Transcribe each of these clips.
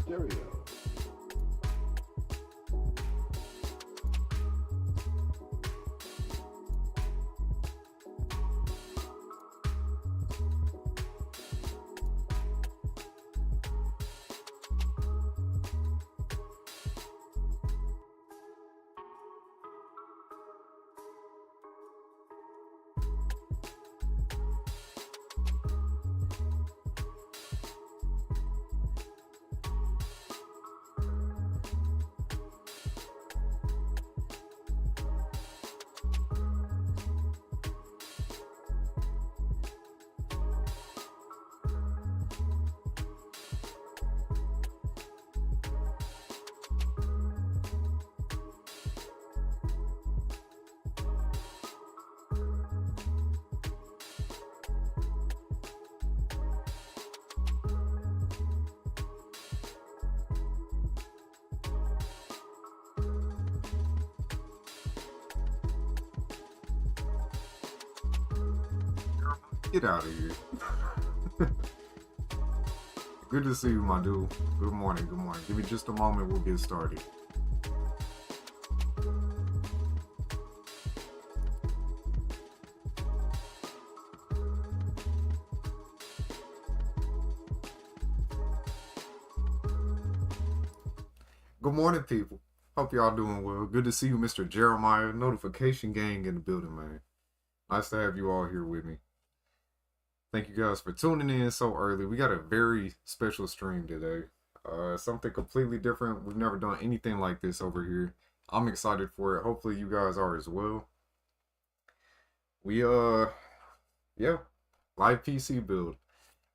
Stereo. Get out of here. Good to see you, my dude. Good morning, good morning. Give me just a moment, we'll get started. Good morning, people. Hope y'all doing well. Good to see you, Mr. Jeremiah. Notification gang in the building, man. Nice to have you all here with me. Thank you guys for tuning in so early. We got a very special stream today. Something completely different. We've never done anything like this over here. I'm excited for it. Hopefully you guys are as well. We yeah, live PC build.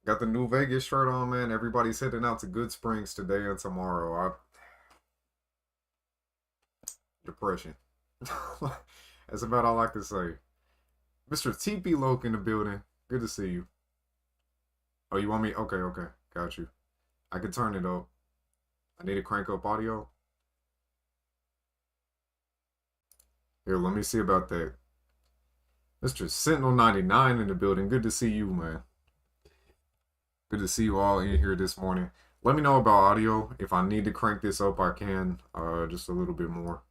Got the new Vegas shirt on, man. Everybody's heading out to Goodsprings today and tomorrow. Depression. That's about all I can say. Mr. TP Loke in the building. Good to see you. Oh, you want me? Okay, okay. Got you. I can turn it up. I need to crank up audio. Here, let me see about that. Mr. Sentinel 99 in the building. Good to see you, man. Good to see you all in here this morning. Let me know about audio. If I need to crank this up, I can. Just a little bit more.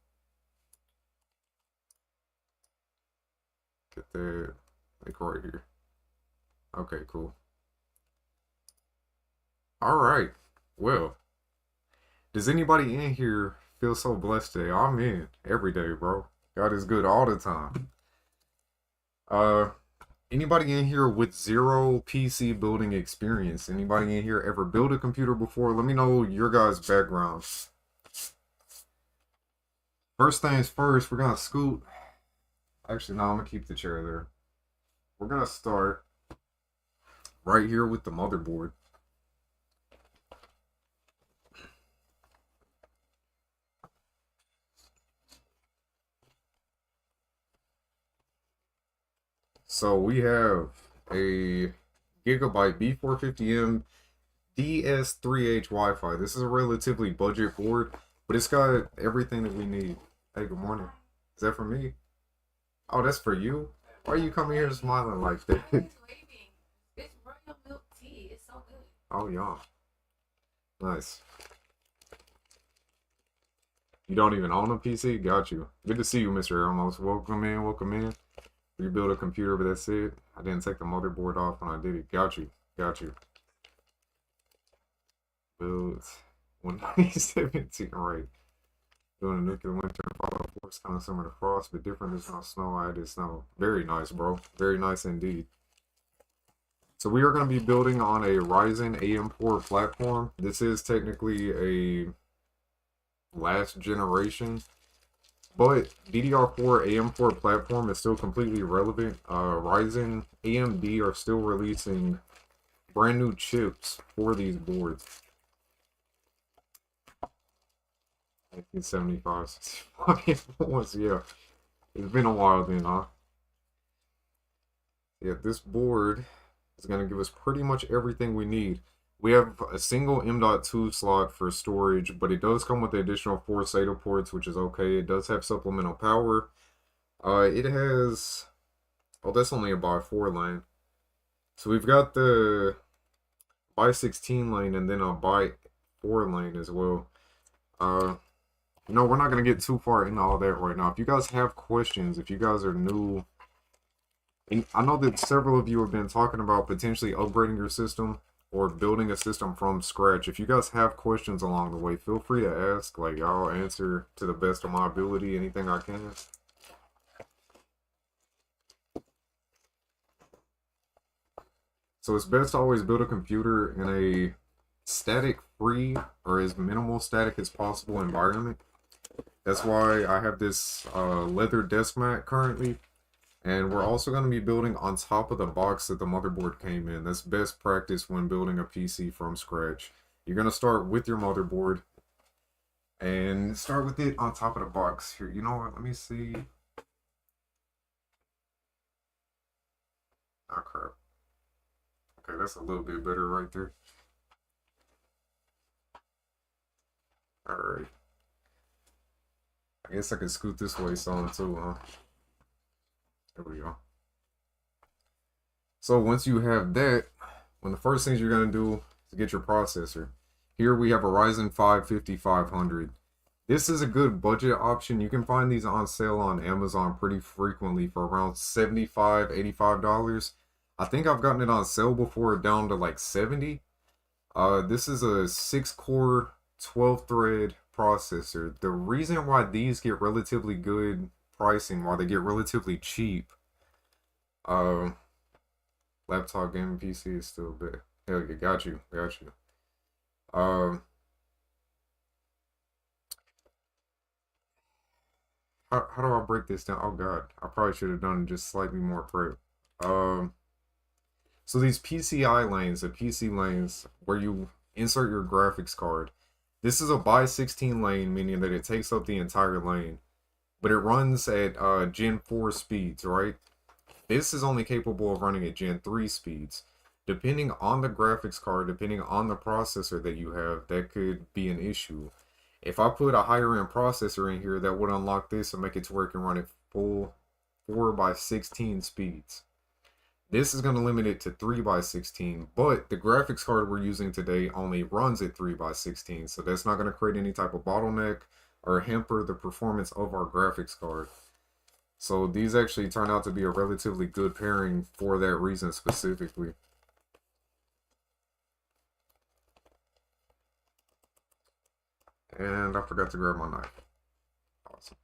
Get that like right here. Okay, cool. All right. Well, does anybody in here feel so blessed today? I'm in every day, bro. God is good all the time. Anybody in here with zero PC building experience? Anybody in here ever built a computer before? Let me know your guys' backgrounds. First things first, we're gonna scoot. Actually, no, I'm gonna keep the chair there. We're gonna start right here with the motherboard. So we have a Gigabyte B450M DS3H Wi-Fi. This is a relatively budget board, but it's got everything that we need. Hey, good morning. Is that for me? Oh, that's for you? Why are you coming here smiling like that? It's royal milk tea. It's so good. Oh, yeah. Nice. You don't even own a PC? Got you. Good to see you, Mr. Ramos. Welcome in, welcome in. Rebuild a computer, but that's it. I didn't take the motherboard off when I did it. Got you. Got you. Build 117, right. Doing a nuclear winter and follow force, kind of similar to frost, but different. There's no snow. I did snow. Very nice, bro. Very nice indeed. So we are going to be building on a Ryzen AM4 platform. This is technically a last generation, but DDR4 AM4 platform is still completely relevant. Ryzen, AMD are still releasing brand new chips for these boards. 1975, yeah. It's been a while then, huh? Yeah, this board is going to give us pretty much everything we need. We have a single M.2 slot for storage, but it does come with the additional 4 SATA ports, which is okay. It does have supplemental power. It has... Oh, that's only a by 4 lane. So we've got the by 16 lane and then a by 4-lane as well. We're not gonna get too far into all that right now. If you guys have questions, if you guys are new, and I know that several of you have been talking about potentially upgrading your system or building a system from scratch. If you guys have questions along the way, feel free to ask. Like, I'll answer to the best of my ability, anything I can. So it's best to always build a computer in a static free or as minimal static as possible environment. That's why I have this leather desk mat currently. And we're also going to be building on top of the box that the motherboard came in. That's best practice when building a PC from scratch. You're going to start with your motherboard and start with it on top of the box. Here, you know what? Let me see. Oh, crap. Okay, that's a little bit better right there. Alright. I guess I can scoot this way some too, huh? There we go. So once you have that, one of the first things you're going to do is get your processor. Here we have a Ryzen 5 5500. This is a good budget option. You can find these on sale on Amazon pretty frequently for around $75, $85. I think I've gotten it on sale before down to like 70. This is a 6-core, 12-thread processor. The reason why these get relatively good pricing, why they get relatively cheap, laptop gaming PC is still a bit. Hell yeah, got you. How do I break this down? Oh god, I probably should have done just slightly more prep. So these PCI lanes, the PC lanes where you insert your graphics card, this is a by 16 lane, meaning that it takes up the entire lane, but it runs at Gen 4 speeds, right? This is only capable of running at Gen 3 speeds. Depending on the graphics card, depending on the processor that you have, that could be an issue. If I put a higher end processor in here, that would unlock this and make it to where it can run at full 4x16 speeds. This is going to limit it to 3x16, but the graphics card we're using today only runs at 3x16, so that's not going to create any type of bottleneck or hamper the performance of our graphics card. So these actually turn out to be a relatively good pairing for that reason specifically. And I forgot to grab my knife. Awesome.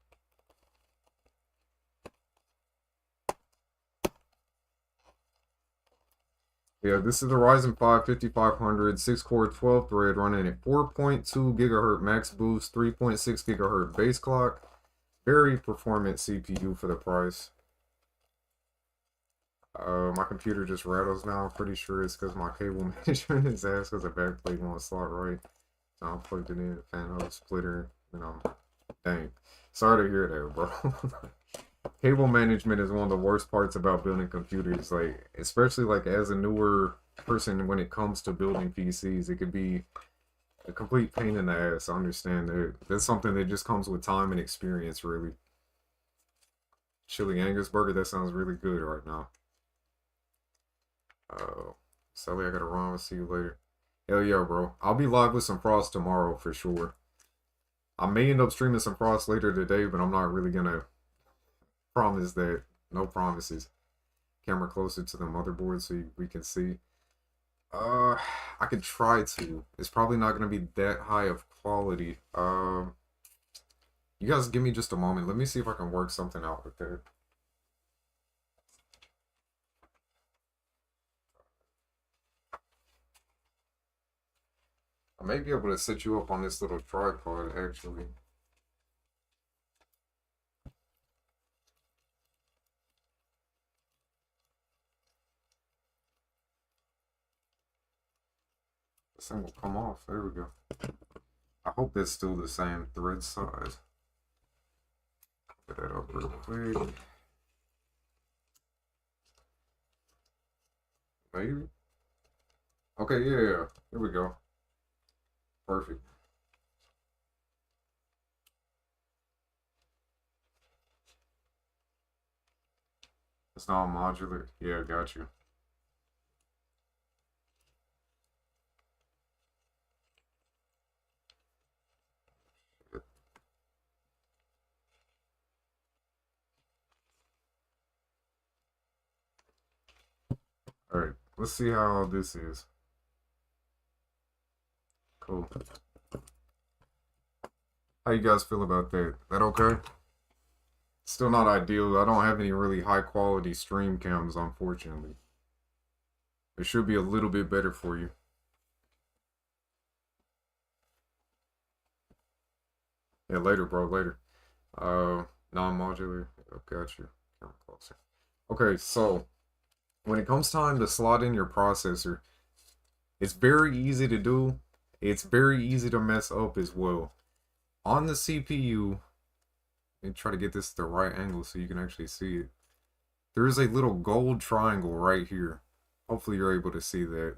Yeah, this is the Ryzen 5 5500 6-core 12-thread running at 4.2 gigahertz max boost, 3.6 gigahertz base clock. Very performant CPU for the price. My computer just rattles now. I'm pretty sure it's because my cable management is ass because the backplate won't slot right. So I plugged it in, fan hose splitter, dang. Sorry to hear that, bro. Cable management is one of the worst parts about building computers. Like, especially like as a newer person when it comes to building PCs, it could be a complete pain in the ass. I understand that. That's something that just comes with time and experience, really. Chili Angus burger, that sounds really good right now. Sally, I gotta run. I'll see you later. Hell yeah, bro. I'll be live with some Frost tomorrow for sure. I may end up streaming some Frost later today, but I'm not really gonna promise that. No promises. Camera closer to the motherboard so we can see. I could try to. It's probably not gonna be that high of quality. You guys give me just a moment. Let me see if I can work something out with that. I may be able to set you up on this little tripod, actually. This thing will come off. There we go. I hope that's still the same thread size. Put that up real quick. Maybe. Okay, yeah. Here we go. Perfect. It's not modular. Yeah, got you. Alright, let's see how this is. Cool. How you guys feel about that? That okay? Still not ideal. I don't have any really high quality stream cams, unfortunately. It should be a little bit better for you. Yeah, later, bro, later. Non-modular. Oh, got you. Camera closer. Okay, so when it comes time to slot in your processor, it's very easy to do. It's very easy to mess up as well. On the CPU, and try to get this at the right angle so you can actually see it. There is a little gold triangle right here. Hopefully you're able to see that.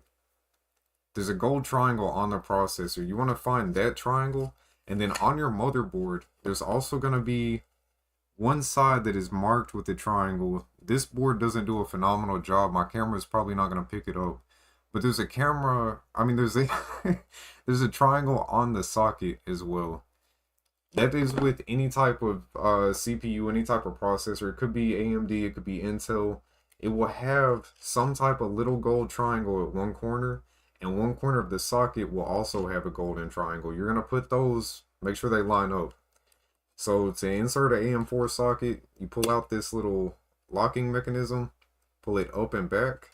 There's a gold triangle on the processor. You want to find that triangle, and then on your motherboard, there's also going to be one side that is marked with the triangle. This board doesn't do a phenomenal job. My camera is probably not going to pick it up. But there's a camera, I mean, there's a there's a triangle on the socket as well. That is with any type of CPU, any type of processor. It could be AMD, it could be Intel. It will have some type of little gold triangle at one corner, and one corner of the socket will also have a golden triangle. You're going to put those, make sure they line up. So to insert an AM4 socket, you pull out this little locking mechanism, pull it up and back,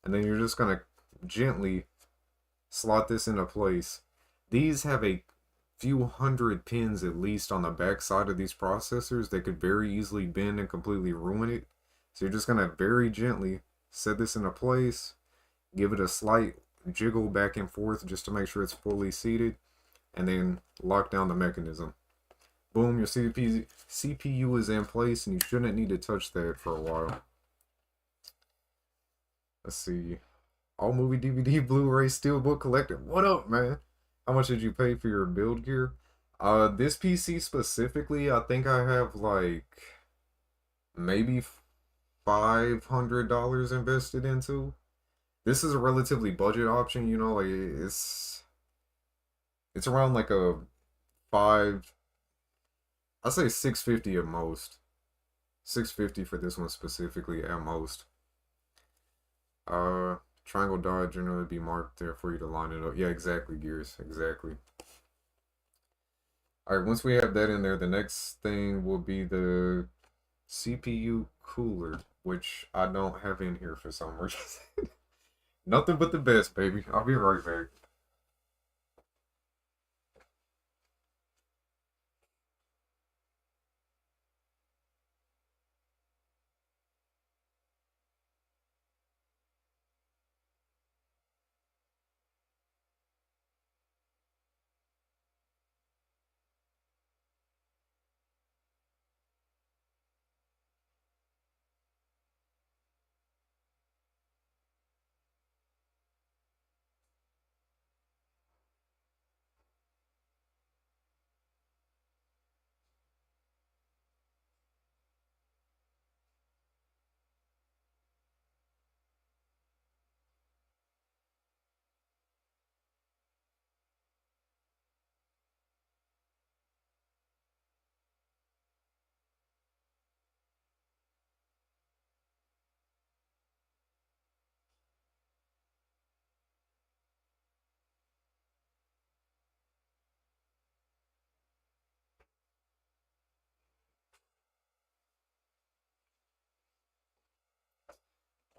and then you're just going to gently slot this into place. These have a few hundred pins at least on the back side of these processors that could very easily bend and completely ruin it. So you're just going to very gently set this into place, give it a slight jiggle back and forth just to make sure it's fully seated, and then lock down the mechanism. Boom, your CPU is in place, and you shouldn't need to touch that for a while. Let's see. All movie DVD, Blu-ray, Steelbook collector. What up, man? How much did you pay for your build gear? This PC specifically, I think I have like maybe $500 invested into. This is a relatively budget option, you know, like it's around like a I'd say 650 at most. 650 for this one specifically at most. Triangle dot generally be marked there for you to line it up. Yeah, exactly, Gears. Exactly. Alright, once we have that in there, the next thing will be the CPU cooler, which I don't have in here for some reason. Nothing but the best, baby. I'll be right back.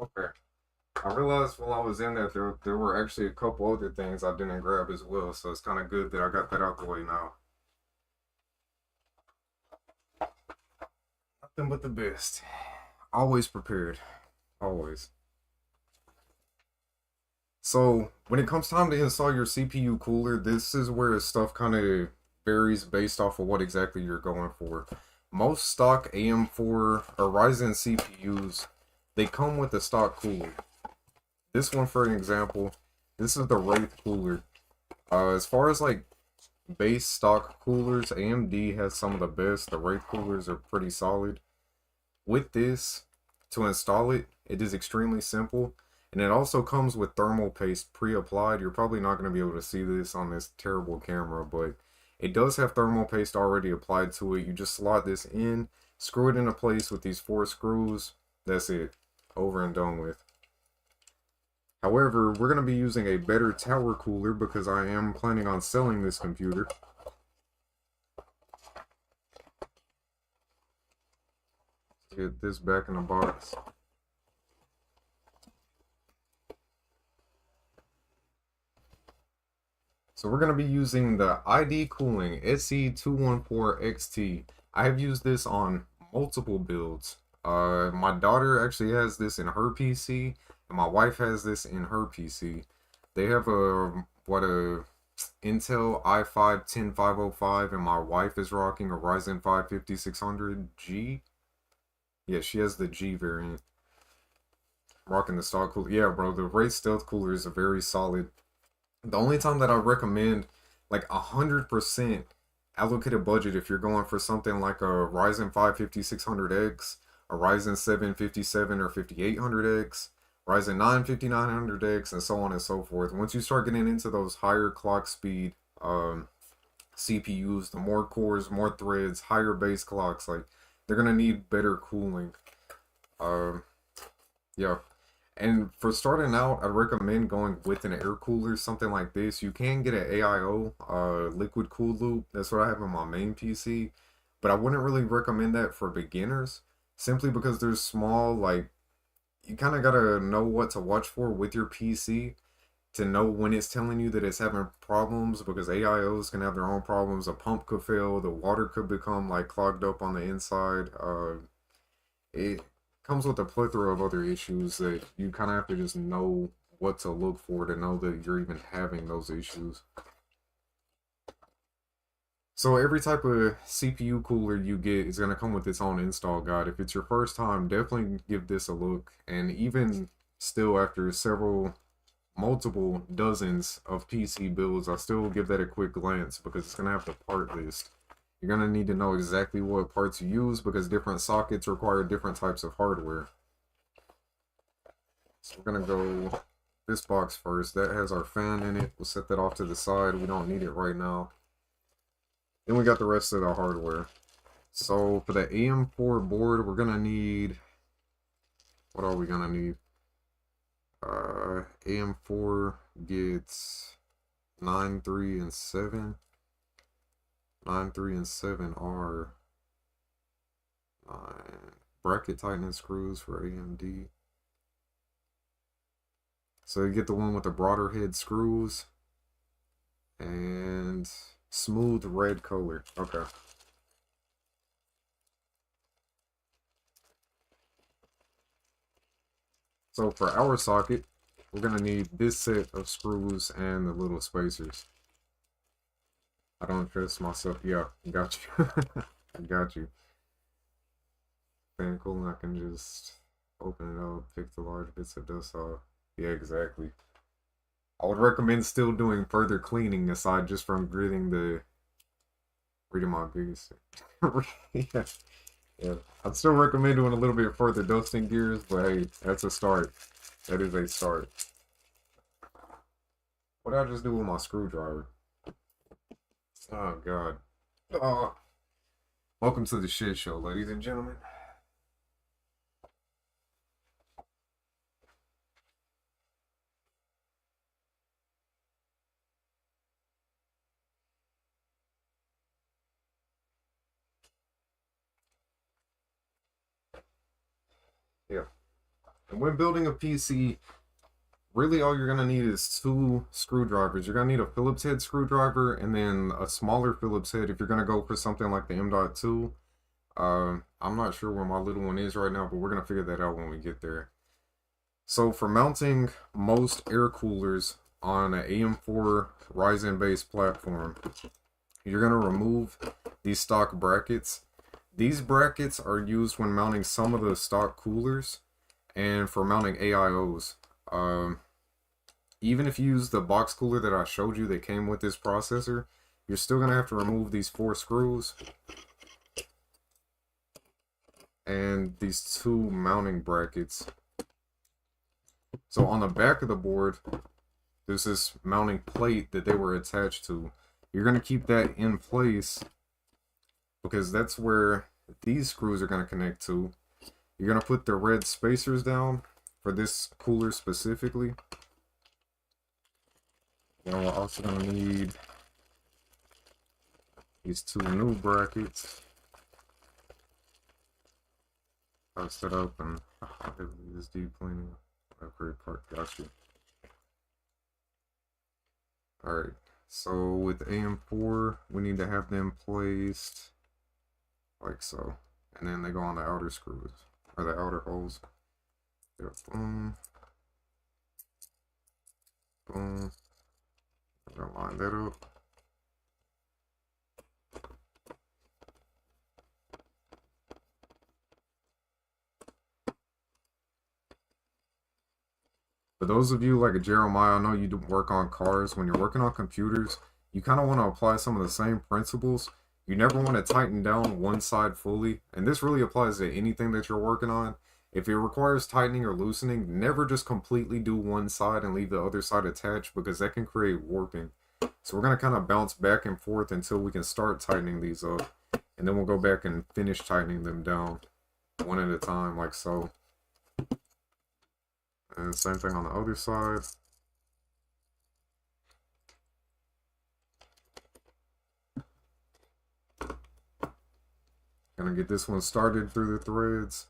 Okay. I realized while I was in there were actually a couple other things I didn't grab as well, so it's kind of good that I got that out the way now. Nothing but the best. Always prepared. Always. So, when it comes time to install your CPU cooler, this is where stuff kind of varies based off of what exactly you're going for. Most stock AM4 or Ryzen CPUs, they come with a stock cooler. This one, for an example, this is the Wraith cooler. As far as like base stock coolers, AMD has some of the best. The Wraith coolers are pretty solid. With this, to install it, it is extremely simple. And it also comes with thermal paste pre-applied. You're probably not going to be able to see this on this terrible camera, but it does have thermal paste already applied to it. You just slot this in, screw it into place with these 4 screws. That's it. Over and done with. However, we're going to be using a better tower cooler because I am planning on selling this computer. Get this back in the box. So we're going to be using the ID Cooling SE214XT. I have used this on multiple builds. My daughter actually has this in her PC, and my wife has this in her PC. They have a Intel i5-10505, and my wife is rocking a Ryzen 5 5600G. Yeah, she has the G variant. Rocking the stock cooler. Yeah, bro, the Wraith Stealth Cooler is a very solid. The only time that I recommend like 100% allocated budget if you're going for something like a Ryzen 5 5600X, a Ryzen 7 57 or 5800X, Ryzen 9 5900X, and so on and so forth. Once you start getting into those higher clock speed CPUs, the more cores, more threads, higher base clocks, like they're gonna need better cooling. Yeah. And for starting out, I recommend going with an air cooler, something like this. You can get an AIO, liquid cool loop. That's what I have on my main PC. But I wouldn't really recommend that for beginners, simply because there's small, like, you kind of gotta know what to watch for with your PC to know when it's telling you that it's having problems, because AIOs can have their own problems. A pump could fail, the water could become like clogged up on the inside. It comes with a plethora of other issues that you kind of have to just know what to look for to know that you're even having those issues. So every type of CPU cooler you get is going to come with its own install guide. If it's your first time, definitely give this a look. And even still, after multiple dozens of PC builds, I still give that a quick glance because it's going to have the part list. You're going to need to know exactly what parts you use because different sockets require different types of hardware. So we're going to go this box first. That has our fan in it. We'll set that off to the side. We don't need it right now. Then we got the rest of the hardware. So for the AM4 board, we're going to need... What are we going to need? AM4 gets 9, 3, and 7. 9, 3, and 7 are 9 bracket tightening screws for AMD. So you get the one with the broader head screws and smooth red color. Okay. So for our socket, we're going to need this set of screws and the little spacers. I don't trust myself. Yeah, got you. I got you. Fan cooling, I can just open it up, pick the large bits of dust off. Yeah, exactly. I would recommend still doing further cleaning aside just from reading my biggest. Yeah. Yeah. I'd still recommend doing a little bit further dusting gears, but hey, that's a start. That is a start. What did I just do with my screwdriver? Oh, God. Oh. Welcome to the shit show, ladies and gentlemen. Yeah. And when building a PC, really all you're going to need is 2 screwdrivers. You're going to need a Phillips head screwdriver and then a smaller Phillips head if you're going to go for something like the M.2. I'm not sure where my little one is right now, but we're going to figure that out when we get there. So for mounting most air coolers on an AM4 Ryzen based platform, you're going to remove these stock brackets. These brackets are used when mounting some of the stock coolers and for mounting AIOs. Even if you use the box cooler that I showed you that came with this processor, you're still going to have to remove these 4 screws and these 2 mounting brackets. So on the back of the board, there's this mounting plate that they were attached to. You're going to keep that in place because that's where these screws are going to connect to. You're going to put the red spacers down for this cooler specifically. Then we're also gonna need these two new brackets. I'll set up and this deep cleaning. Upgrade part, got you. Alright, so with AM4, we need to have them placed like so. And then they go on the outer screws, or the outer holes. There, boom. Boom. I'm gonna line that up. For those of you like Jeremiah, I know you do work on cars. When you're working on computers, you kind of want to apply some of the same principles. You never want to tighten down one side fully. And this really applies to anything that you're working on. If it requires tightening or loosening, never just completely do one side and leave the other side attached, because that can create warping. So we're going to kind of bounce back and forth until we can start tightening these up. And then we'll go back and finish tightening them down one at a time, like so. And same thing on the other side. Gonna get this one started through the threads.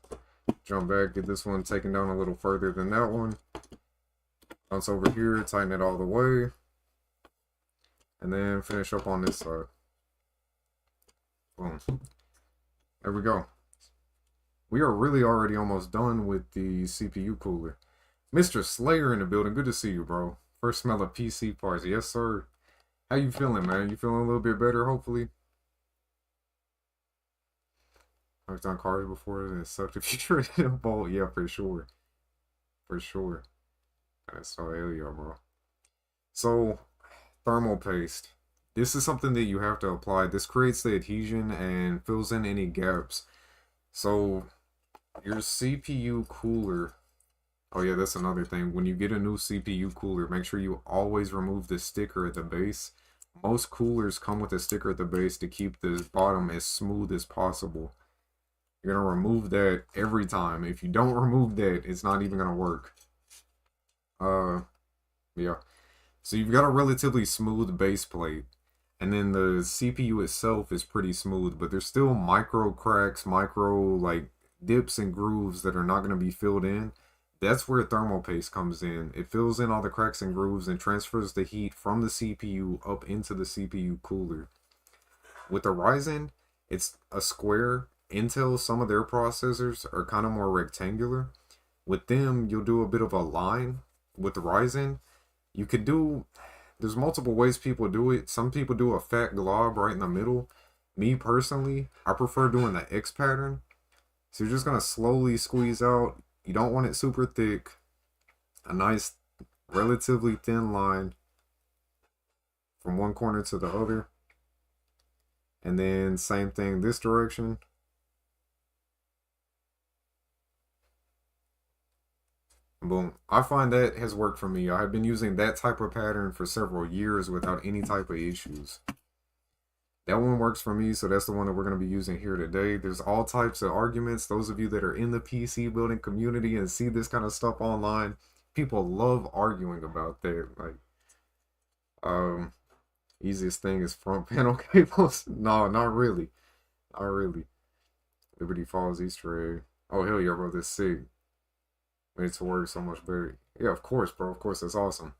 Jump back, get this one taken down a little further than that one. Bounce over here, tighten it all the way. And then finish up on this side. Boom. There we go. We are really already almost done with the CPU cooler. Mr. Slayer in the building. Good to see you, bro. First smell of PC parts. Yes, sir. How you feeling, man? You feeling a little bit better, hopefully? I've done cars before, and it sucked if you traded a bolt. Yeah, for sure. For sure. That's so hell yeah, bro. So, thermal paste. This is something that you have to apply. This creates the adhesion and fills in any gaps. So, your CPU cooler... Oh yeah, that's another thing. When you get a new CPU cooler, make sure you always remove the sticker at the base. Most coolers come with a sticker at the base to keep the bottom as smooth as possible. You're going to remove that every time. If you don't remove that, it's not even going to work. Yeah. So you've got a relatively smooth base plate. And then the CPU itself is pretty smooth, but there's still micro cracks, like dips and grooves that are not going to be filled in. That's where thermal paste comes in. It fills in all the cracks and grooves and transfers the heat from the CPU up into the CPU cooler. With the Ryzen, it's a square. Intel, some of their processors are kind of more rectangular. With them, you'll do a bit of a line. With the Ryzen, you could do... There's multiple ways people do it. Some people do a fat glob right in the middle. Me, personally, I prefer doing the X pattern. So you're just going to slowly squeeze out. You don't want it super thick. A nice, relatively thin line from one corner to the other. And then same thing this direction. Boom. I find that has worked for me. I have been using that type of pattern for several years without any type of issues. That one works for me, so that's the one that we're going to be using here today. There's all types of arguments. Those of you that are in the PC building community and see this kind of stuff online, people love arguing about that. Like, easiest thing is front panel cables. No, not really. Not really. Liberty Falls Easter egg. Oh, hell yeah, bro. This sick. Made it to work so much better. Yeah, of course, bro. Of course, that's awesome.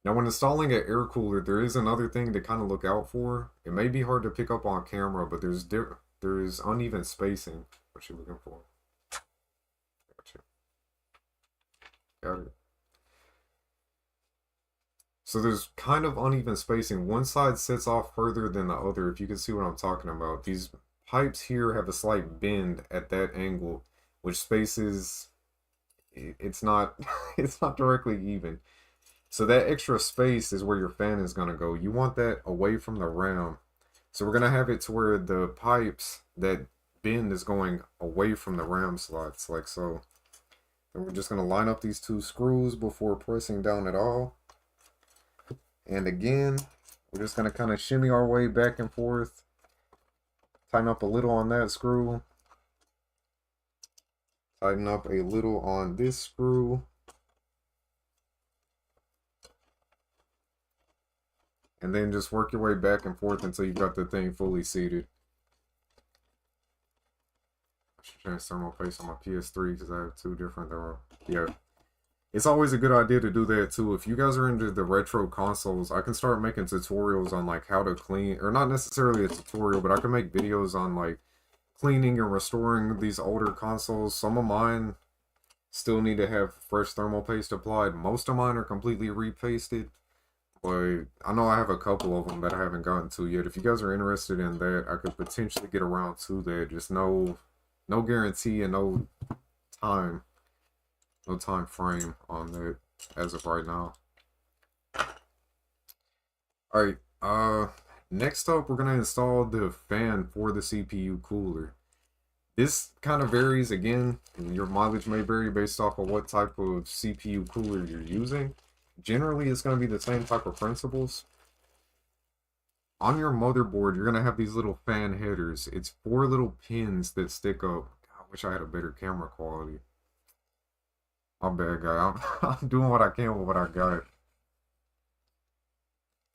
Now, when installing an air cooler, there is another thing to kind of look out for. It may be hard to pick up on camera, but there's uneven spacing. What you looking for? Gotcha. Got it. So there's kind of uneven spacing. One side sits off further than the other, if you can see what I'm talking about. These pipes here have a slight bend at that angle, which spaces... It's not it's not directly even. So that extra space is where your fan is going to go. You want that away from the ram. So we're going to have it to where the pipes, that bend is going away from the ram slots, like so. And we're just going to line up these two screws before pressing down at all. And again, we're just going to kind of shimmy our way back and forth. Tighten up a little on that screw. Tighten up a little on this screw. and then just work your way back and forth until you've got the thing fully seated. I should change thermal paste on my PS3 because I have two different thermal. Yeah. It's always a good idea to do that too. If you guys are into the retro consoles, I can start making tutorials on like how to clean, or not necessarily a tutorial, but I can make videos on like cleaning and restoring these older consoles. Some of mine still need to have fresh thermal paste applied. Most of mine are completely repasted, but I know I have a couple of them that I haven't gotten to yet. If you guys are interested in that, I could potentially get around to that. Just no guarantee and no time frame on that as of right now. Alright, next up we're gonna install the fan for the CPU cooler. This kind of varies again, your mileage may vary based off of what type of CPU cooler you're using. Generally it's gonna be the same type of principles. On your motherboard, you're gonna have these little fan headers. It's 4 little pins that stick up. God, I wish I had a better camera quality. My bad, guy. I'm doing what I can with what I got.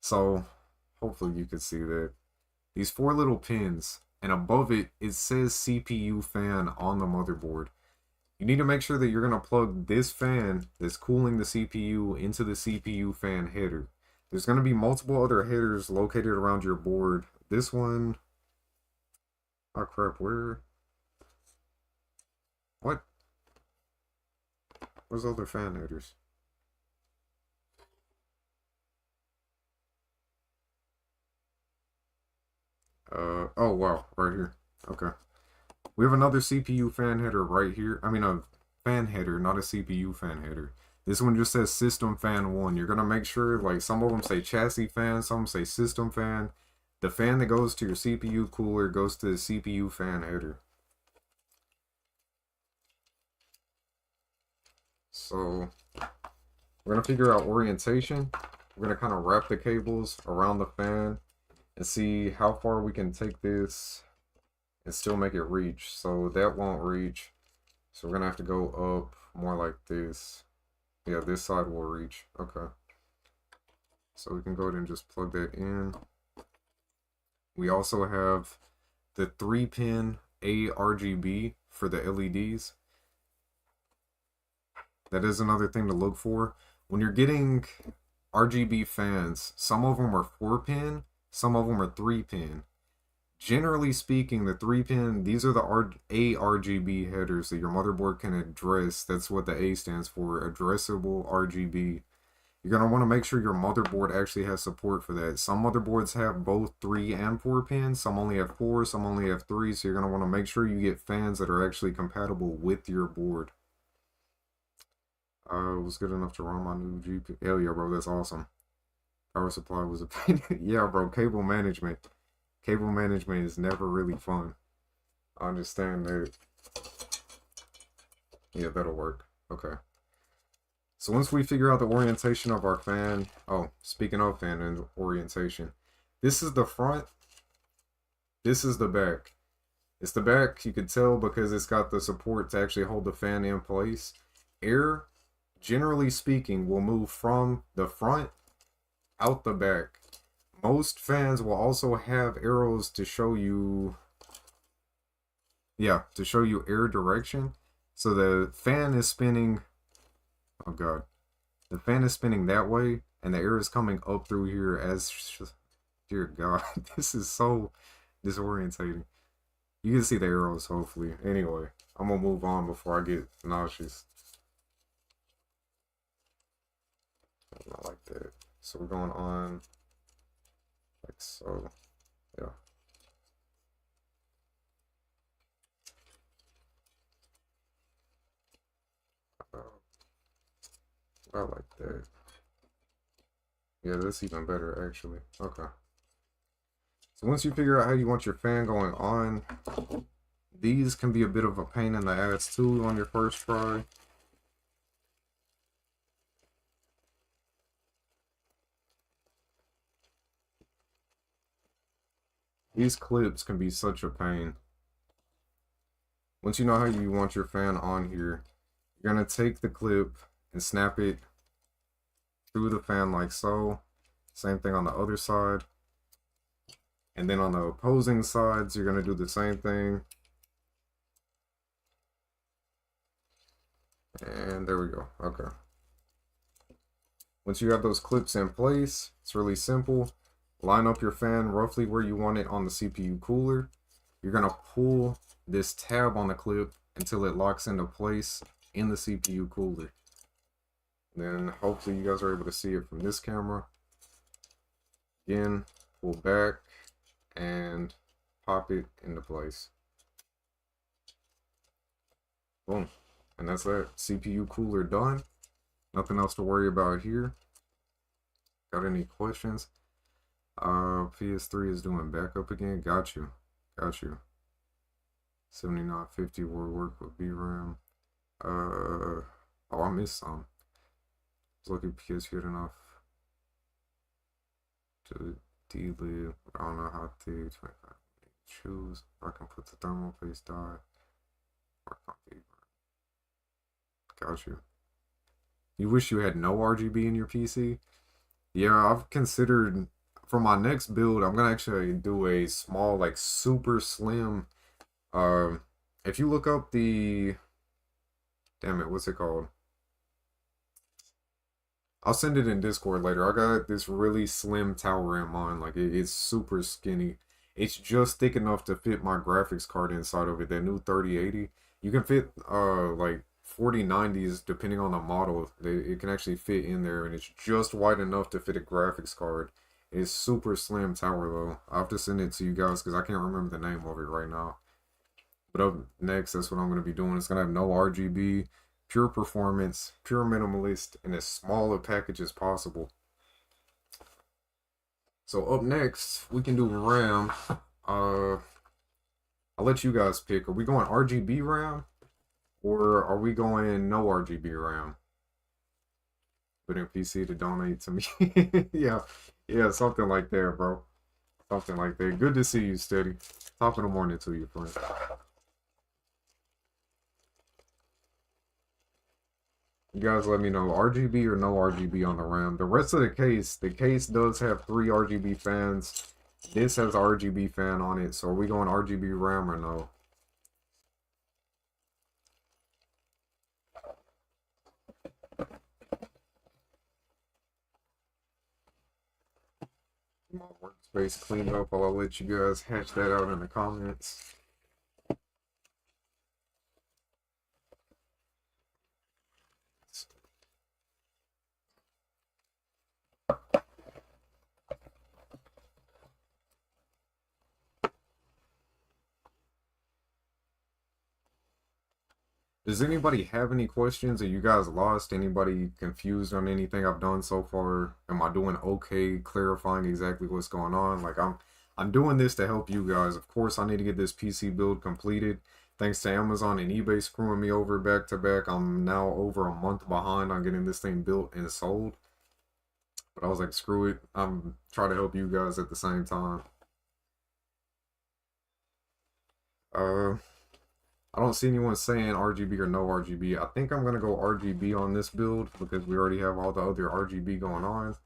So, hopefully you can see that. These 4 little pins, and above it, it says CPU fan on the motherboard. You need to make sure that you're going to plug this fan that's cooling the CPU into the CPU fan header. There's going to be multiple other headers located around your board. This one... Oh crap, where... What? Where's other fan headers? Oh wow, right here. Okay. We have another CPU fan header right here. I mean, a fan header, not a CPU fan header. This one just says system fan 1. You're gonna make sure, like, some of them say chassis fan, some say system fan. The fan that goes to your CPU cooler goes to the CPU fan header. So, we're going to figure out orientation. We're going to kind of wrap the cables around the fan and see how far we can take this and still make it reach. So that won't reach. So we're going to have to go up more like this. Yeah, this side will reach. Okay. So we can go ahead and just plug that in. We also have the 3-pin ARGB for the LEDs. That is another thing to look for. When you're getting RGB fans, some of them are 4-pin, some of them are 3-pin. Generally speaking, the 3-pin, these are the ARGB headers that your motherboard can address. That's what the A stands for, addressable RGB. You're going to want to make sure your motherboard actually has support for that. Some motherboards have both 3 and 4 pins. Some only have 4, some only have 3. So you're going to want to make sure you get fans that are actually compatible with your board. It was good enough to run my new GPU. Hell yeah, bro, that's awesome. Power supply was a pain. Yeah, bro, cable management. Cable management is never really fun. I understand that. Yeah, that'll work. Okay. So once we figure out the orientation of our fan... Oh, speaking of fan and orientation. This is the front. This is the back. It's the back, you can tell, because it's got the support to actually hold the fan in place. Air, generally speaking, will move from the front out the back. Most fans will also have arrows to show you... Yeah, to show you air direction. So the fan is spinning... Oh god. The fan is spinning that way, and the air is coming up through here as... Dear god, this is so disorientating. You can see the arrows, hopefully. Anyway, I'm gonna move on before I get nauseous. Not like that. So we're going on like so. Yeah. About like that. Yeah, that's even better actually. Okay. So once you figure out how you want your fan going on, these can be a bit of a pain in the ass too on your first try. These clips can be such a pain. Once you know how you want your fan on here, you're going to take the clip and snap it through the fan like so. Same thing on the other side. And then on the opposing sides, you're going to do the same thing. And there we go. Okay. Once you have those clips in place, it's really simple. Line up your fan roughly where you want it on the CPU cooler. You're going to pull this tab on the clip until it locks into place in the CPU cooler. Then hopefully you guys are able to see it from this camera. Again, pull back and pop it into place. Boom. And that's that. CPU cooler done. Nothing else to worry about here. Got any questions? PS3 is doing backup again. Got you. 7950 will work with VRAM. Oh, I missed some. I was lucky PS good enough to delete. I don't know how to 25 choose. I can put the thermal paste die. Work on VRAM. Got you. You wish you had no RGB in your PC? Yeah, I've considered for my next build, I'm gonna actually do a small, like super slim. If you look up the, damn it, what's it called? I'll send it in Discord later. I got this really slim tower in mind. Like it's super skinny. It's just thick enough to fit my graphics card inside of it. That new 3080. You can fit like 4090s depending on the model. It can actually fit in there, and it's just wide enough to fit a graphics card. It's super slim tower though. I'll have to send it to you guys because I can't remember the name of it right now. But up next, that's what I'm going to be doing. It's going to have no RGB, pure performance, pure minimalist, in as small a package as possible. So up next, we can do RAM. I'll let you guys pick. Are we going RGB RAM? Or are we going no RGB RAM? Put in PC to donate to me. yeah, something like that, bro. Something like that. Good to see you, Steady. Top of the morning to you, friend. You guys let me know, RGB or no RGB on the RAM. The rest of the case does have 3 RGB fans. This has RGB fan on it. So are we going RGB RAM or no? My workspace cleaned up. I'll let you guys hash that out in the comments. Does anybody have any questions? Are you guys lost? Anybody confused on anything I've done so far? Am I doing okay clarifying exactly what's going on? Like I'm doing this to help you guys. Of course, I need to get this PC build completed. Thanks to Amazon and eBay screwing me over back to back, I'm now over a month behind on getting this thing built and sold. But I was like, screw it. I'm trying to help you guys at the same time. I don't see anyone saying RGB or no RGB. I think I'm going to go RGB on this build because we already have all the other RGB going on.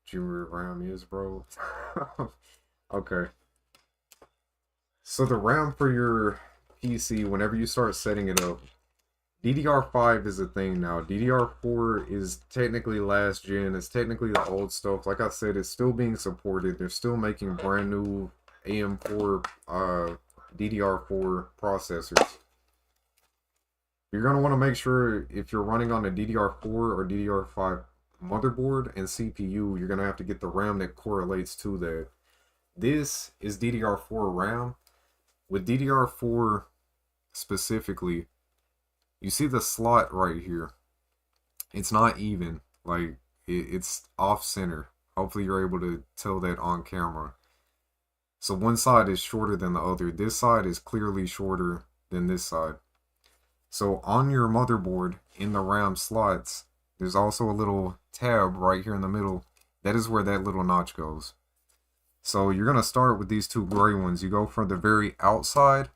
Junior RAM is, bro. Okay. So the RAM for your PC, whenever you start setting it up, DDR5 is a thing now. DDR4 is technically last gen. It's technically the old stuff. Like I said, it's still being supported. They're still making brand new AM4 DDR4 processors. You're going to want to make sure if you're running on a DDR4 or DDR5 motherboard and CPU, you're going to have to get the RAM that correlates to that. This is DDR4 RAM. With DDR4 specifically, you see the slot right here. It's not even. Like, it's off center. Hopefully you're able to tell that on camera. So one side is shorter than the other. This side is clearly shorter than this side. So on your motherboard, in the RAM slots, there's also a little tab right here in the middle. That is where that little notch goes. So you're going to start with these two gray ones. You go from the very outside.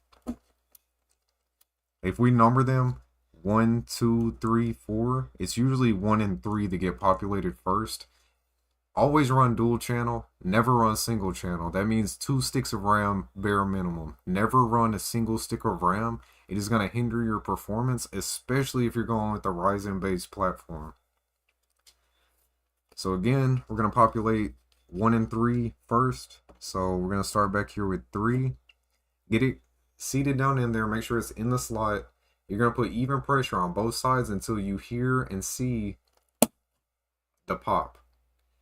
If we number them, 1, 2, 3, 4, it's usually 1 and 3 that get populated first. Always run dual channel, never run single channel. That means 2 sticks of RAM bare minimum. Never run a single stick of RAM. It is going to hinder your performance, especially if you're going with the Ryzen based platform. So again, we're going to populate 1 and 3 first. So we're going to start back here with 3. Get it seated down in there. Make sure it's in the slot. You're going to put even pressure on both sides until you hear and see the pop.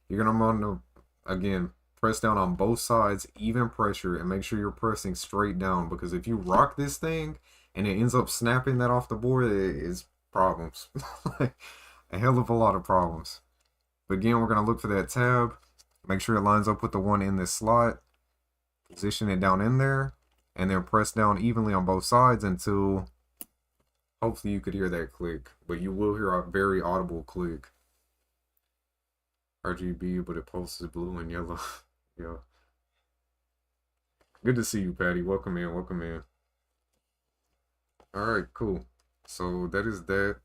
You're going to want to, again, press down on both sides, even pressure, and make sure you're pressing straight down, because if you rock this thing and it ends up snapping that off the board, it's problems. A hell of a lot of problems. But again, we're going to look for that tab. Make sure it lines up with the one in this slot. Position it down in there, and then press down evenly on both sides until hopefully you could hear that click. But you will hear a very audible click. RGB, but it pulses blue and yellow. Yeah. Good to see you, Patty. Welcome in, welcome in. Alright, cool. So that is that.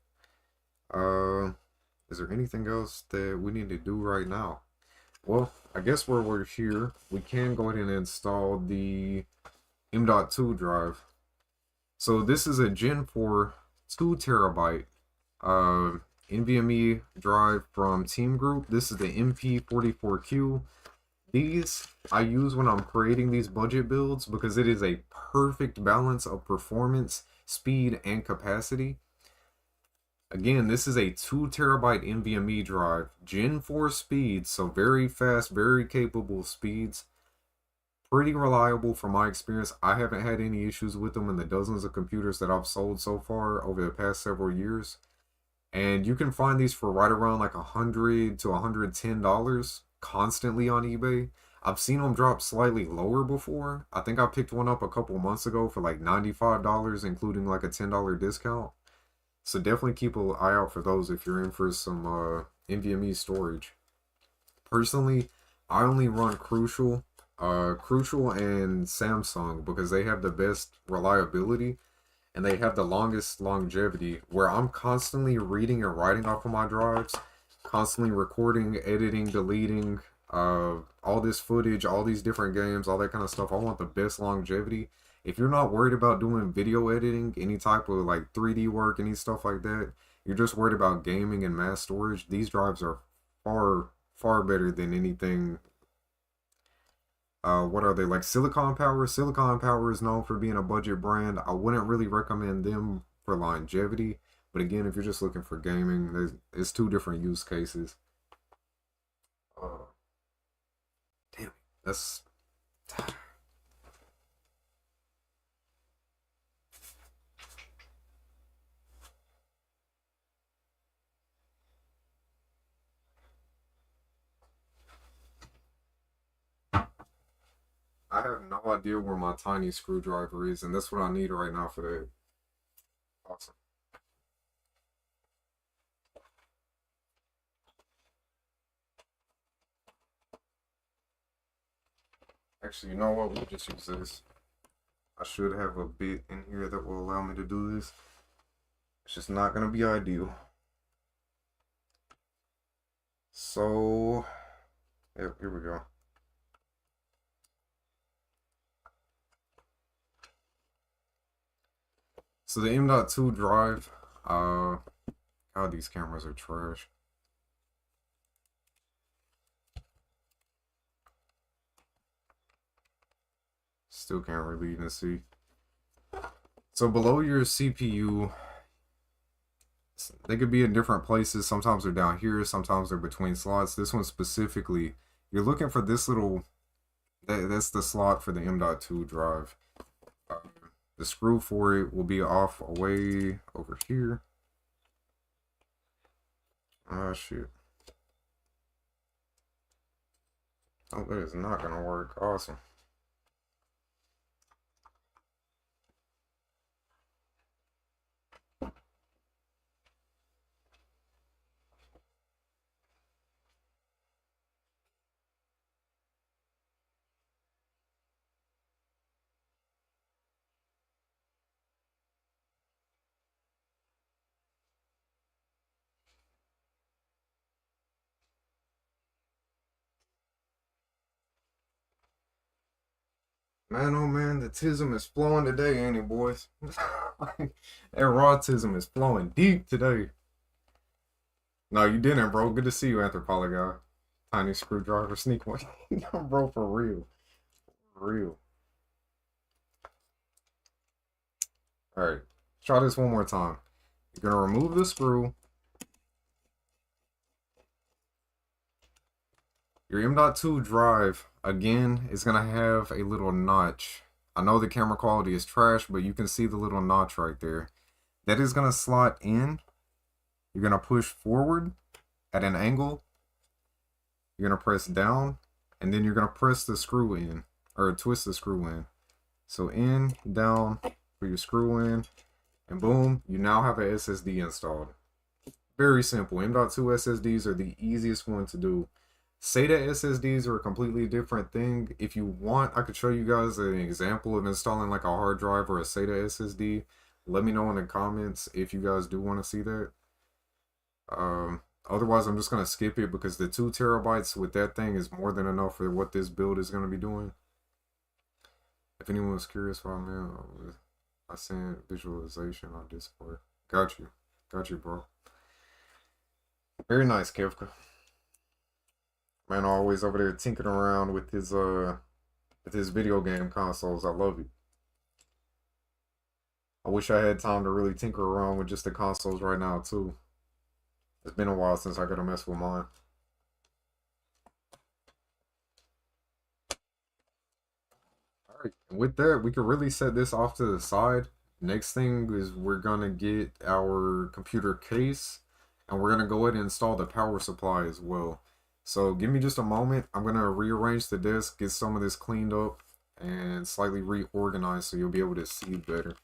Is there anything else that we need to do right now? Well, I guess while we're here, we can go ahead and install the M.2 drive. So this is a Gen 4 2 terabyte NVMe drive from Team Group. This is the MP44Q. These I use when I'm creating these budget builds because it is a perfect balance of performance, speed, and capacity. Again, this is a 2 terabyte NVMe drive, Gen 4 speeds, so very fast, very capable speeds. Pretty reliable from my experience. I haven't had any issues with them in the dozens of computers that I've sold so far over the past several years. And you can find these for right around like $100 to $110 constantly on eBay. I've seen them drop slightly lower before. I think I picked one up a couple months ago for like $95, including like a $10 discount. So definitely keep an eye out for those if you're in for some NVMe storage. Personally, I only run Crucial and Samsung because they have the best reliability and they have the longest longevity, where I'm constantly reading and writing off of my drives, constantly recording, editing, deleting, all this footage, all these different games, all that kind of stuff. I want the best longevity. If you're not worried about doing video editing, any type of like 3D work, any stuff like that, you're just worried about gaming and mass storage, these drives are far better than anything. What are they, like Silicon Power? Silicon Power is known for being a budget brand. I wouldn't really recommend them for longevity, but again, if you're just looking for gaming, it's 2 different use cases. Damn it, that's I have no idea where my tiny screwdriver is, and that's what I need right now for that. Awesome. Actually, you know what? We'll just use this. I should have a bit in here that will allow me to do this. It's just not going to be ideal. So, yep, here we go. So the M.2 drive, God, these cameras are trash. Still can't really even see. So below your CPU, they could be in different places. Sometimes they're down here, sometimes they're between slots. This one specifically, you're looking for this little, that's the slot for the M.2 drive. The screw for it will be off away over here. Ah, shit. Oh, that is not gonna work. Awesome. Man, oh man, the tism is flowing today, ain't it, boys? That raw-tism is flowing deep today. No, you didn't, bro. Good to see you, Anthropology. Tiny screwdriver sneak one. Bro, for real. For real. Alright. Try this one more time. You're gonna remove the screw. Your M.2 drive, again, is gonna have a little notch. I know the camera quality is trash, but you can see the little notch right there. That is gonna slot in. You're gonna push forward at an angle. You're gonna press down, and then you're gonna press the screw in, or twist the screw in. So in, down, put your screw in, and boom, you now have a SSD installed. Very simple. M.2 SSDs are the easiest one to do. SATA SSDs are a completely different thing. If you want, I could show you guys an example of installing like a hard drive or a SATA SSD. Let me know in the comments if you guys do want to see that. Otherwise, I'm just going to skip it because the 2 terabytes with that thing is more than enough for what this build is going to be doing. If anyone was curious why I sent visualization on Discord. Got you. Got you, bro. Very nice, Kevka. Man, always over there tinkering around with his video game consoles. I love it. I wish I had time to really tinker around with just the consoles right now too. It's been a while since I got to mess with mine. Alright, with that, we can really set this off to the side. Next thing is we're gonna get our computer case, and we're gonna go ahead and install the power supply as well. So give me just a moment. I'm going to rearrange the desk, get some of this cleaned up, and slightly reorganized so you'll be able to see better.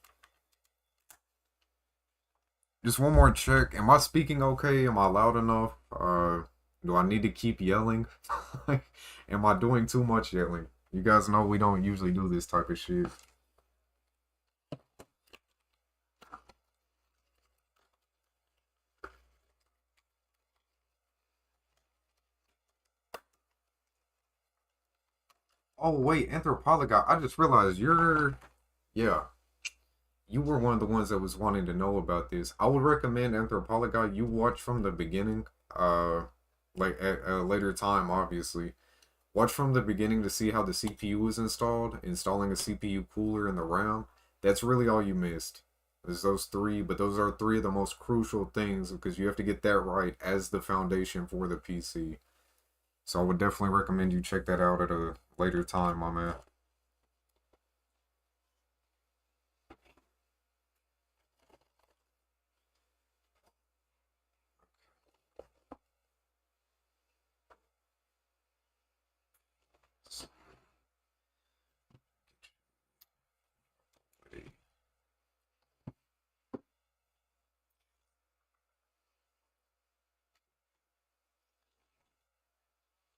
Just one more check. Am I speaking okay? Am I loud enough? Do I need to keep yelling? Am I doing too much yelling? You guys know we don't usually do this type of shit. Oh, wait, Anthropology, I just realized yeah, you were one of the ones that was wanting to know about this. I would recommend Anthropology, you watch from the beginning, like at a later time, obviously. Watch from the beginning to see how the CPU is installed, installing a CPU cooler and the RAM. That's really all you missed. There's those three, but those are 3 of the most crucial things because you have to get that right as the foundation for the PC. So I would definitely recommend you check that out at a later time, my man.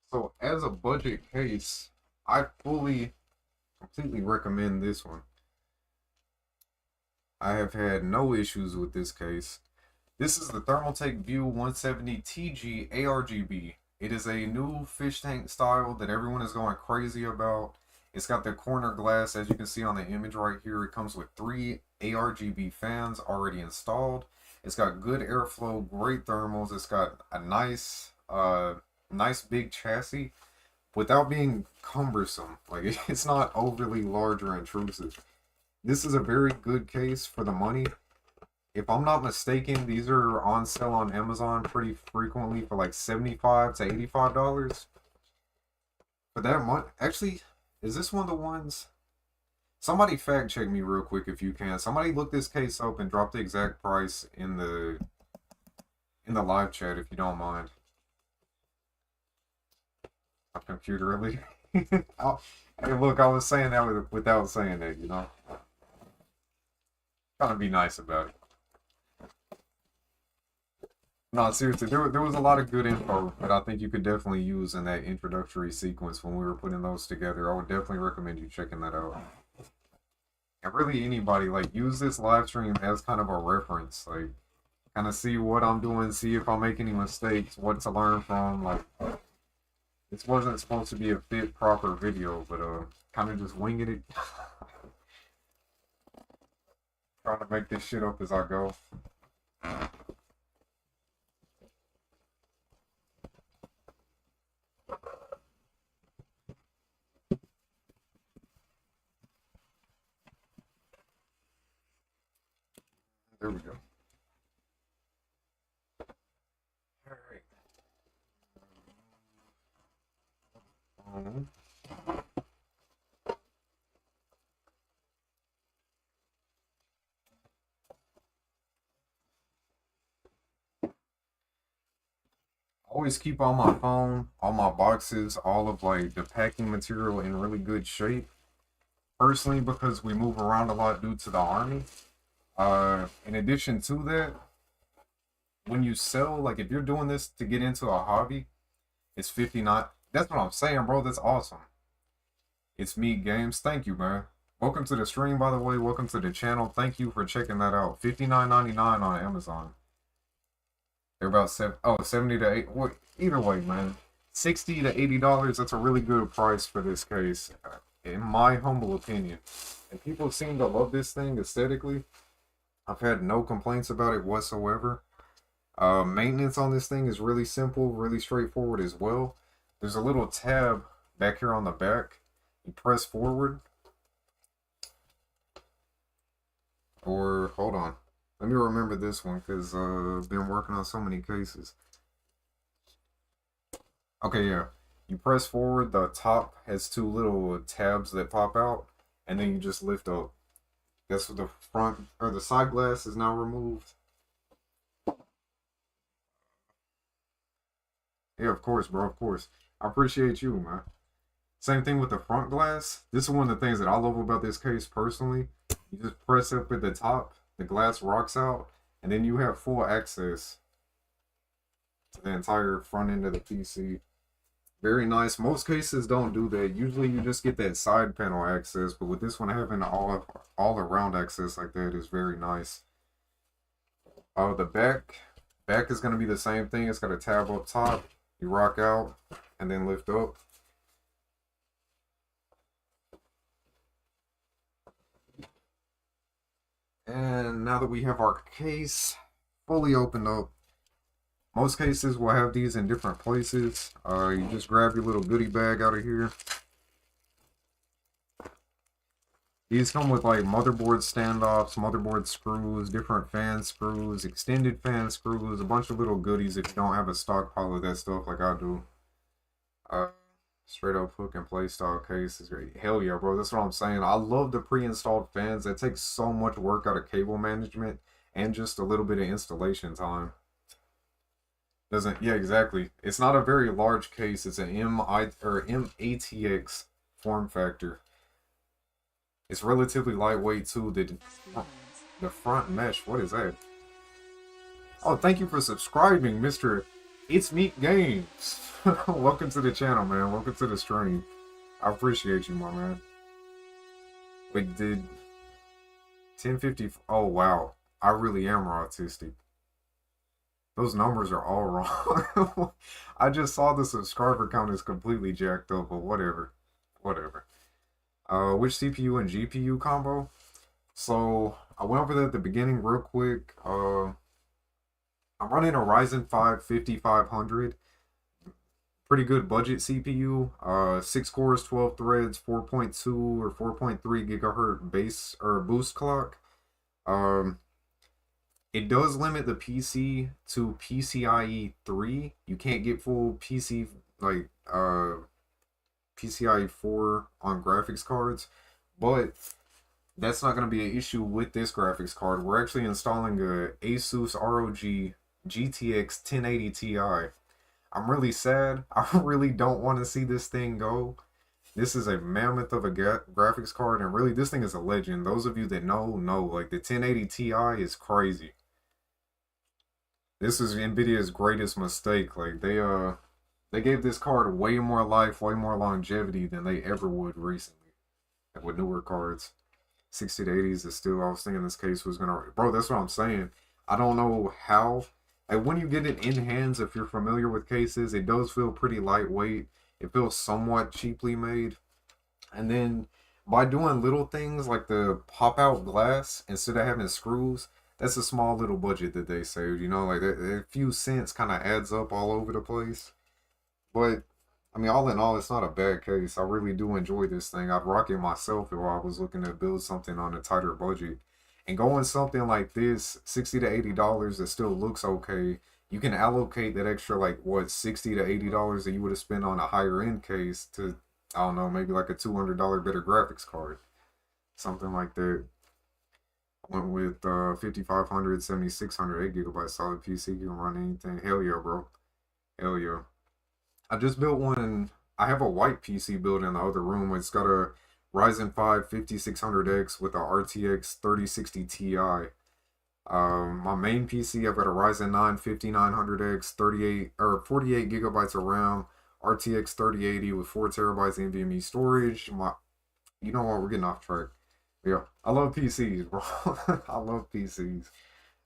So as a budget case, I completely recommend this one. I have had no issues with this case. This is the Thermaltake View 170 TG ARGB. It is a new fish tank style that everyone is going crazy about. It's got the corner glass, as you can see on the image right here. It comes with 3 ARGB fans already installed. It's got good airflow, great thermals. It's got a nice big chassis without being cumbersome. Like, it's not overly large or intrusive. This is a very good case for the money. If I'm not mistaken, these are on sale on Amazon pretty frequently for like $75 to $85. For that month, actually, is this one of the ones? Somebody fact check me real quick if you can. Somebody look this case up and drop the exact price in the live chat if you don't mind. My computer really. Hey, look, I was saying that without saying that, you know. Trying to be nice about it. No, seriously, there was a lot of good info that I think you could definitely use in that introductory sequence when we were putting those together. I would definitely recommend you checking that out. And really anybody, like, use this live stream as kind of a reference. Like, kind of see what I'm doing, see if I make any mistakes, what to learn from. Like, This wasn't supposed to be a fit proper video, but kind of just winging it. Trying to make this shit up as I go. There we go. Alright. Always keep on my phone, all my boxes, all of like the packing material in really good shape. Personally, because we move around a lot due to the army. In addition to that, when you sell, like if you're doing this to get into a hobby, it's 59. That's what I'm saying, bro. That's awesome. It's Meat Games. Thank you, man. Welcome to the stream, by the way. Welcome to the channel. Thank you for checking that out. $59.99 on Amazon. They're about 70 to 8. Well, either way, man. $60 to $80. That's a really good price for this case, in my humble opinion. And people seem to love this thing aesthetically. I've had no complaints about it whatsoever. Maintenance on this thing is really simple, really straightforward as well. There's a little tab back here on the back. You press forward. Or, hold on. Let me remember this one, because I've been working on so many cases. Okay, yeah. You press forward, the top has two little tabs that pop out, and then you just lift up. That's what the front, or the side glass is now removed. Yeah, of course, bro, of course. I appreciate you, man. Same thing with the front glass. This is one of the things that I love about this case personally. You just press up at the top, the glass rocks out, and then you have full access to the entire front end of the PC. Very nice. Most cases don't do that. Usually you just get that side panel access, but with this one having all around access like that is very nice. The back is going to be the same thing. It's got a tab up top. You rock out and then lift up. And now that we have our case fully opened up, most cases will have these in different places. You just grab your little goodie bag out of here. These come with like motherboard standoffs, motherboard screws, different fan screws, extended fan screws, a bunch of little goodies if you don't have a stockpile of that stuff like I do. Straight up hook and play style case is great. Hell yeah, bro. That's what I'm saying. I love the pre-installed fans. That takes so much work out of cable management and just a little bit of installation time. Yeah, exactly. It's not a very large case. It's an MATX form factor. It's relatively lightweight too. The front mesh, what is that? Oh, thank you for subscribing, Mr. It's Meat Games. Welcome to the channel, man. Welcome to the stream. I appreciate you, my man. Wait, did 1050? Oh, wow. I really am autistic. Those numbers are all wrong. I just saw the subscriber count is completely jacked up, but whatever. Whatever. Which CPU and GPU combo? So, I went over that at the beginning real quick. I'm running a Ryzen 5 5500. Pretty good budget CPU. 6 cores, 12 threads, 4.2 or 4.3 gigahertz base or boost clock. It does limit the PC to PCIe 3. You can't get full PC like PCIe 4 on graphics cards, but that's not going to be an issue with this graphics card. We're actually installing a Asus ROG GTX 1080 Ti. I'm really sad. I really don't want to see this thing go. This is a mammoth of a graphics card, and really this thing is a legend. Those of you that know, like the 1080 Ti is crazy. This is Nvidia's greatest mistake. Like they gave this card way more life, way more longevity than they ever would recently. Like with newer cards. 60 to 80s is still, I was thinking this case was gonna, bro, that's what I'm saying. I don't know how. Like when you get it in hands, if you're familiar with cases, it does feel pretty lightweight. It feels somewhat cheaply made. And then by doing little things like the pop out glass instead of having screws, that's a small little budget that they saved. You know, like a few cents kind of adds up all over the place. But I mean, all in all, it's not a bad case. I really do enjoy this thing. I'd rock it myself if I was looking to build something on a tighter budget. And going something like this, $60 to $80 that still looks okay, you can allocate that extra like what $60 to $80 that you would have spent on a higher end case to, I don't know, maybe like a $200 better graphics card, something like that. I went with 5500, 7600, 8 GB solid PC. You can run anything. Hell yeah, bro. Hell yeah. I just built one. I have a white PC built in the other room. It's got a Ryzen 5 5600X with a RTX 3060 Ti. My main PC, I've got a Ryzen 9 5900X, 38 or 48 gigabytes of RAM, RTX 3080 with 4 terabytes NVMe storage. You know what? We're getting off track. Yeah, I love PCs, bro. I love PCs.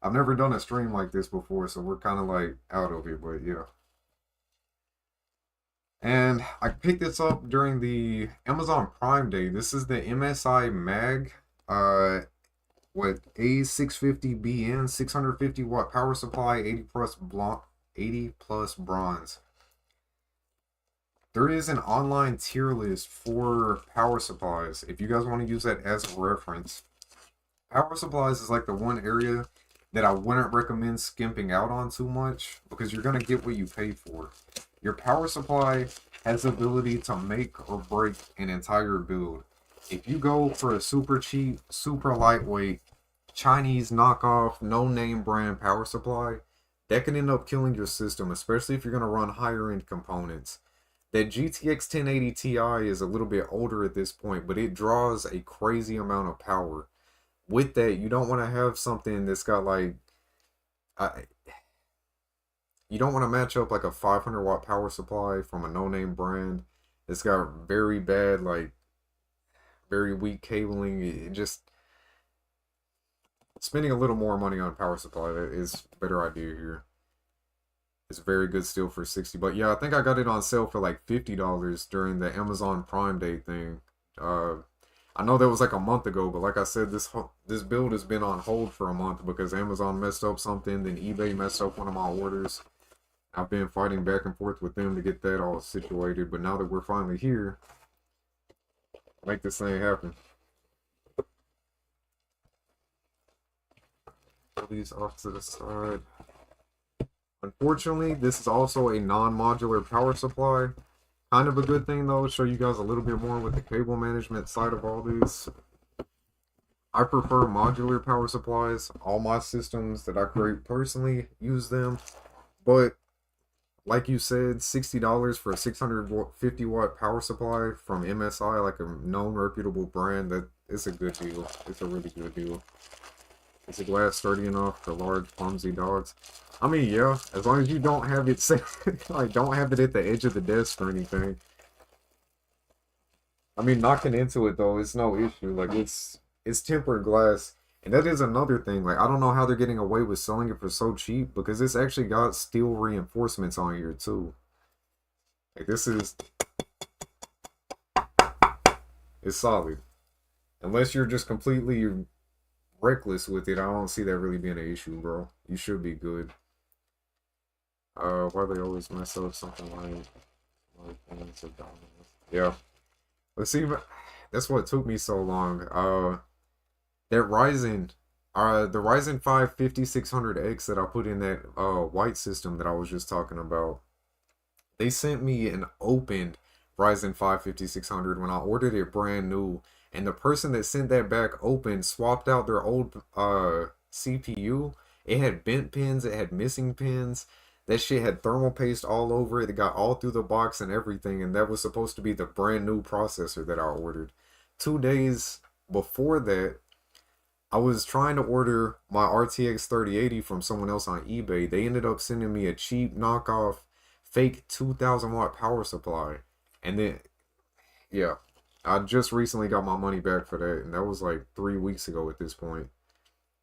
I've never done a stream like this before, so we're kind of like out of it, but yeah. And I picked this up during the Amazon Prime Day. This is the MSI Mag, what A650BN 650 watt power supply, 80 plus bronze. There is an online tier list for power supplies if you guys want to use that as a reference. Power supplies is like the one area that I wouldn't recommend skimping out on too much because you're going to get what you pay for. Your power supply has the ability to make or break an entire build. If you go for a super cheap, super lightweight, Chinese knockoff, no name brand power supply, that can end up killing your system, especially if you're going to run higher end components. That GTX 1080 Ti is a little bit older at this point, but it draws a crazy amount of power. With that, you don't want to have something that's got like, you don't want to match up like a 500 watt power supply from a no-name brand. It's got very bad, like very weak cabling. It just spending a little more money on power supply is a better idea here. It's very good still for 60, but yeah, I think I got it on sale for like $50 during the Amazon Prime Day thing. I know that was like a month ago, but like I said, this build has been on hold for a month because Amazon messed up something, then eBay messed up one of my orders. I've been fighting back and forth with them to get that all situated, but now that we're finally here, make this thing happen. Put these off to the side. Unfortunately, this is also a non-modular power supply. Kind of a good thing though, show you guys a little bit more with the cable management side of all this. I prefer modular power supplies. All my systems that I create personally use them, but like you said, $60 for a 650 watt power supply from MSI, like a known reputable brand, that is a good deal. It's a really good deal. Is the glass sturdy enough for large, clumsy dogs? I mean, yeah, as long as you don't have it set, like don't have it at the edge of the desk or anything. I mean, knocking into it though, it's no issue. Like it's tempered glass. And that is another thing. Like, I don't know how they're getting away with selling it for so cheap because it's actually got steel reinforcements on here too. Like, this is, it's solid. Unless you're just completely reckless with it, I don't see that really being an issue, bro. You should be good. Why they always mess up something like yeah. Let's see. That's what took me so long. That Ryzen, the Ryzen 5 5600X that I put in that white system that I was just talking about, they sent me an opened Ryzen 5 5600 when I ordered it brand new, and the person that sent that back open swapped out their old CPU. It had bent pins, it had missing pins. That shit had thermal paste all over it. It got all through the box and everything, and that was supposed to be the brand new processor that I ordered. 2 days before that, I was trying to order my RTX 3080 from someone else on eBay. They ended up sending me a cheap knockoff fake 2000 watt power supply. And then, yeah, I just recently got my money back for that. And that was like 3 weeks ago at this point.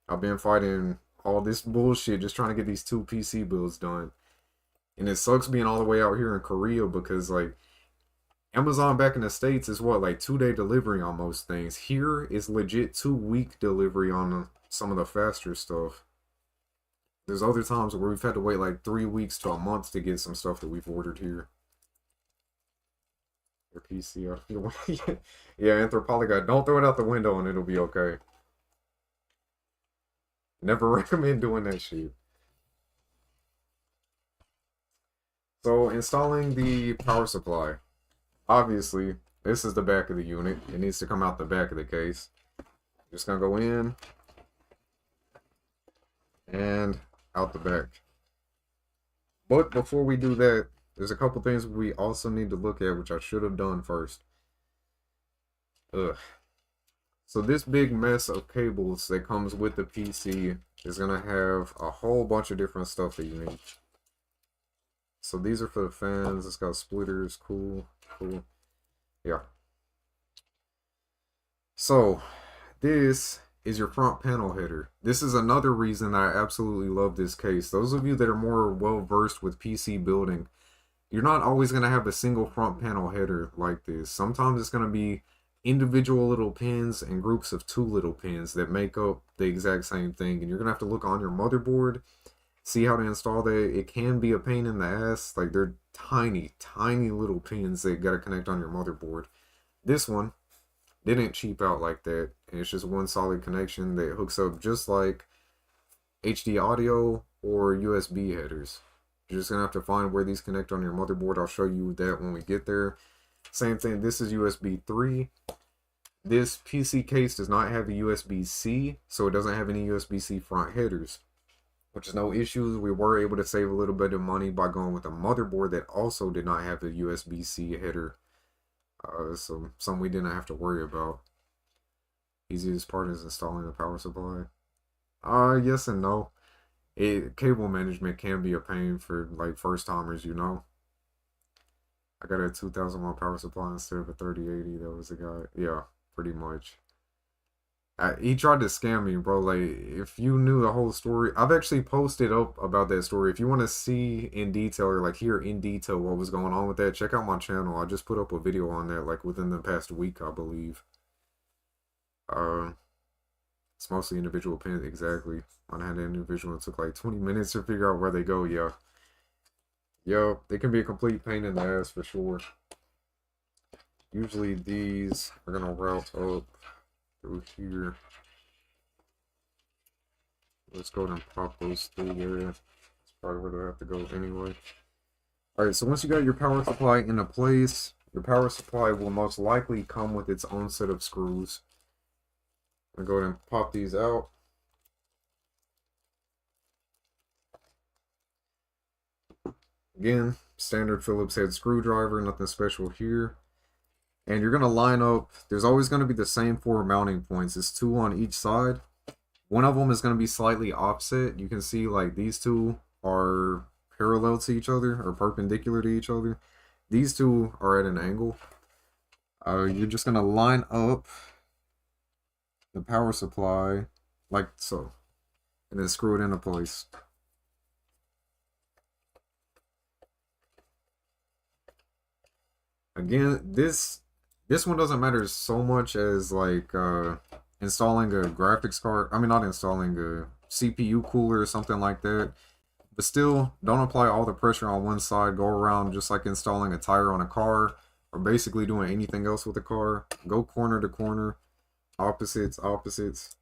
I've been fighting all this bullshit just trying to get these 2 PC builds done. And it sucks being all the way out here in Korea because, like, Amazon back in the States is what, like 2-day delivery on most things. Here is legit 2-week delivery on some of the faster stuff. There's other times where we've had to wait like 3 weeks to a month to get some stuff that we've ordered here. Your PC, I feel yeah, Anthropology. Don't throw it out the window and it'll be okay. Never recommend doing that shit. So installing the power supply. Obviously, this is the back of the unit. It needs to come out the back of the case. Just gonna go in and out the back. But before we do that, there's a couple things we also need to look at, which I should have done first. Ugh. So this big mess of cables that comes with the PC is gonna have a whole bunch of different stuff that you need. So these are for the fans. It's got splitters. Cool. Cool. Yeah. So this is your front panel header. This is another reason I absolutely love this case. Those of you that are more well versed with PC building, you're not always going to have a single front panel header like this. Sometimes it's going to be individual little pins and groups of 2 little pins that make up the exact same thing. And you're going to have to look on your motherboard, see how to install that. It can be a pain in the ass. Like, they're tiny, tiny little pins that got to connect on your motherboard. This one didn't cheap out like that. And it's just one solid connection that hooks up just like HD audio or USB headers. You're just going to have to find where these connect on your motherboard. I'll show you that when we get there. Same thing, this is USB 3. This PC case does not have a USB-C, so it doesn't have any USB-C front headers, which is no issues. We were able to save a little bit of money by going with a motherboard that also did not have a USB-C header. So something we didn't have to worry about. Easiest part is installing the power supply. Yes and no. Cable management can be a pain for like first timers, you know. I got a 2000 watt power supply instead of a 3080. That was the guy. Yeah, pretty much. He tried to scam me, bro. Like, if you knew the whole story, I've actually posted up about that story. If you want to see in detail, or like hear in detail what was going on with that, check out my channel. I just put up a video on that like within the past week, I believe. It's mostly individual pins, exactly. I had an individual, it took like 20 minutes to figure out where they go, yeah. Yo, they can be a complete pain in the ass for sure. Usually these are gonna route up through here. Let's go and pop those through there. That's probably where they have to go anyway. Alright, so once you got your power supply into place, your power supply will most likely come with its own set of screws. I'm gonna go ahead and pop these out. Again, standard Phillips head screwdriver, nothing special here. And you're going to line up, there's always going to be the same 4 mounting points. It's 2 on each side. One of them is going to be slightly opposite. You can see like these 2 are parallel to each other or perpendicular to each other. These 2 are at an angle. You're just going to line up the power supply like so. And then screw it into place. Again, this one doesn't matter so much as like installing a graphics card. I mean, not installing a CPU cooler or something like that. But still, don't apply all the pressure on one side. Go around just like installing a tire on a car or basically doing anything else with the car. Go corner to corner, opposites, opposites.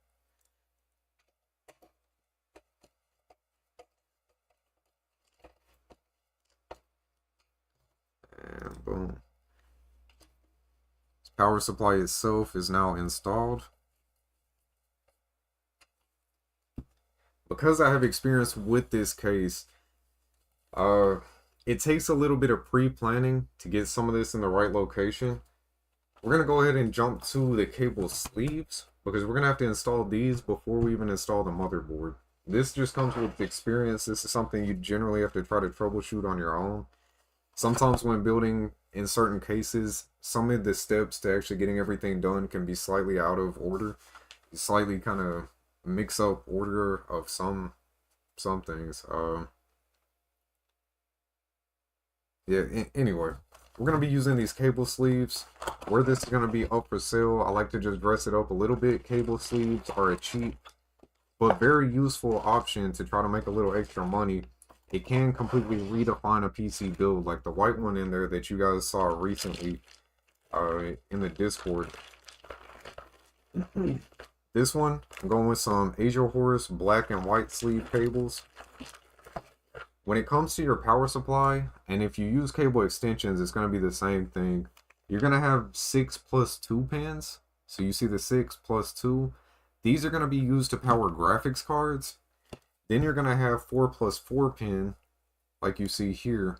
And boom. Power supply itself is now installed. Because I have experience with this case, it takes a little bit of pre-planning to get some of this in the right location. We're going to go ahead and jump to the cable sleeves because we're going to have to install these before we even install the motherboard. This just comes with experience. This is something you generally have to try to troubleshoot on your own. Sometimes when building, in certain cases, some of the steps to actually getting everything done can be slightly out of order. You slightly kind of mix up order of some things. Yeah, anyway. we're going to be using these cable sleeves. Where this is going to be up for sale, I like to just dress it up a little bit. Cable sleeves are a cheap but very useful option to try to make a little extra money. It can completely redefine a PC build, like the white one in there that you guys saw recently in the Discord. This one, I'm going with some Asia Horus black and white sleeve cables. When it comes to your power supply, and if you use cable extensions, it's going to be the same thing. You're going to have 6 plus 2 pins. So you see the 6 plus 2. These are going to be used to power graphics cards. Then you're going to have 4 plus 4 pin, like you see here.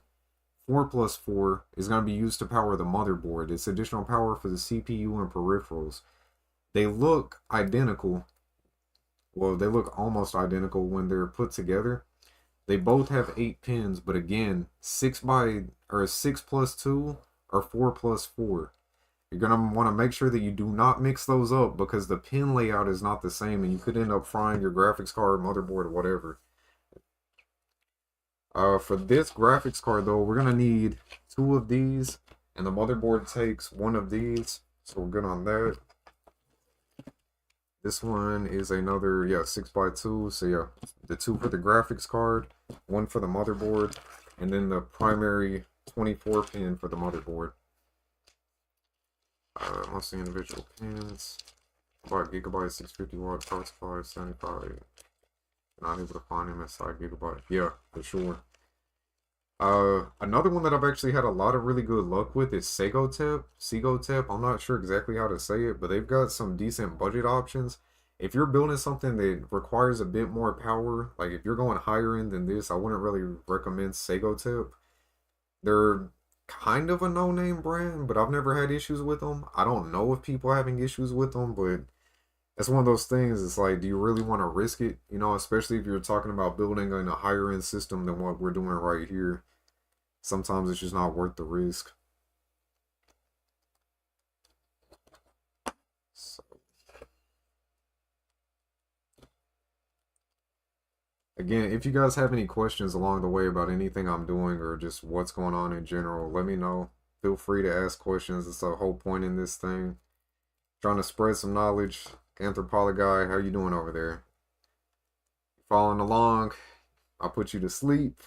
4 plus 4 is going to be used to power the motherboard. It's additional power for the CPU and peripherals. They look identical. Well, they look almost identical when they're put together. They both have 8 pins, but again, 6 plus 2 or 4 plus 4. You're going to want to make sure that you do not mix those up because the pin layout is not the same and you could end up frying your graphics card, motherboard, or whatever. For this graphics card though, we're going to need 2 of these and the motherboard takes 1 of these. So we're good on that. This one is another, 6x2. So yeah, the 2 for the graphics card, 1 for the motherboard, and then the primary 24 pin for the motherboard. Mostly individual pins. About gigabyte, 650 watt power supply, 75. Not able to find MSI gigabyte. Yeah, for sure. Another one that I've actually had a lot of really good luck with is Segotep. I'm not sure exactly how to say it, but they've got some decent budget options. If you're building something that requires a bit more power, like if you're going higher end than this, I wouldn't really recommend Segotep. They're kind of a no-name brand, but I've never had issues with them. I don't know if people are having issues with them, but it's one of those things. It's like, do you really want to risk it? You know, especially if you're talking about building in a higher end system than what we're doing right here. Sometimes it's just not worth the risk. So, again, if you guys have any questions along the way about anything I'm doing or just what's going on in general, let me know. Feel free to ask questions. It's the whole point in this thing. Trying to spread some knowledge. Anthropology, how you doing over there? Following along? I'll put you to sleep.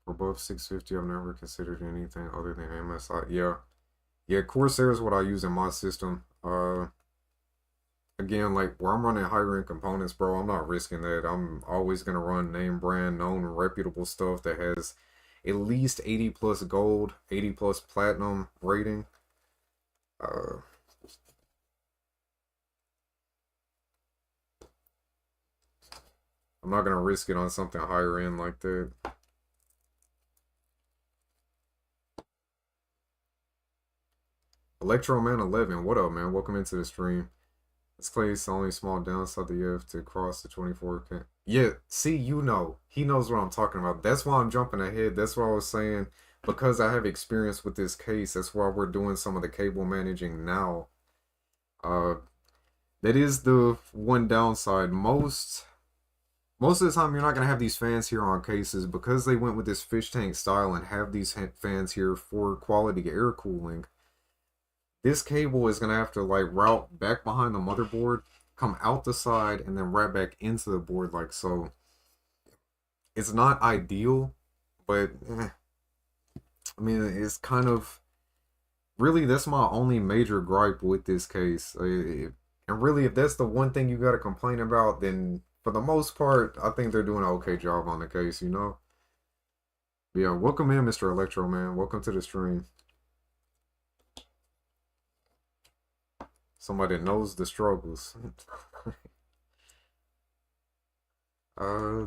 For above 650, I've never considered anything other than MSI. Yeah, Corsair is what I use in my system. Again, like where I'm running higher end components, bro, I'm not risking that. I'm always gonna run name brand, known, reputable stuff that has at least 80 plus gold, 80 plus platinum rating. I'm not gonna risk it on something higher end like that. Electroman 11, what up, man? Welcome into the stream. This place the only small downside that you have to cross the 24K. Yeah, see, you know, he knows what I'm talking about. That's why I'm jumping ahead. That's what I was saying. Because I have experience with this case, that's why we're doing some of the cable managing now. That is the one downside. Most of the time, you're not going to have these fans here on cases because they went with this fish tank style and have these fans here for quality air cooling. This cable is going to have to like route back behind the motherboard, come out the side, and then right back into the board like so. It's not ideal, but I mean, it's kind of really that's my only major gripe with this case. And really, if that's the one thing you got to complain about, then for the most part, I think they're doing an okay job on the case, you know? But yeah, welcome in, Mr. Electro, man. Welcome to the stream. Somebody knows the struggles.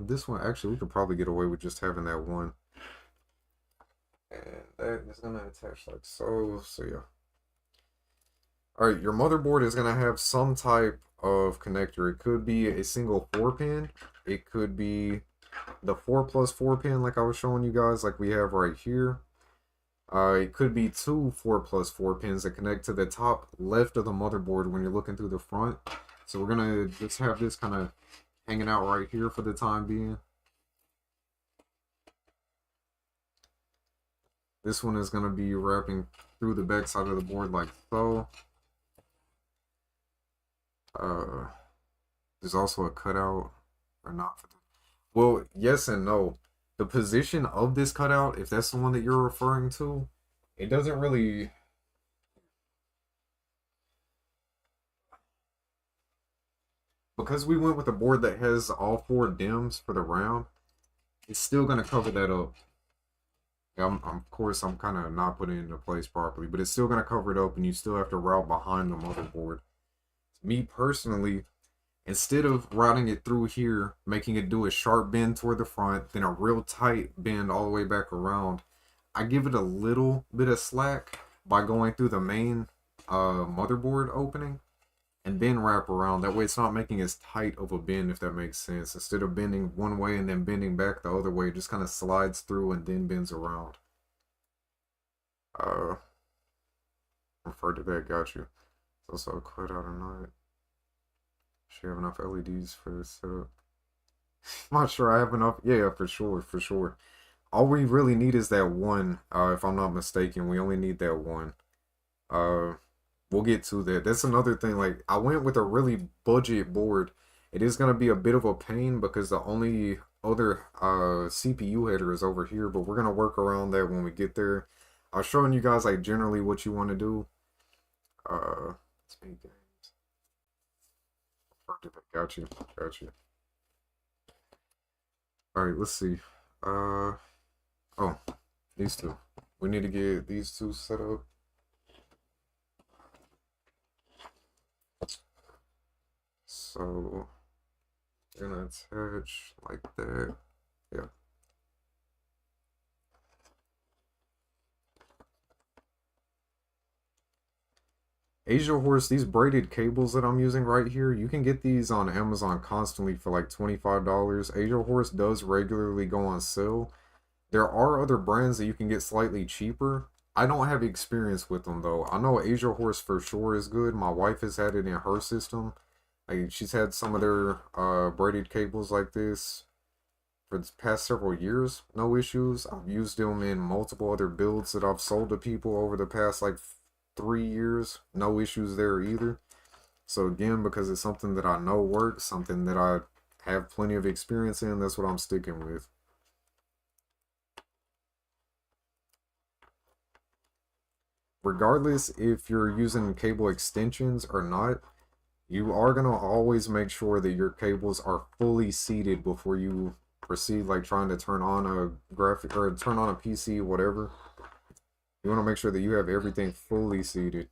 This one, actually, we could probably get away with just having that one. And that is gonna attach like so. So yeah. All right, your motherboard is gonna have some type of connector. It could be a single 4-pin. It could be the 4+4 pin like I was showing you guys, like we have right here. It could be two 4+4 pins that connect to the top left of the motherboard when you're looking through the front. So we're gonna just have this kind of hanging out right here for the time being. This one is gonna be wrapping through the back side of the board like so. There's also a cutout or not for the, well, yes and no. The position of this cutout, if that's the one that you're referring to, it doesn't really, because we went with a board that has all 4 DIMMs for the round, it's still gonna cover that up. Of course, I'm kind of not putting it into place properly, but it's still gonna cover it up, and you still have to route behind the motherboard. Me personally, instead of routing it through here, making it do a sharp bend toward the front, then a real tight bend all the way back around, I give it a little bit of slack by going through the main motherboard opening and then wrap around. That way it's not making as tight of a bend, if that makes sense. Instead of bending one way and then bending back the other way, it just kind of slides through and then bends around. Refer to that, got you. It's also a cutout or not. Should have enough LEDs for this setup. I'm not sure I have enough. Yeah, for sure, for sure. All we really need is that one, if I'm not mistaken. We only need that one. We'll get to that. That's another thing. Like, I went with a really budget board. It is going to be a bit of a pain because the only other CPU header is over here, but we're going to work around that when we get there. I was showing you guys, like, generally what you want to do. Speed games. Got you. Got you. Alright, let's see. Oh, these two. We need to get these two set up. So, we're gonna attach like that. Yeah. Asia Horse, these braided cables that I'm using right here, you can get these on Amazon constantly for like $25. Asia Horse does regularly go on sale. There are other brands that you can get slightly cheaper. I don't have experience with them though. I know Asia Horse for sure is good. My wife has had it in her system. Like, she's had some of their braided cables like this for the past several years. No issues. I've used them in multiple other builds that I've sold to people over the past like 3 years. No issues there either. So again, because it's something that I know works, something that I have plenty of experience in, that's what I'm sticking with. Regardless if you're using cable extensions or not, you are going to always make sure that your cables are fully seated before you proceed, like trying to turn on a graphic or turn on a PC, whatever. You want to make sure that you have everything fully seated.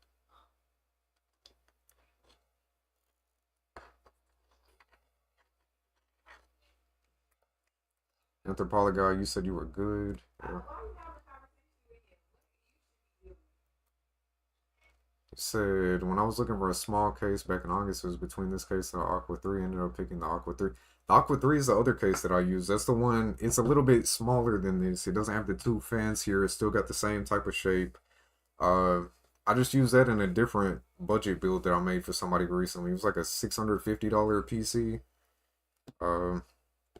Anthropoly, you said you were good. Yeah. Said when I was looking for a small case back in August, it was between this case and the Aqua 3. I ended up picking the Aqua 3. The Aqua 3 is the other case that I use. That's the one, it's a little bit smaller than this. It doesn't have the 2 fans here. It's still got the same type of shape. I just used that in a different budget build that I made for somebody recently. It was like a $650 PC.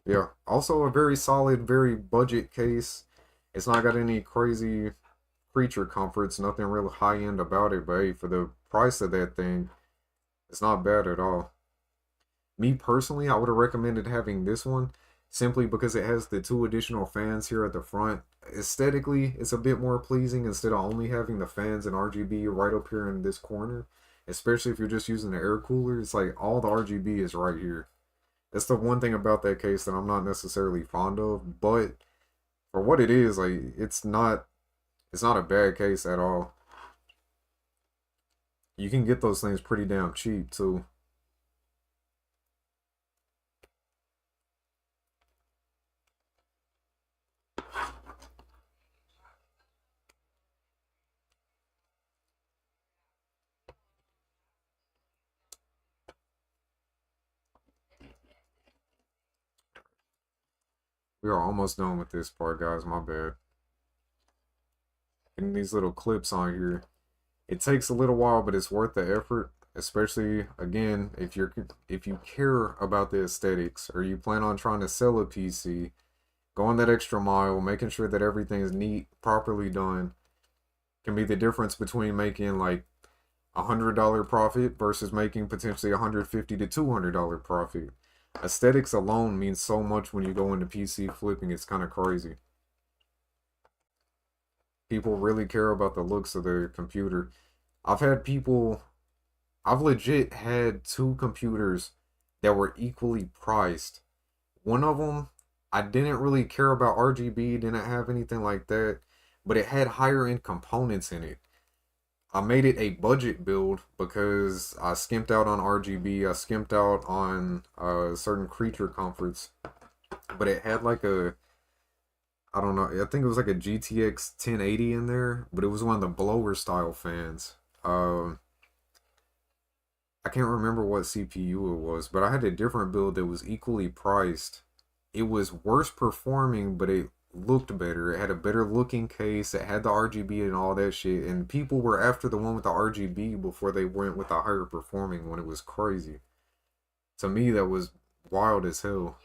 Yeah. Also a very solid, very budget case. It's not got any crazy creature comforts, nothing real high end about it, but hey, for the price of that thing, it's not bad at all. Me personally, I would have recommended having this one simply because it has the 2 additional fans here at the front. Aesthetically, it's a bit more pleasing instead of only having the fans and RGB right up here in this corner. Especially if you're just using the air cooler, it's like all the RGB is right here. That's the one thing about that case that I'm not necessarily fond of, but for what it is, like it's not a bad case at all. You can get those things pretty damn cheap too. We are almost done with this part, guys. My bad. And these little clips on here. It takes a little while, but it's worth the effort. Especially again, if you care about the aesthetics or you plan on trying to sell a PC, going that extra mile, making sure that everything is neat, properly done, can be the difference between making like $100 profit versus making potentially $150 to $200 profit. Aesthetics alone means so much when you go into PC flipping. It's kind of crazy. People really care about the looks of their computer. I've had people, I've legit had two computers that were equally priced. One of them, I didn't really care about RGB, didn't have anything like that, but it had higher end components in it. I made it a budget build because I skimped out on RGB, I skimped out on certain creature comforts, but it had like a, I don't know, I think it was like a GTX 1080 in there, but it was one of the blower style fans. I can't remember what CPU it was, but I had a different build that was equally priced. It was worse performing, but it looked better. It had a better looking case. It had the RGB and all that shit. And people were after the one with the RGB before they went with the higher performing one. It was crazy. To me, that was wild as hell.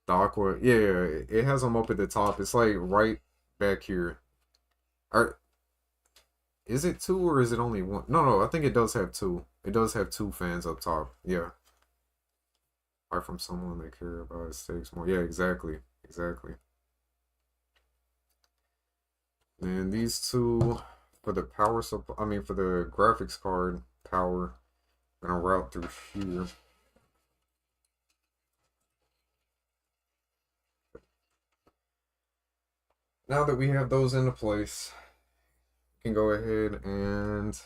The Aqua, yeah, it has them up at the top. It's like right back here. Are is it two or is it only one? No, no, I think it does have two. It does have two fans up top. Yeah. Or from someone that care about aesthetics more. Yeah, exactly. Exactly. And these two for the power supply, I mean for the graphics card power, I'm gonna route through here. Now that we have those into place, we can go ahead and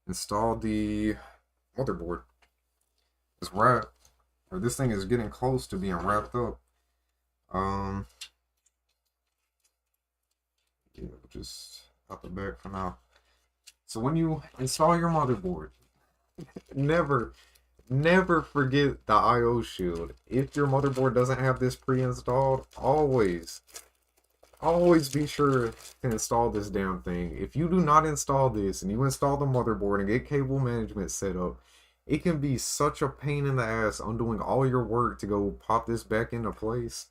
install the motherboard. It's wrapped, or this thing is getting close to being wrapped up. Yeah, just out the back for now. So when you install your motherboard, never, never forget the IO shield. If your motherboard doesn't have this pre-installed, always be sure to install this damn thing. If you do not install this and you install the motherboard and get cable management set up, it can be such a pain in the ass undoing all your work to go pop this back into place.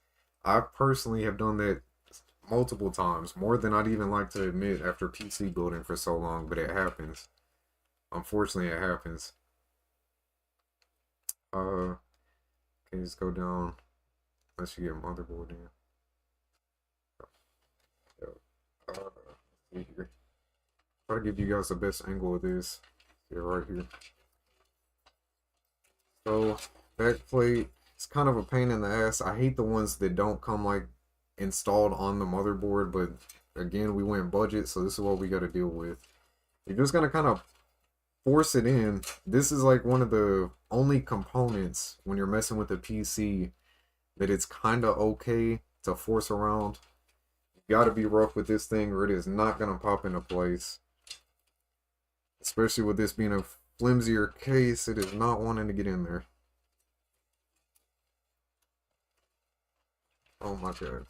I personally have done that multiple times, more than I'd even like to admit after PC building for so long, but it happens. Unfortunately, it happens. Okay, just go down. Unless you get a motherboard in. See here. Try to give you guys the best angle of this. Yeah, right here. So, back plate, it's kind of a pain in the ass. I hate the ones that don't come like installed on the motherboard, but again, we went budget, so this is what we got to deal with. You're just gonna kind of force it in. This is like one of the only components when you're messing with the PC that it's kind of okay to force around. You got to be rough with this thing or it is not gonna pop into place. Especially with this being a flimsier case, it is not wanting to get in there. Oh my god.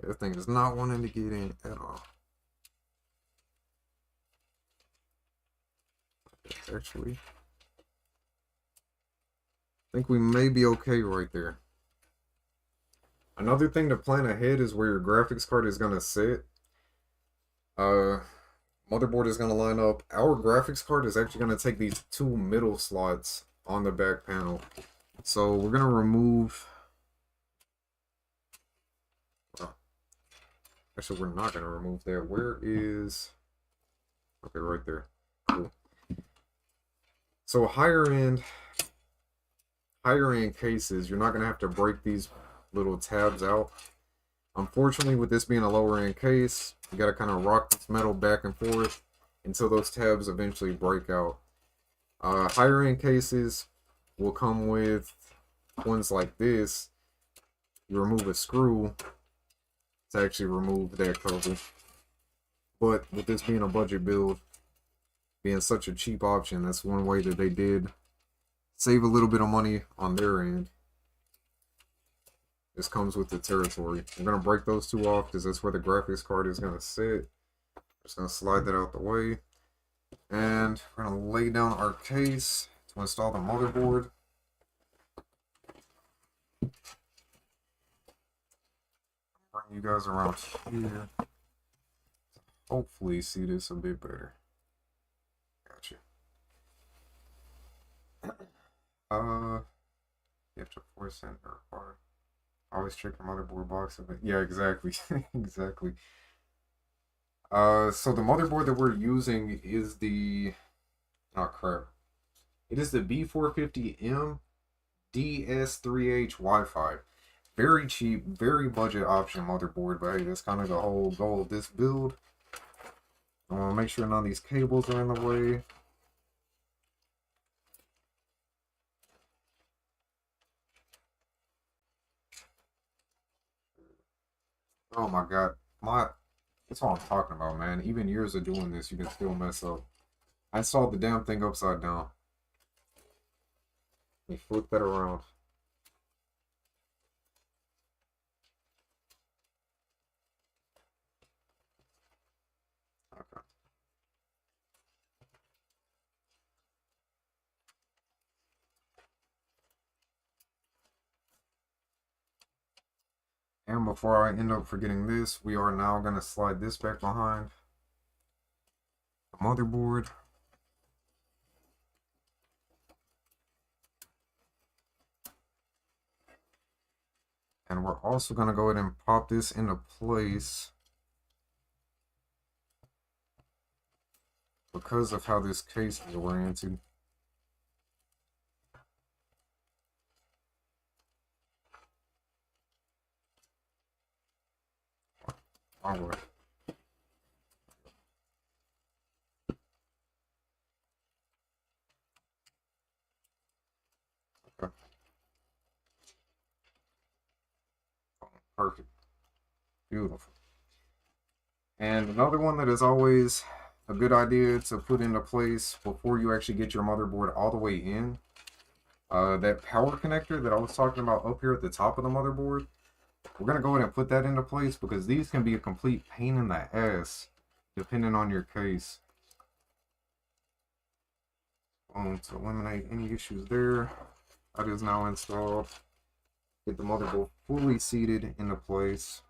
This thing is not wanting to get in at all. Actually, I think we may be okay right there. Another thing to plan ahead is where your graphics card is going to sit. Motherboard is going to line up. Our graphics card is actually going to take these two middle slots on the back panel. So we're going to remove... Actually, we're not going to remove that. Where is... Okay, right there. Cool. So higher end cases, you're not going to have to break these little tabs out. Unfortunately, with this being a lower end case, you got to kind of rock this metal back and forth until those tabs eventually break out. Higher end cases will come with ones like this. You remove a screw to actually remove that cover. But with this being a budget build, being such a cheap option, that's one way that they did save a little bit of money on their end. This comes with the territory. I'm going to break those two off because that's where the graphics card is going to sit. Just going to slide that out the way. And we're going to lay down our case to install the motherboard. Bring you guys around here. Hopefully see this a bit better. Gotcha. You have to force enter or always check your motherboard box of it. Yeah, exactly. Exactly. So the motherboard that we're using is the crap. It is the B450M DS3H Wi-Fi. Very cheap, very budget option motherboard, but hey, that's kind of the whole goal of this build. I want to make sure none of these cables are in the way. Oh my god, that's what I'm talking about, man. Even years of doing this, you can still mess up. I saw the damn thing upside down. Let me flip that around. Okay. And before I end up forgetting this, we are now going to slide this back behind the motherboard. And we're also going to go ahead and pop this into place because of how this case is oriented. All right. Okay. Perfect. Beautiful. And another one that is always a good idea to put into place before you actually get your motherboard all the way in, that power connector that I was talking about up here at the top of the motherboard, we're going to go ahead and put that into place because these can be a complete pain in the ass depending on your case. To eliminate any issues there, that is now installed. Get the motherboard fully seated into place.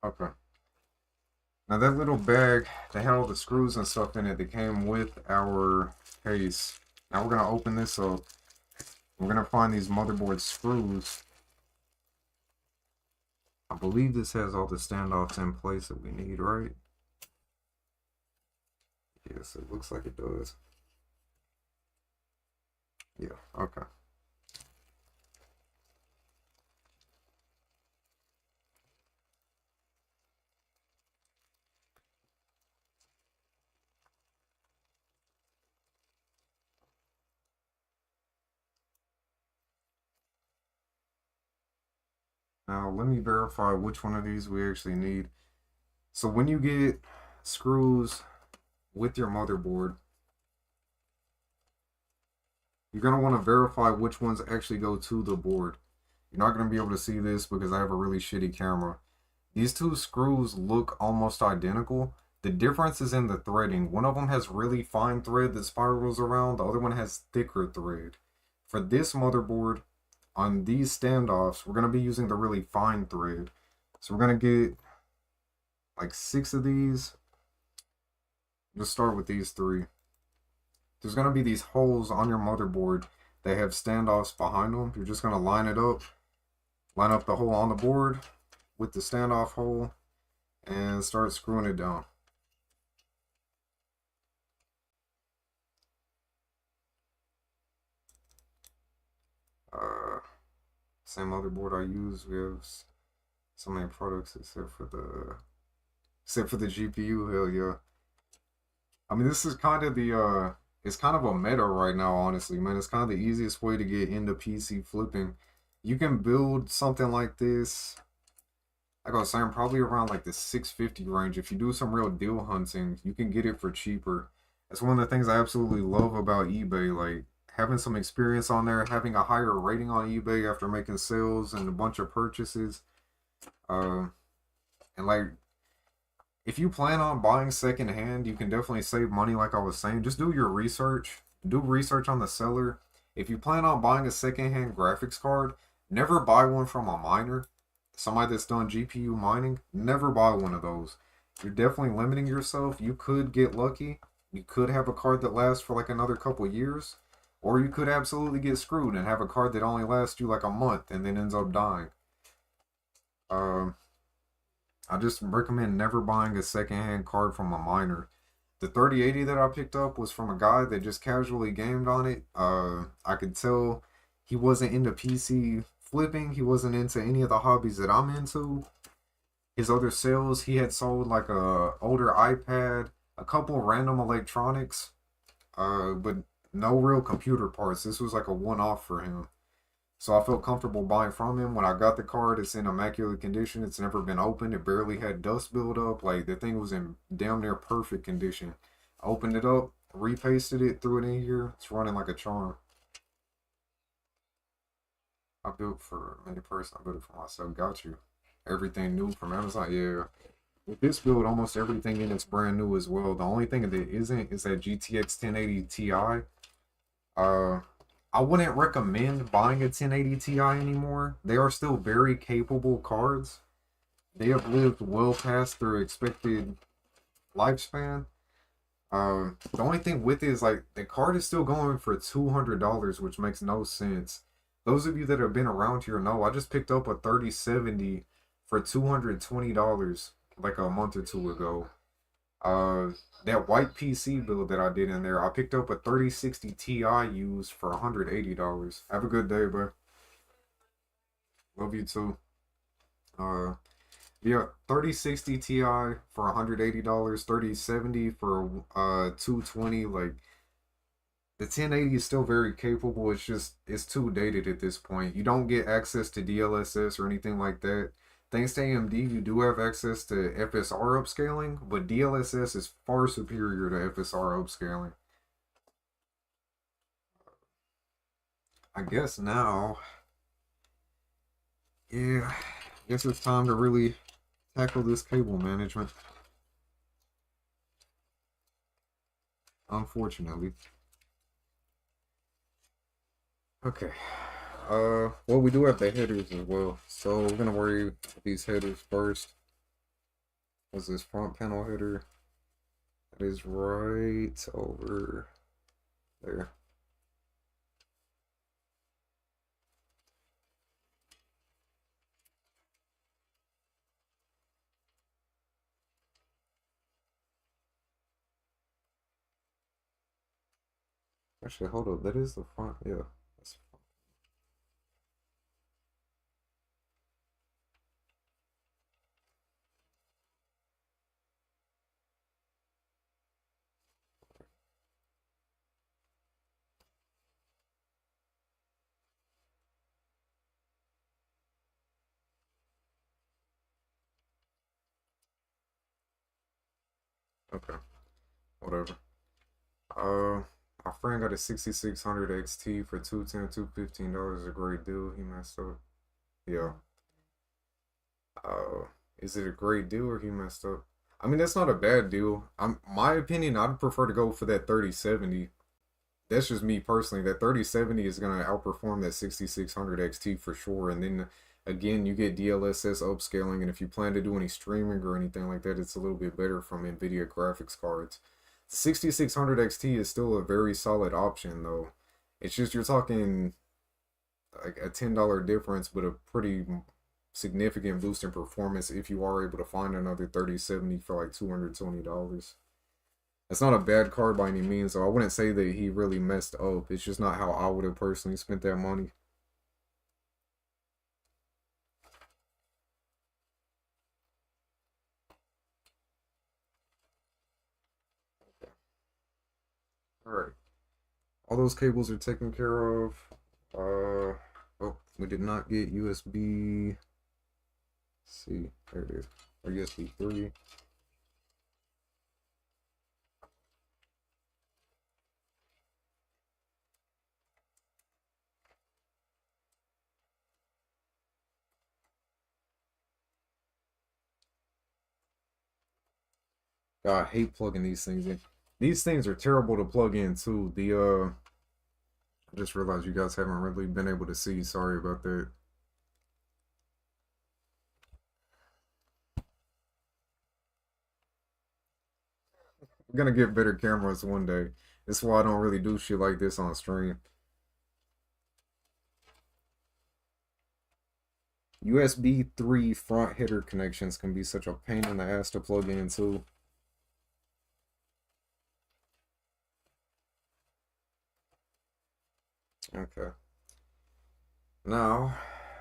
Okay. Now that little bag that had all the screws and stuff in it that came with our case. Now we're gonna open this up. We're gonna find these motherboard screws. I believe this has all the standoffs in place that we need, right? Yes, it looks like it does. Yeah, okay. Now, let me verify which one of these we actually need. So when you get screws with your motherboard, you're going to want to verify which ones actually go to the board. You're not going to be able to see this because I have a really shitty camera. These two screws look almost identical. The difference is in the threading. One of them has really fine thread that spirals around. The other one has thicker thread. For this motherboard, on these standoffs, we're going to be using the really fine thread. So we're going to get like 6 of these. Let's start with these 3. There's going to be these holes on your motherboard that have standoffs behind them. You're just going to line it up. Line up the hole on the board with the standoff hole and start screwing it down. Same motherboard I use. We have so many products except for the GPU. Hell yeah. I mean, this is kind of the it's kind of a meta right now, honestly, man. It's kind of the easiest way to get into PC flipping. You can build something like this. Like I was saying, probably around like the 650 range. If you do some real deal hunting, you can get it for cheaper. That's one of the things I absolutely love about eBay. Like having some experience on there, having a higher rating on eBay after making sales and a bunch of purchases. Uh, and like if you plan on buying secondhand, you can definitely save money. Like I was saying, just do your research. Do research on the seller. If you plan on buying a secondhand graphics card, never buy one from a miner, somebody that's done GPU mining. Never buy one of those. You're definitely limiting yourself. You could get lucky. You could have a card that lasts for like another couple years, or you could absolutely get screwed and have a card that only lasts you like a month and then ends up dying. Um, I just recommend never buying a secondhand card from a miner. The 3080 that I picked up was from a guy that just casually gamed on it. I could tell he wasn't into PC flipping. He wasn't into any of the hobbies that I'm into. His other sales, he had sold like a older iPad, a couple random electronics, but no real computer parts. This was like a one-off for him. So I felt comfortable buying from him. When I got the card, it's in immaculate condition. It's never been opened. It barely had dust buildup. Like the thing was in damn near perfect condition. I opened it up, repasted it, threw it in here. It's running like a charm. I built for many person. I built it for myself. Got you. Everything new from Amazon. Yeah. With this build, almost everything in it's brand new as well. The only thing that isn't is that GTX 1080 Ti. Uh, I wouldn't recommend buying a 1080 Ti anymore. They are still very capable cards. They have lived well past their expected lifespan. The only thing with it is like the card is still going for $200, which makes no sense. Those of you that have been around here know I just picked up a 3070 for $220 like a month or two ago. Uh, that white PC build that I did in there, I picked up a 3060 Ti used for $180. Have a good day, bro. Love you too. Uh, yeah, 3060 Ti for $180, 3070 for 220. Like the 1080 is still very capable. It's just it's too dated at this point. You don't get access to DLSS or anything like that. Thanks to AMD, you do have access to FSR upscaling, but DLSS is far superior to FSR upscaling. I guess now, yeah, I guess it's time to really tackle this cable management. Unfortunately. Okay. Well, we do have the headers as well, so we're gonna worry about these headers first. What's this front panel header? That is right over there. Actually, hold up. That is the front. Yeah, that's okay. Whatever. Uh, my friend got a 6600 XT for $215, a great deal. He messed up. Yeah. Is it a great deal or he messed up? I mean, that's not a bad deal. My opinion, I'd prefer to go for that 3070. That's just me personally. That 3070 is gonna outperform that 6600 XT for sure. And then again, you get DLSS upscaling, and if you plan to do any streaming or anything like that, it's a little bit better from NVIDIA graphics cards. 6600 XT is still a very solid option though. It's just you're talking like a $10 difference, but a pretty significant boost in performance if you are able to find another 3070 for like $220. It's not a bad card by any means, so I wouldn't say that he really messed up. It's just not how I would have personally spent that money. Alright. All those cables are taken care of. Oh, We did not get USB. Let's see, there it is. Or USB 3. God, I hate plugging these things in. These things are terrible to plug in too. I just realized you guys haven't really been able to see. Sorry about that. I'm gonna get better cameras one day. That's why I don't really do shit like this on stream. USB 3 front header connections can be such a pain in the ass to plug in too. Okay. Now,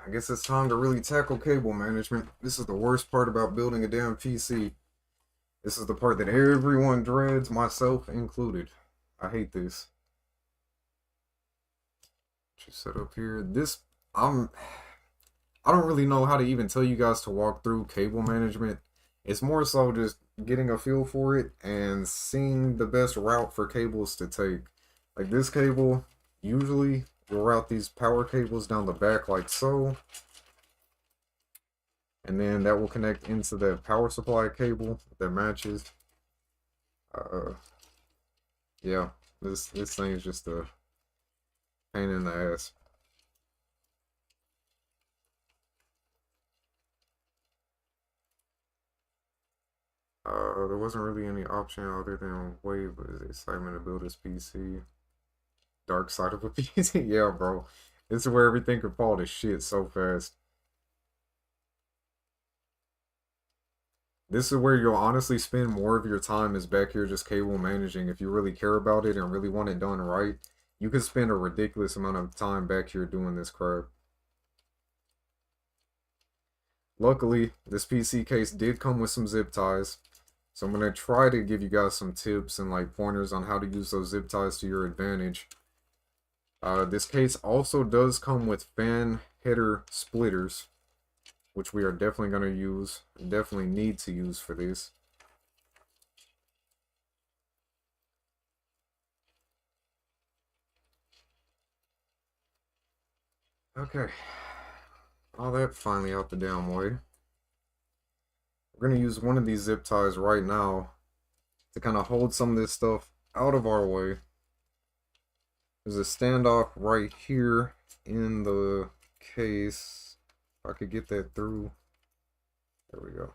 I guess it's time to really tackle cable management. This is the worst part about building a damn PC. This is the part that everyone dreads, myself included. I hate this. Just set up here. I don't really know how to even tell you guys to walk through cable management. It's more so just getting a feel for it and seeing the best route for cables to take. Like this cable, usually we'll route these power cables down the back like so. And then that will connect into the power supply cable that matches. Yeah, this thing is just a pain in the ass. There wasn't really any option other than wave excitement to build this PC. Dark side of a PC, yeah, bro. This is where everything could fall to shit so fast. This is where you'll honestly spend more of your time is back here just cable managing. If you really care about it and really want it done right, you can spend a ridiculous amount of time back here doing this crap. Luckily, this PC case did come with some zip ties. So I'm going to try to give you guys some tips and like pointers on how to use those zip ties to your advantage. This case also does come with fan header splitters, which we are definitely going to use, definitely need to use for this. Okay, all that finally out the damn way. We're going to use one of these zip ties right now to kind of hold some of this stuff out of our way. There's a standoff right here in the case. If I could get that through. There we go.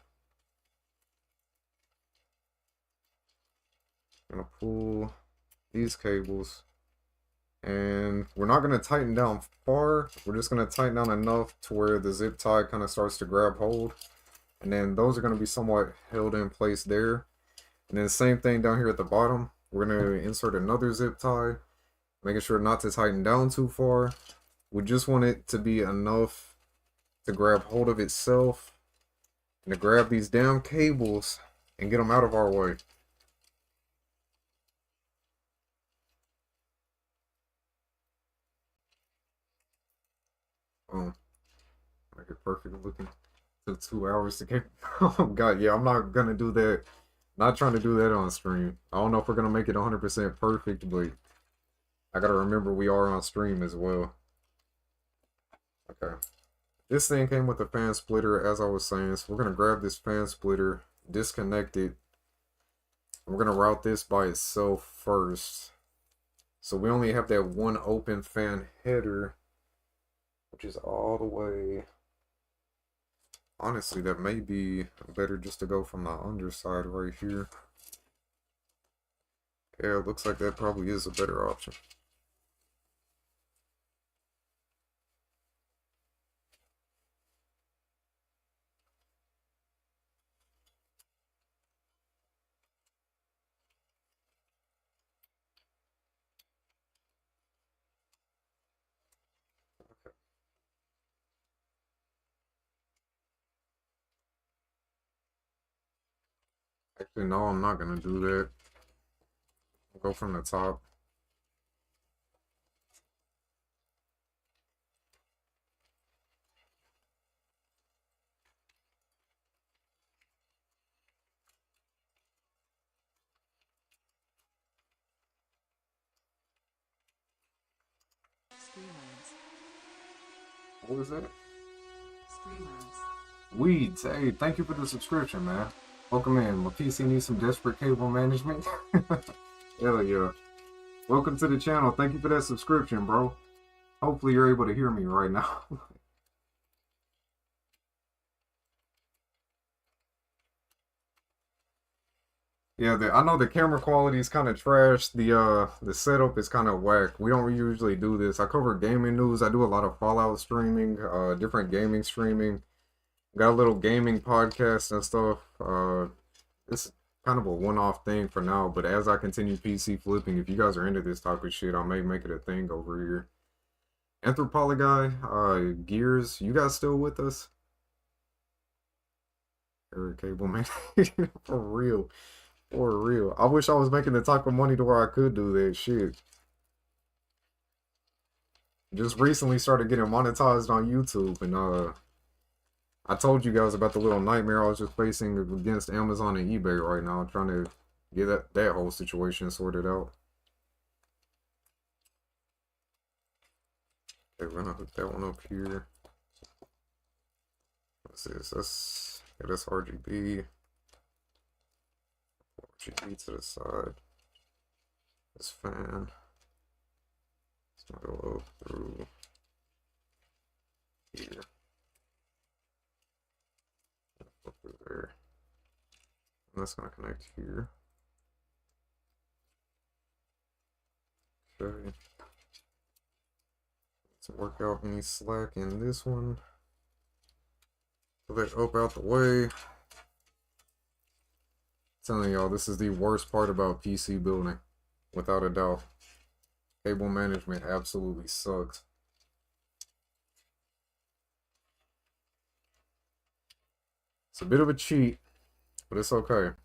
I'm gonna pull these cables. And we're not gonna tighten down far. We're just gonna tighten down enough to where the zip tie kind of starts to grab hold. And then those are gonna be somewhat held in place there. And then the same thing down here at the bottom. We're gonna insert another zip tie, making sure not to tighten down too far. We just want it to be enough to grab hold of itself and to grab these damn cables and get them out of our way. Make it perfect looking. Took 2 hours to get. Oh god, yeah, I'm not gonna do that. Not trying to do that on stream. I don't know if we're gonna make it 100% perfect, but I gotta remember we are on stream as well. Okay. This thing came with a fan splitter, as I was saying, so we're gonna grab this fan splitter, disconnect it. We're gonna route this by itself first. So we only have that one open fan header, which is all the way. Honestly, that may be better just to go from the underside right here. Yeah, it looks like that probably is a better option. Actually, no, I'm not gonna do that. I'll go from the top. What was that? Streamers. Weeds. Hey, thank you for the subscription, man. Welcome in. My PC needs some desperate cable management. Hell yeah. Welcome to the channel. Thank you for that subscription, bro. Hopefully you're able to hear me right now. Yeah, I know the camera quality is kind of trash. The setup is kind of whack. We don't usually do this. I cover gaming news. I do a lot of Fallout streaming, different gaming streaming. Got a little gaming podcast and stuff. It's kind of a one-off thing for now, but as I continue PC flipping, if you guys are into this type of shit, I may make it a thing over here. Anthropoly, Gears, you guys still with us? Eric Cable, man. For real. For real. I wish I was making the type of money to where I could do that shit. Just recently started getting monetized on YouTube, and I told you guys about the little nightmare I was just facing against Amazon and eBay right now, trying to get that whole situation sorted out. Okay, we're gonna hook that one up here. What's this? That's RGB. RGB to the side. This fan. It's gonna go up through here. Up through there. And that's gonna connect here. Okay. Let's work out any slack in this one. Put that up out the way. Telling y'all, this is the worst part about PC building, without a doubt. Cable management absolutely sucks. It's a bit of a cheat, but it's okay.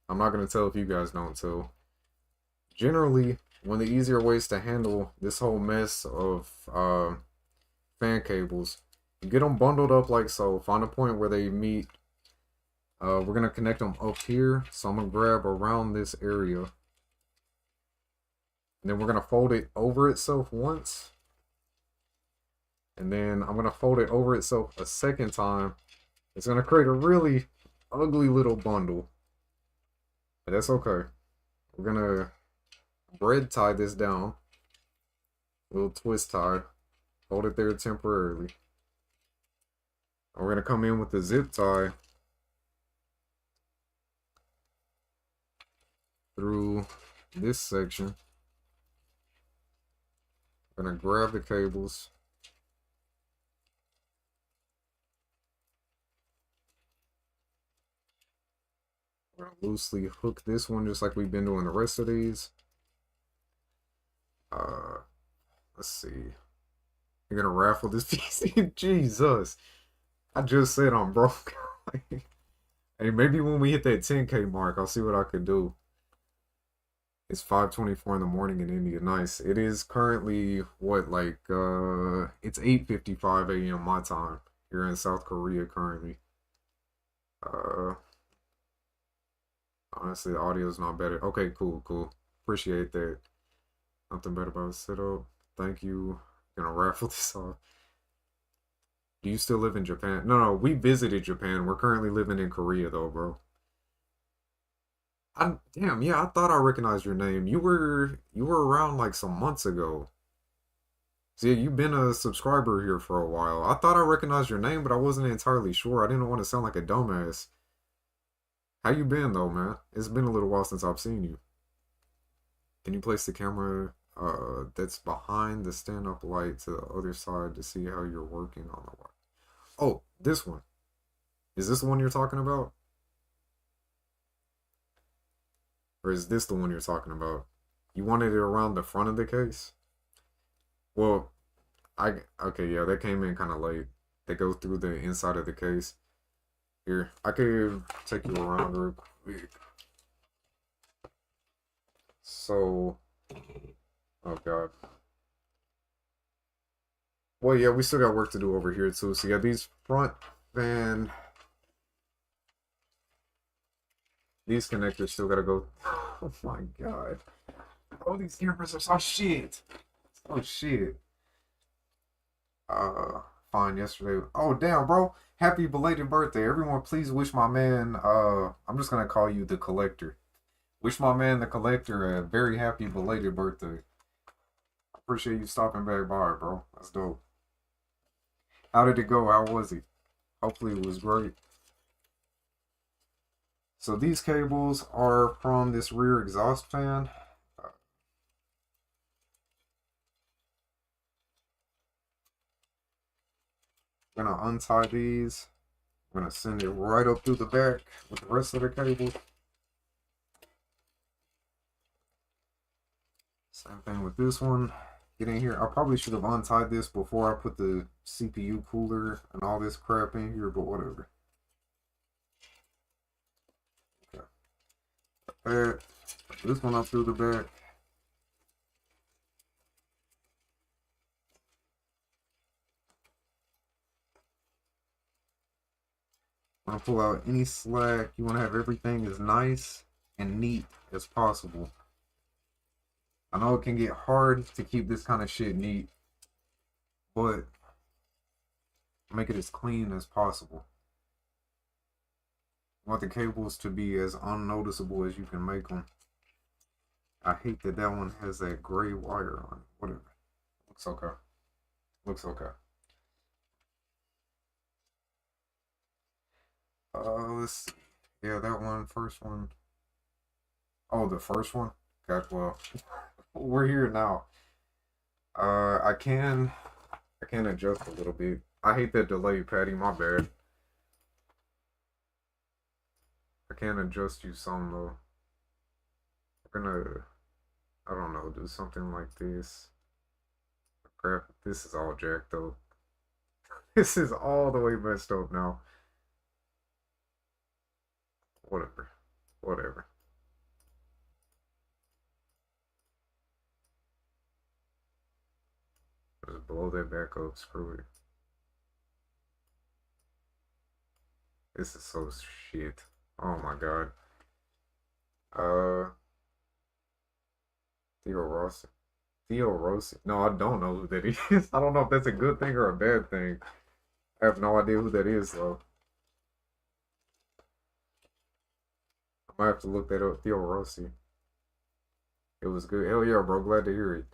I'm not going to tell if you guys don't tell. Generally, one of the easier ways to handle this whole mess of fan cables, you get them bundled up like so. Find a point where they meet. We're going to connect them up here. So I'm going to grab around this area. And then we're going to fold it over itself once. And then I'm going to fold it over itself a second time. It's going to create a really ugly little bundle. But that's okay. We're going to bread tie this down. Little twist tie. Hold it there temporarily. And we're going to come in with the zip tie. Through this section. I'm gonna grab the cables. We're gonna loosely hook this one just like we've been doing the rest of these. Let's see. You're gonna raffle this PC? Jesus. I just said I'm broke. Hey, maybe when we hit that 10K mark, I'll see what I can do. It's 5:24 in the morning in India. Nice. It is currently what, like it's 8:55 a.m. my time here in South Korea currently. Honestly, the audio is not better. Okay, cool. Appreciate that. Nothing better about a setup. Thank you. Gonna raffle this off. Do you still live in Japan? No, we visited Japan. We're currently living in Korea though, bro. Damn, yeah, I thought I recognized your name. You were around like some months ago. See, you've been a subscriber here for a while. I thought I recognized your name, but I wasn't entirely sure. I didn't want to sound like a dumbass. How you been though, man? It's been a little while since I've seen you. Can you place the camera that's behind the stand-up light to the other side to see how you're working on the wire? Oh, this one. Is this the one you're talking about? Or is this the one you're talking about? You wanted it around the front of the case? Well, okay, yeah, that came in kind of late. They go through the inside of the case. Here, I could take you around real quick. So, oh god. Well, yeah, we still got work to do over here too. So, yeah, these front fan, these connectors still gotta go. Oh my god. Oh, these cameras are so shit. Oh shit. find yesterday. Oh damn, bro! Happy belated birthday! Everyone, please wish my man. I'm just gonna call you the collector. Wish my man the collector a very happy belated birthday. Appreciate you stopping back by, bro. That's dope. How did it go? How was he? Hopefully it was great. So these cables are from this rear exhaust fan. I'm gonna untie these. I'm gonna send it right up through the back with the rest of the cable. Same thing with this one. Get in here. I probably should have untied this before I put the CPU cooler and all this crap in here, but whatever. Okay. That. This one up through the back. Want to pull out any slack. You want to have everything as nice and neat as possible. I know it can get hard to keep this kind of shit neat, but make it as clean as possible. You want the cables to be as unnoticeable as you can make them. I hate that that one has that gray wire on it. Whatever. Looks okay. Looks okay. Let's see. Yeah, that one, first one. Oh, the first one? God, well, we're here now. I can adjust a little bit. I hate that delay, Patty, my bad. I can adjust you some, though. We're gonna, I don't know, do something like this. Crap, this is all jacked up. This is all the way messed up now. Whatever. Whatever. Just blow that back up. Screw it. This is so shit. Oh my god. Uh, Theo Rossi. Theo Rossi. No, I don't know who that is. I don't know if that's a good thing or a bad thing. I have no idea who that is, though. I might have to look that up. Theo Rossi. It was good. Hell yeah, bro. Glad to hear it.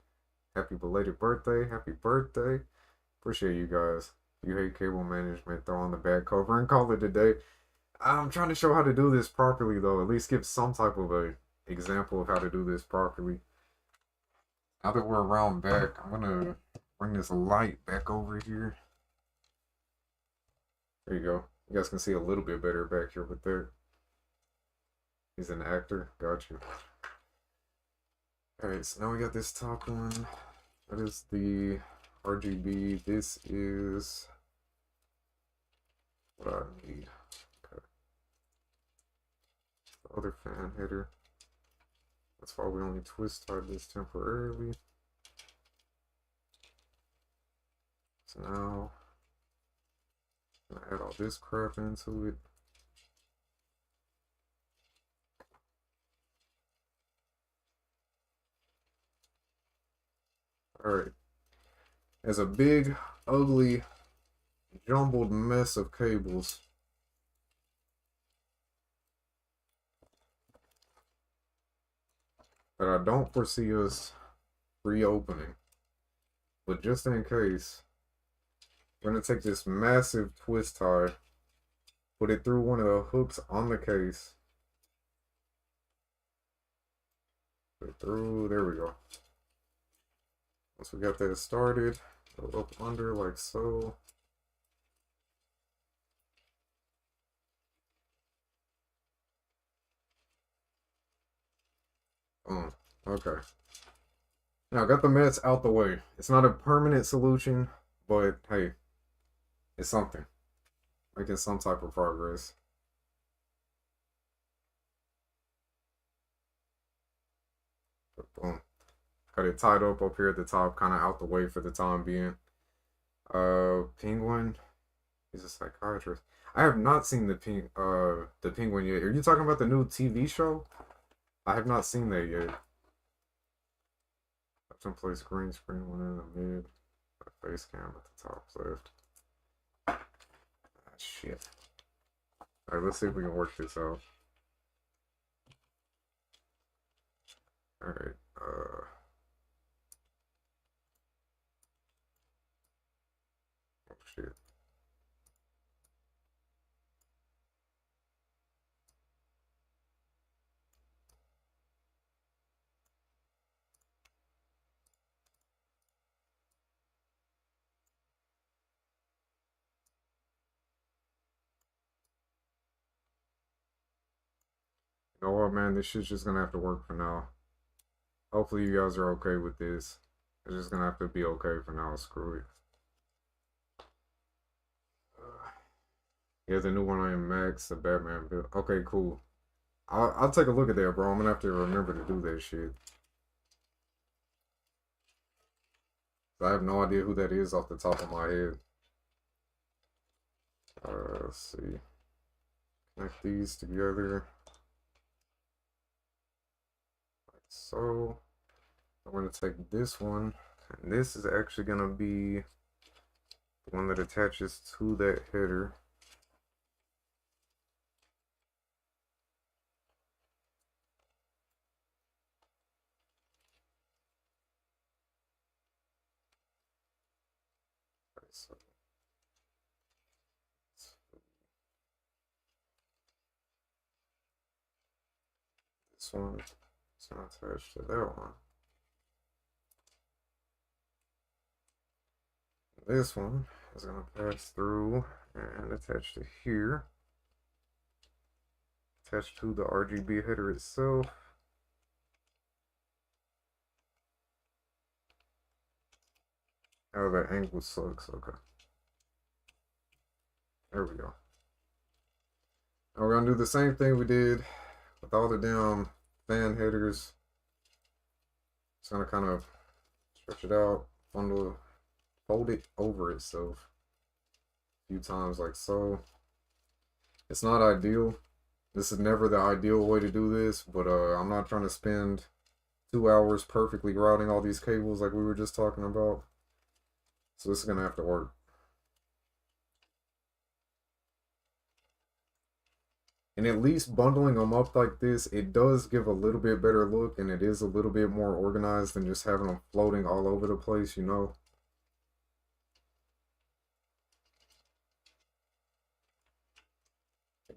Happy belated birthday. Happy birthday. Appreciate you guys. If you hate cable management, throw on the back cover and call it a day. I'm trying to show how to do this properly, though. At least give some type of a example of how to do this properly. Now that we're around back, I'm gonna bring this light back over here. There you go. You guys can see a little bit better back here with that. He's an actor. Got you. Alright, so now we got this top one. That is the RGB. This is what I need. Okay. The other fan header. That's why we only twist tied this temporarily. So now I'm gonna add all this crap into it. Alright. There's a big, ugly, jumbled mess of cables. That I don't foresee us reopening. But just in case, we're going to take this massive twist tie, put it through one of the hooks on the case. Put it through, there we go. Once we got that started, go up under like so. Okay. Now, I got the mess out the way. It's not a permanent solution, but hey, it's something. Making some type of progress. But boom. Got it tied up here at the top, kind of out the way for the time being. Penguin. He's a psychiatrist. I have not seen the Penguin yet. Are you talking about the new TV show? I have not seen that yet. Some place green screen one in the mid. face cam at the top left. Ah, shit. Alright, let's see if we can work this out. Alright, oh shit. You know what, man? This shit's just gonna have to work for now. Hopefully you guys are okay with this. It's just gonna have to be okay for now. Screw it. Yeah, the new one I am Max, the Batman build. Okay, cool. I'll take a look at that, bro. I'm gonna have to remember to do that shit. I have no idea who that is off the top of my head. Let's see. Connect these together. Like so. I'm going to take this one. And this is actually going to be the one that attaches to that header. So this one is not attached to that one. This one is going to pass through and attach to here. Attached to the RGB header itself. Oh, that angle sucks. Okay. There we go. Now we're going to do the same thing we did with all the damn fan headers. It's going to kind of stretch it out, fold it over itself a few times like so. It's not ideal. This is never the ideal way to do this, but I'm not trying to spend 2 hours perfectly routing all these cables like we were just talking about. So this is going to have to work. And at least bundling them up like this, it does give a little bit better look, and it is a little bit more organized than just having them floating all over the place, you know.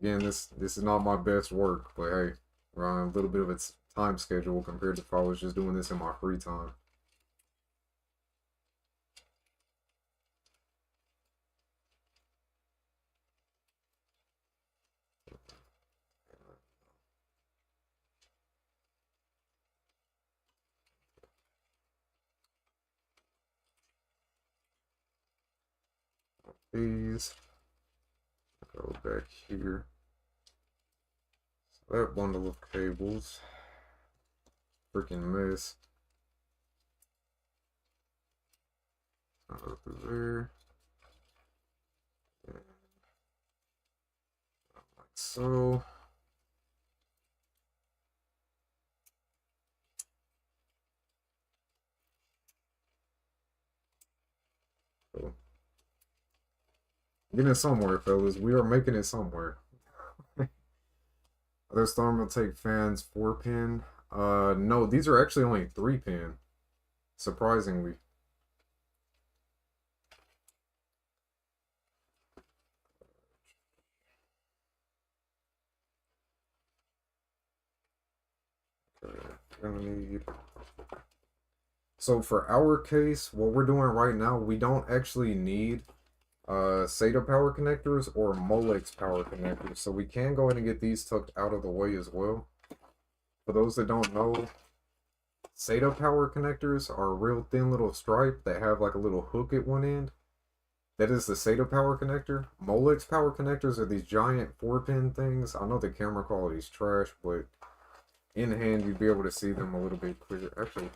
Again, this is not my best work, but hey, we're on a little bit of a time schedule compared to if I was just doing this in my free time. These go back here. So that bundle of cables, freaking mess. Go through there. And like so. Cool. Getting it somewhere, fellas. We are making it somewhere. Are those Thermaltake fans 4-pin? No, these are actually only 3-pin. Surprisingly. Okay, gonna need. So for our case, what we're doing right now, we don't actually need SATA power connectors or Molex power connectors. So we can go ahead and get these tucked out of the way as well. For those that don't know, SATA power connectors are a real thin little stripe that have like a little hook at one end. That is the SATA power connector. Molex power connectors are these giant 4-pin things. I know the camera quality is trash, but in hand you'd be able to see them a little bit clearer. Actually,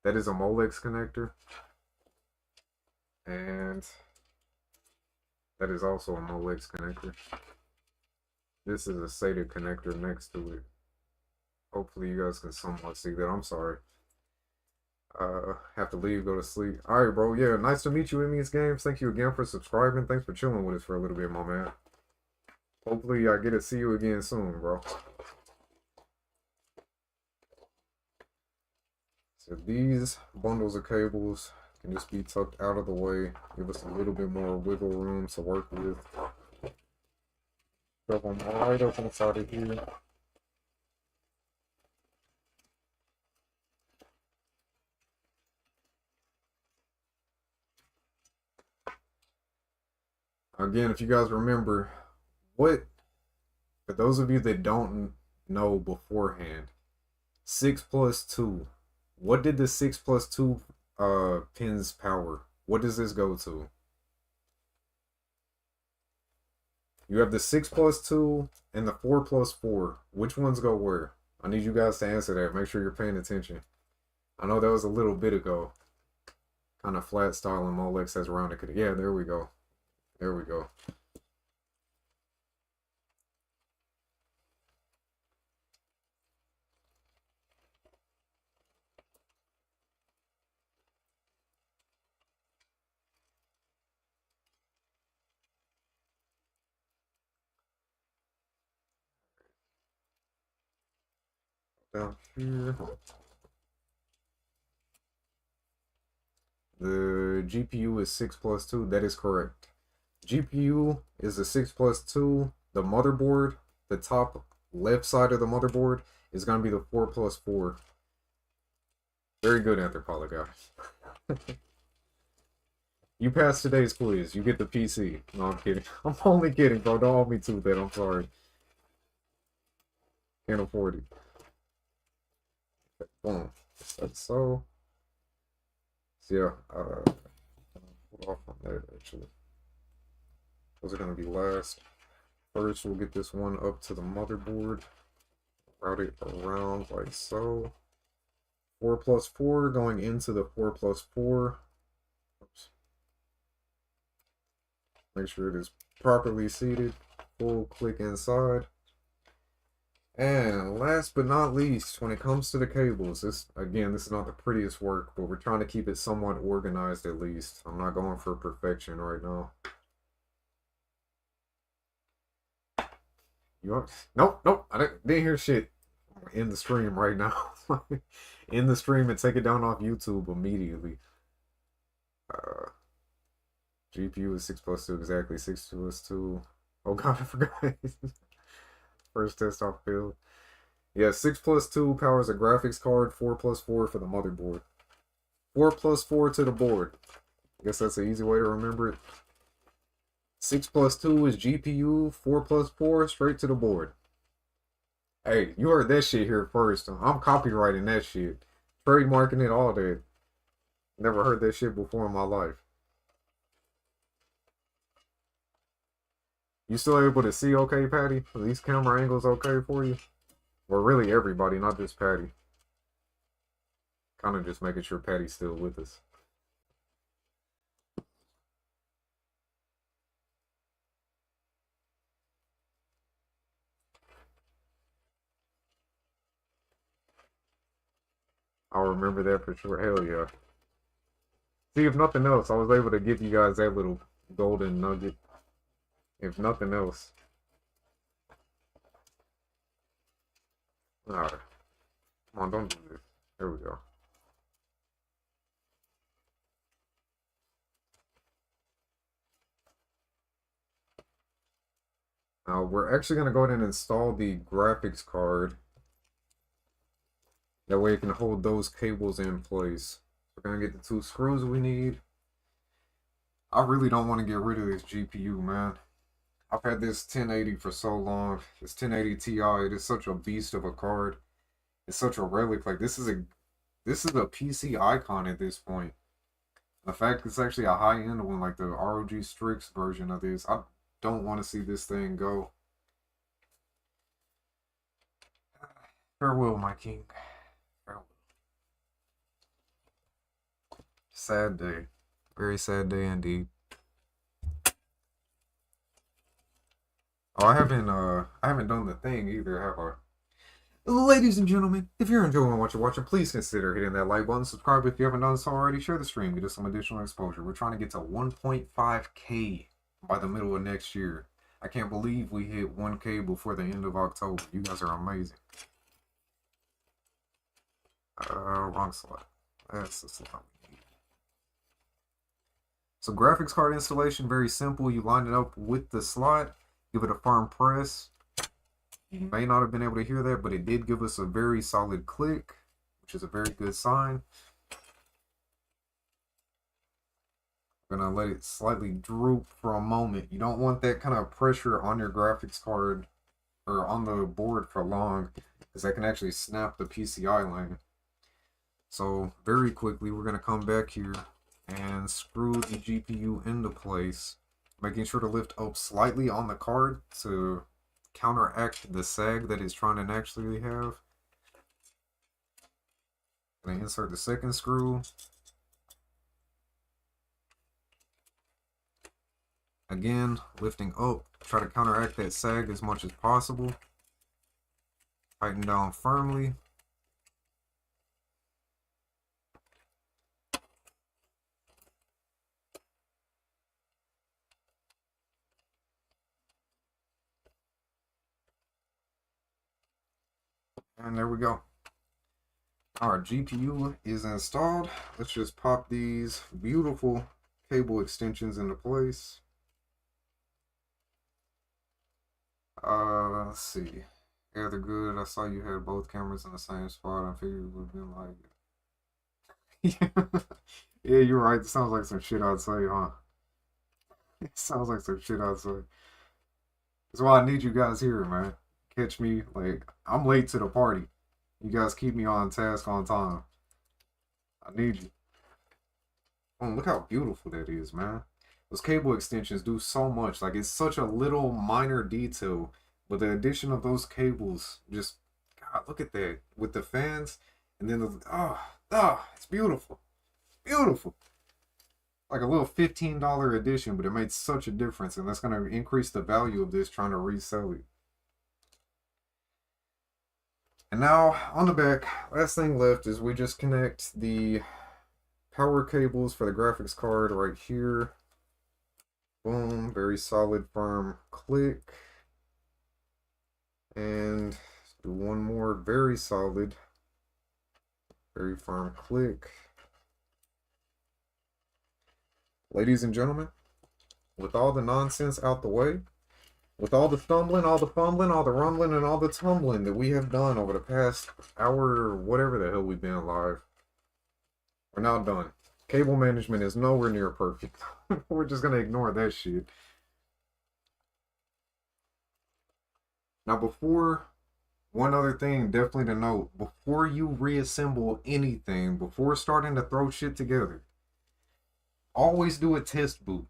that is a Molex connector. And that is also a Molex connector. This is a SATA connector next to it. Hopefully you guys can somewhat see that. I'm sorry. Have to leave, go to sleep. All right, bro. Yeah, nice to meet you in these games. Thank you again for subscribing. Thanks for chilling with us for a little bit, my man. Hopefully, I get to see you again soon, bro. So these bundles of cables can just be tucked out of the way. Give us a little bit more wiggle room to work with. Shove them right up inside of here. Again, if you guys remember, for those of you that don't know beforehand, 6 plus 2. What did the 6 plus 2 pins power? What does this go to? You have the 6 plus 2 and the 4 plus 4. Which ones go where? I need you guys to answer that. Make sure you're paying attention. I know that was a little bit ago. Kind of flat style and Molex has rounded. Yeah, there we go. There we go. Down here. The GPU is 6 plus 2. That is correct. GPU is a 6 plus 2. The motherboard, the top left side of the motherboard, is going to be the 4 plus 4. Very good, Anthropology. You passed today's quiz. You get the PC. No, I'm kidding. I'm only kidding, bro. Don't hold me to that. I'm sorry. Can't afford it. Boom. That's so. So yeah, hold off on that actually. Those are gonna be last. First, we'll get this one up to the motherboard. Route it around like so. 4 plus 4 going into the 4 plus 4. Oops. Make sure it is properly seated. Full click inside. And last but not least, when it comes to the cables, this is not the prettiest work, but we're trying to keep it somewhat organized at least. I'm not going for perfection right now. Nope, I didn't hear shit. In the stream right now. In the stream and take it down off YouTube immediately. GPU is 6 plus 2, exactly. 6 plus 2. Oh god, I forgot. First test off field. Yeah, 6 plus 2 powers a graphics card, 4 plus 4 for the motherboard. 4 plus 4 to the board. I guess that's an easy way to remember it. 6 plus 2 is GPU, 4 plus 4 straight to the board. Hey, you heard that shit here first. I'm copywriting that shit. Trademarking it, all that. Never heard that shit before in my life. You still able to see okay, Patty? Are these camera angles okay for you? Well, really everybody, not just Patty. Kind of just making sure Patty's still with us. I'll remember that for sure. Hell yeah. See, if nothing else, I was able to give you guys that little golden nugget. If nothing else. Alright. Come on, don't do this. There we go. Now, we're actually going to go ahead and install the graphics card. That way it can hold those cables in place. We're going to get the 2 screws we need. I really don't want to get rid of this GPU, man. I've had this 1080 for so long. This 1080 Ti, it is such a beast of a card. It's such a relic. Like, this is a PC icon at this point. The fact it's actually a high-end one, like the ROG Strix version of this, I don't want to see this thing go. Farewell, my king. Farewell. Sad day. Very sad day indeed. Oh, I haven't done the thing either, have I? Ladies and gentlemen, if you're enjoying what you're watching, please consider hitting that like button, subscribe if you haven't done so already, share the stream, get us some additional exposure. We're trying to get to 1.5K by the middle of next year. I can't believe we hit 1K before the end of October. You guys are amazing. Wrong slot. That's the slot we need. So graphics card installation, very simple. You line it up with the slot, give it a firm press. You may not have been able to hear that, but it did give us a very solid click, which is a very good sign. I'm gonna let it slightly droop for a moment. You don't want that kind of pressure on your graphics card or on the board for long, because that can actually snap the PCI lane. So very quickly, we're gonna come back here and screw the GPU into place, making sure to lift up slightly on the card to counteract the sag that it's trying to naturally have. I'm gonna insert the second screw. Again, lifting up, try to counteract that sag as much as possible. Tighten down firmly. And there we go. Our GPU is installed. Let's just pop these beautiful cable extensions into place. Let's see. Yeah, they're good. I saw you had both cameras in the same spot. I figured it would have been like yeah, you're right. It sounds like some shit I'd say, huh? It sounds like some shit I'd say. That's why I need you guys here, man. Catch me, like, I'm late to the party. You guys keep me on task on time. I need you. Oh, look how beautiful that is, man. Those cable extensions do so much. Like, it's such a little minor detail. But the addition of those cables, just, God, look at that. With the fans, and then the, it's beautiful. Beautiful. Like a little $15 addition, but it made such a difference. And that's going to increase the value of this trying to resell it. And now, on the back, last thing left is we just connect the power cables for the graphics card right here. Boom, very solid, firm click. And do one more very solid, very firm click. Ladies and gentlemen, with all the nonsense out the way, with all the stumbling, all the fumbling, all the rumbling, and all the tumbling that we have done over the past hour or whatever the hell we've been live, we're now done. Cable management is nowhere near perfect. We're just going to ignore that shit. Now, one other thing definitely to note, before you reassemble anything, before starting to throw shit together, always do a test boot.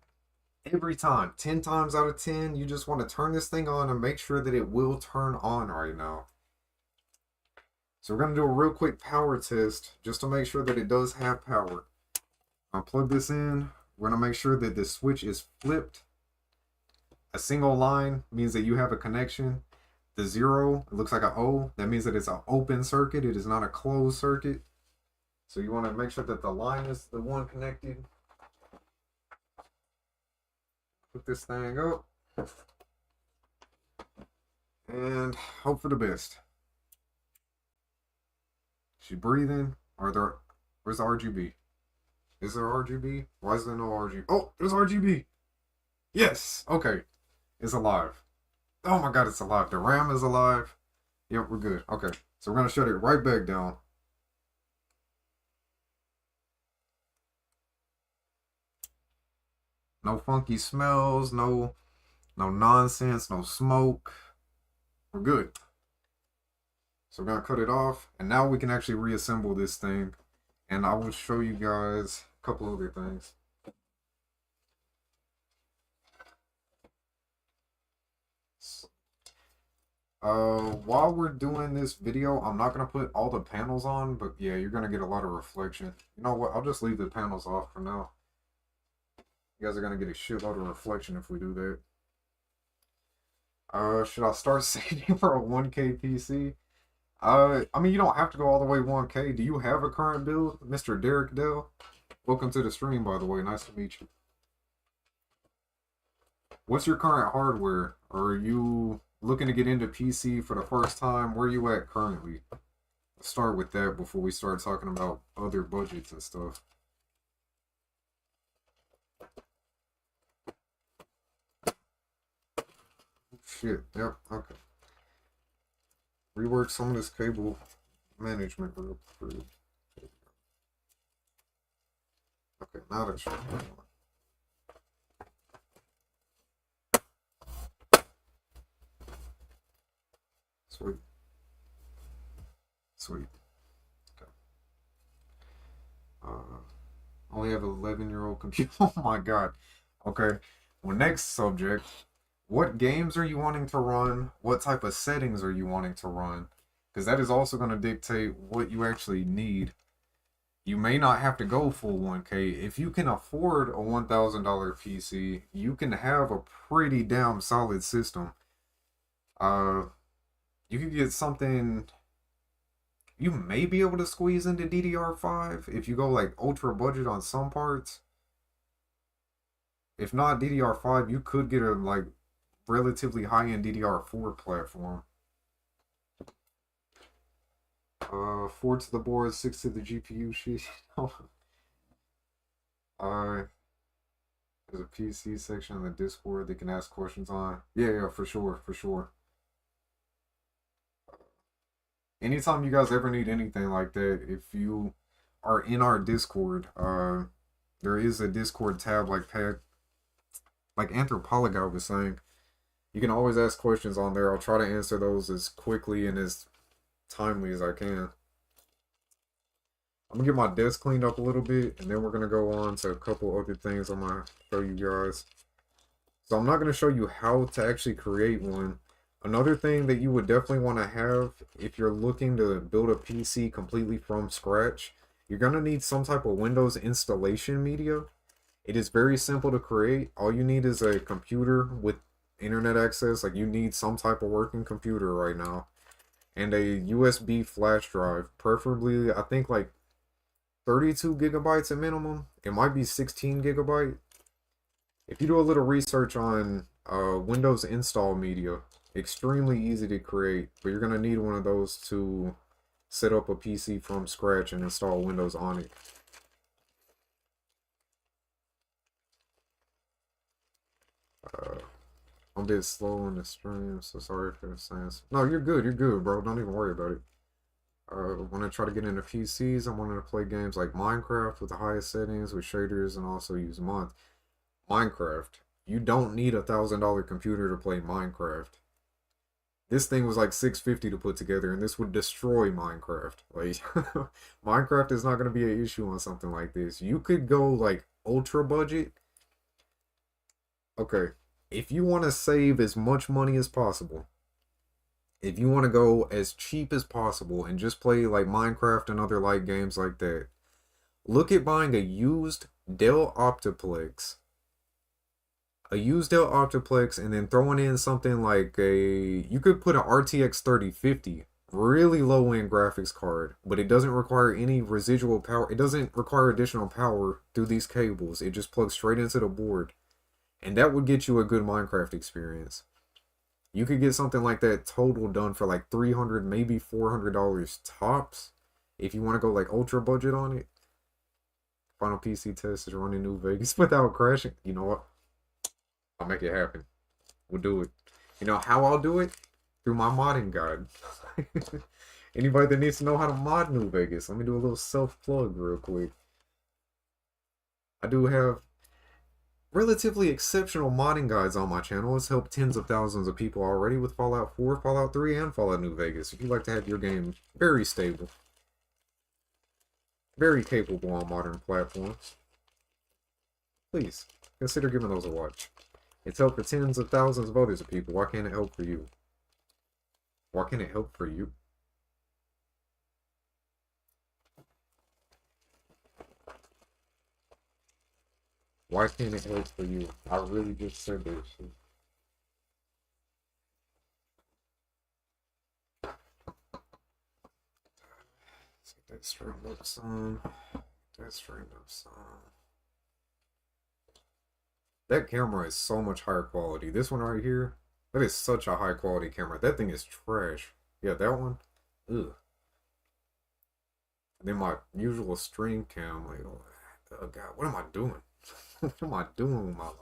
Every time, 10 times out of 10, you just want to turn this thing on and make sure that it will turn on right now. So we're going to do a real quick power test just to make sure that it does have power. I'll plug this in. We're going to make sure that the switch is flipped. A single line means that you have a connection. The 0, it looks like an O. That means that it's an open circuit. It is not a closed circuit. So you want to make sure that the line is the one connected. Put this thing up. And hope for the best. She breathing? Where's the RGB? Is there RGB? Why is there no RGB? Oh, there's RGB. Yes. Okay. It's alive. Oh my God, it's alive. The RAM is alive. Yep, we're good. Okay. So we're going to shut it right back down. No funky smells, no nonsense, no smoke. We're good. So we're going to cut it off. And now we can actually reassemble this thing. And I will show you guys a couple other things. While we're doing this video, I'm not going to put all the panels on, but yeah, you're going to get a lot of reflection. You know what? I'll just leave the panels off for now. You guys are going to get a shitload of reflection if we do that. Should I start saving for a 1K PC? I mean, you don't have to go all the way 1K. Do you have a current build, Mr. Derek Dell? Welcome to the stream, by the way. Nice to meet you. What's your current hardware? Are you looking to get into PC for the first time? Where are you at currently? Let's start with that before we start talking about other budgets and stuff. Shit, yep, okay. Rework some of this cable management real quick. Okay, now that's right. Sweet. Sweet. Okay. Only have an 11-year-old computer. Oh my god. Okay. Well, next subject. What games are you wanting to run? What type of settings are you wanting to run? Because that is also going to dictate what you actually need. You may not have to go full 1K. If you can afford a $1,000 PC, you can have a pretty damn solid system. You could get something. You may be able to squeeze into DDR5 if you go like ultra budget on some parts. If not DDR5, you could get a like relatively high-end DDR4 platform. 4 to the board, 6 to the GPU sheet. There's a PC section in the Discord they can ask questions on. Yeah, for sure, for sure. Anytime you guys ever need anything like that, if you are in our Discord, there is a Discord tab like Anthropology was saying. You can always ask questions on there. I'll try to answer those as quickly and as timely as I can. I'm gonna get my desk cleaned up a little bit, and then we're gonna go on to a couple other things I'm gonna show you guys. So I'm not gonna show you how to actually create one. Another thing that you would definitely want to have if you're looking to build a PC completely from scratch, you're gonna need some type of Windows installation media. It is very simple to create. All you need is a computer with internet access. Like, you need some type of working computer right now, and a USB flash drive, preferably I think like 32 gigabytes at minimum. It might be 16 gigabyte. If you do a little research on Windows install media, extremely easy to create, but you're gonna need one of those to set up a PC from scratch and install Windows on it. I'm a bit slow on the stream, so sorry for the sense. No, you're good, bro. Don't even worry about it. When I try to get into PCs, I wanted to play games like Minecraft with the highest settings, with shaders, and also use mods. Minecraft. You don't need a $1,000 computer to play Minecraft. This thing was like $650 to put together, and this would destroy Minecraft. Like, Minecraft is not going to be an issue on something like this. You could go like ultra budget. Okay, if you want to save as much money as possible, if you want to go as cheap as possible and just play like Minecraft and other light games like that, look at buying a used Dell Optiplex. A used Dell Optiplex, and then throwing in something like you could put an RTX 3050, really low end graphics card, but it doesn't require any residual power. It doesn't require additional power through these cables. It just plugs straight into the board, and that would get you a good Minecraft experience. You could get something like that total done for like $300, maybe $400 tops, if you want to go like ultra budget on it. Final PC test is running New Vegas without crashing. You know what? I'll make it happen. We'll do it. You know how I'll do it? Through my modding guide. Anybody that needs to know how to mod New Vegas, let me do a little self-plug real quick. I do have relatively exceptional modding guides on my channel. It's helped tens of thousands of people already with Fallout 4, Fallout 3, and Fallout New Vegas. If you'd like to have your game very stable, very capable on modern platforms, please consider giving those a watch. It's helped for tens of thousands of others of people. Why can't it help for you? Why can't it help for you? Why can't it help for you? I really just said this shit. That straightened up some. That straightened up some. That camera is so much higher quality. This one right here, that is such a high quality camera. That thing is trash. Yeah, that one. Ugh. And then my usual stream cam, like, oh god, what am I doing? What am I doing with my life?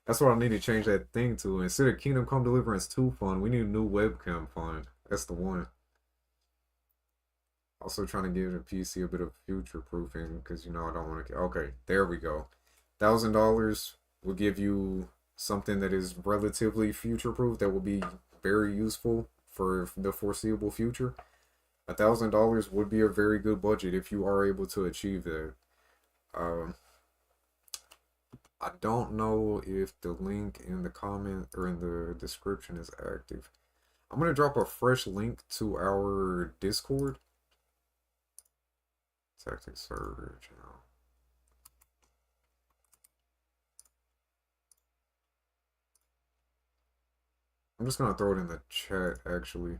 That's what I need to change that thing to. Instead of Kingdom Come Deliverance 2 font, we need a new webcam font. That's the one. Also trying to give the PC a bit of future proofing because you know I don't want to. Okay, there we go. $1,000 will give you something that is relatively future proof that will be very useful for the foreseeable future. $1,000 would be a very good budget if you are able to achieve that. I don't know if the link in the comment or in the description is active. I'm gonna drop a fresh link to our Discord. Tactic Surge, you know. I'm just gonna throw it in the chat actually.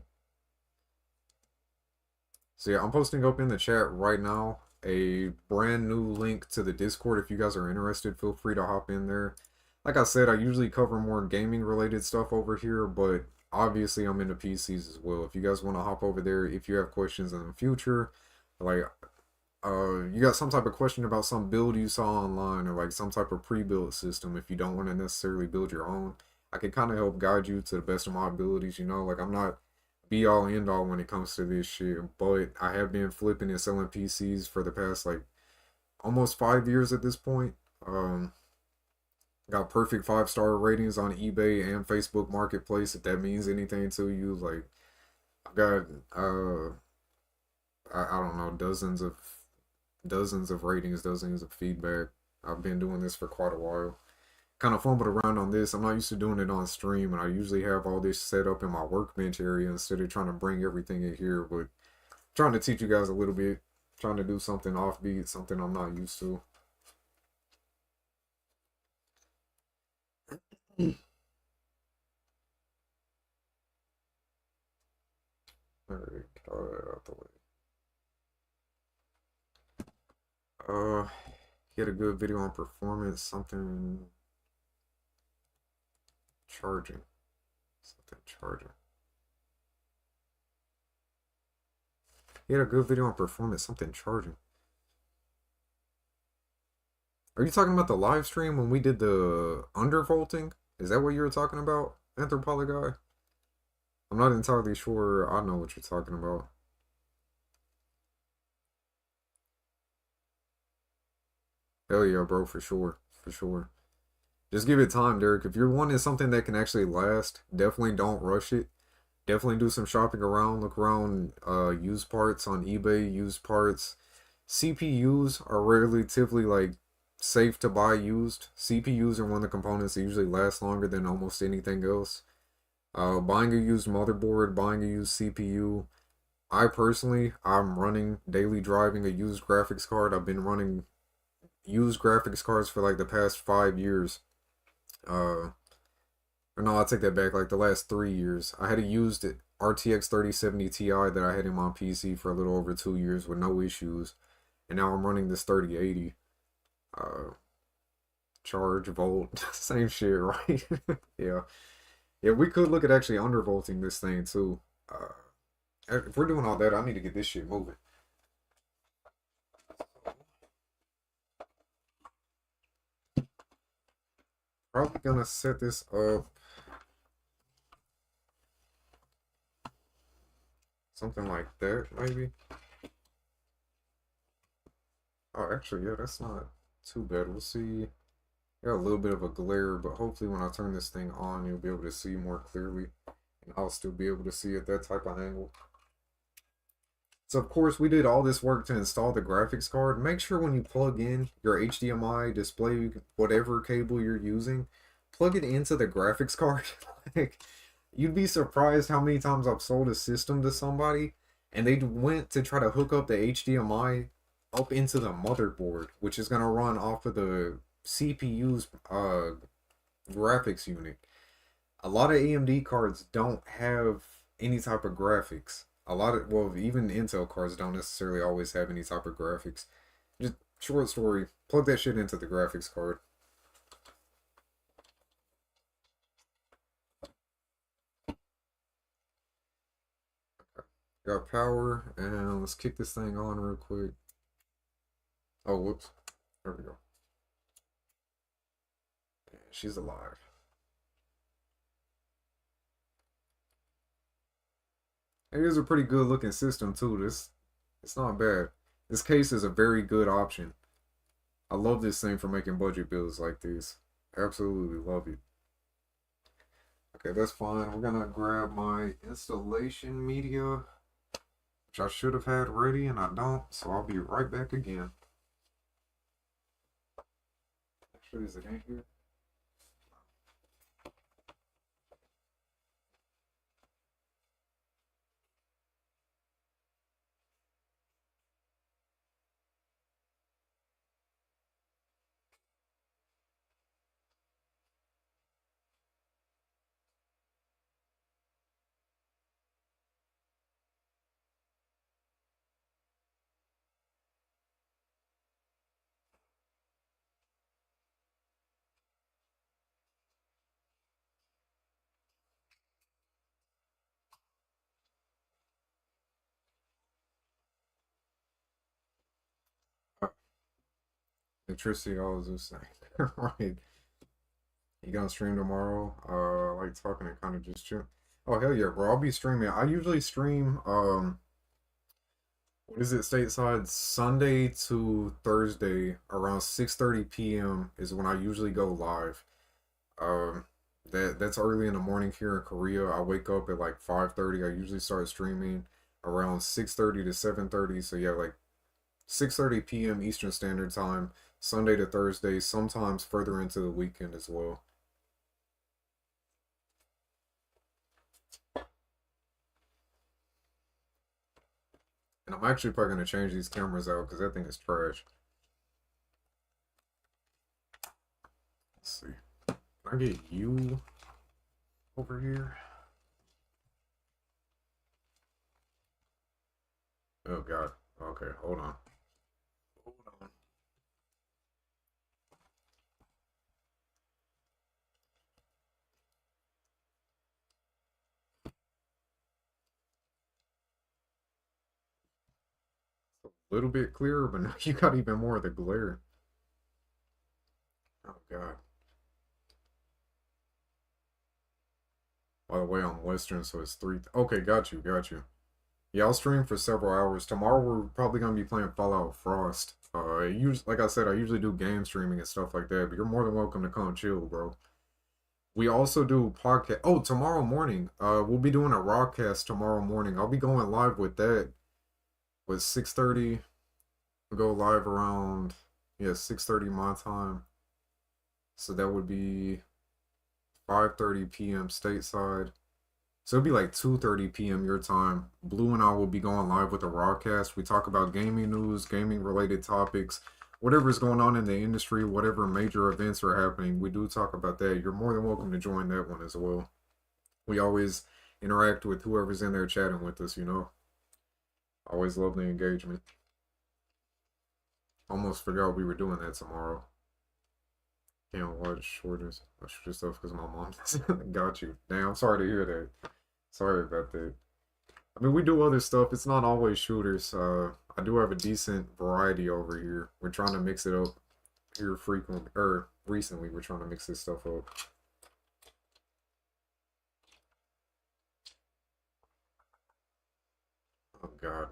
So yeah, I'm posting up in the chat right now a brand new link to the Discord. If you guys are interested, feel free to hop in there. Like I said, I usually cover more gaming related stuff over here, but obviously I'm into PCs as well. If you guys want to hop over there, if you have questions in the future, like you got some type of question about some build you saw online or like some type of pre-built system, if you don't want to necessarily build your own, I can kind of help guide you to the best of my abilities. You know, like I'm not be all end all when it comes to this shit, but I have been flipping and selling PCs for the past like almost 5 years at this point. Got perfect 5-star ratings on eBay and Facebook Marketplace, if that means anything to you. Like I've got I don't know, dozens of ratings, dozens of feedback. I've been doing this for quite a while. Kind of fumbled around on this. I'm not used to doing it on stream, and I usually have all this set up in my workbench area instead of trying to bring everything in here. But trying to teach you guys a little bit, trying to do something offbeat, something I'm not used to. Alright, get all that out the way. He had a good video on performance, something charging. Something charging. He had a good video on performance, something charging. Are you talking about the live stream when we did the undervolting? Is that what you were talking about, Anthropoly guy? I'm not entirely sure I know what you're talking about. Hell yeah, bro, for sure. For sure. Just give it time, Derek. If you're wanting something that can actually last, definitely don't rush it. Definitely do some shopping around. Look around used parts on eBay, used parts. CPUs are relatively like safe to buy used. CPUs are one of the components that usually last longer than almost anything else. Buying a used motherboard, buying a used CPU. I'm running daily driving a used graphics card. I've been running used graphics cards for like the past 5 years. Or no, I'll take that back. Like the last 3 years, I had a used RTX 3070 Ti that I had in my PC for a little over 2 years with no issues, and now I'm running this 3080. Charge, volt, same shit, right? Yeah, yeah. We could look at actually undervolting this thing too. If we're doing all that, I need to get this shit moving. Probably gonna set this up something like that, maybe. Oh, actually, yeah, that's not too bad. We'll see. Got a little bit of a glare, but hopefully when I turn this thing on, you'll be able to see more clearly, and I'll still be able to see at that type of angle. So of course we did all this work to install the graphics card. Make sure when you plug in your HDMI display, whatever cable you're using, plug it into the graphics card. Like, you'd be surprised how many times I've sold a system to somebody and they went to try to hook up the HDMI up into the motherboard, which is gonna run off of the CPU's graphics unit. A lot of AMD cards don't have any type of graphics. A lot of, well, even Intel cards don't necessarily always have any type of graphics. Just short story, plug that shit into the graphics card. Got power, and let's kick this thing on real quick. Oh, whoops. There we go. Yeah, she's alive. It is a pretty good looking system too. It's not bad. This case is a very good option. I love this thing for making budget builds like this. Absolutely love it. Okay, that's fine. We're gonna grab my installation media, which I should have had ready and I don't, so I'll be right back again. Actually, is it in here? Electricity, all this thing. Right. You gonna stream tomorrow? Like talking and kind of just chill. Oh hell yeah, bro! I'll be streaming. I usually stream. What is it? Stateside Sunday to Thursday around 6:30 p.m. is when I usually go live. Um, that's early in the morning here in Korea. I wake up at like 5:30. I usually start streaming around 6:30 to 7:30. So yeah, like 6:30 p.m. Eastern Standard Time, Sunday to Thursday, sometimes further into the weekend as well. And I'm actually probably gonna change these cameras out because that thing is trash. Let's see. Can I get you over here? Oh God. Okay, hold on. Hold on. A little bit clearer, but now you got even more of the glare. Oh God. By the way, I'm Western, so it's three. Okay, got you, got you. Yeah, I'll stream for several hours. Tomorrow we're probably gonna be playing Fallout Frost. Like I said, I usually do game streaming and stuff like that, but you're more than welcome to come chill, bro. We also do podcast. Oh, tomorrow morning. We'll be doing a rockcast tomorrow morning. I'll be going live with that. With 6:30. We'll go live around 6:30 my time. So that would be 5:30 p.m. stateside. So it'll be like 2:30 p.m. your time. Blue and I will be going live with a broadcast. We talk about gaming news, gaming related topics, whatever's going on in the industry, whatever major events are happening. We do talk about that. You're more than welcome to join that one as well. We always interact with whoever's in there chatting with us, you know. Always love the engagement. Almost forgot we were doing that tomorrow. Can't watch shorter stuff because my mom got you. Damn, I'm sorry to hear that. Sorry about that. I mean, we do other stuff. It's not always shooters. I do have a decent variety over here. We're trying to mix it up here frequently, or recently. We're trying to mix this stuff up. Oh God.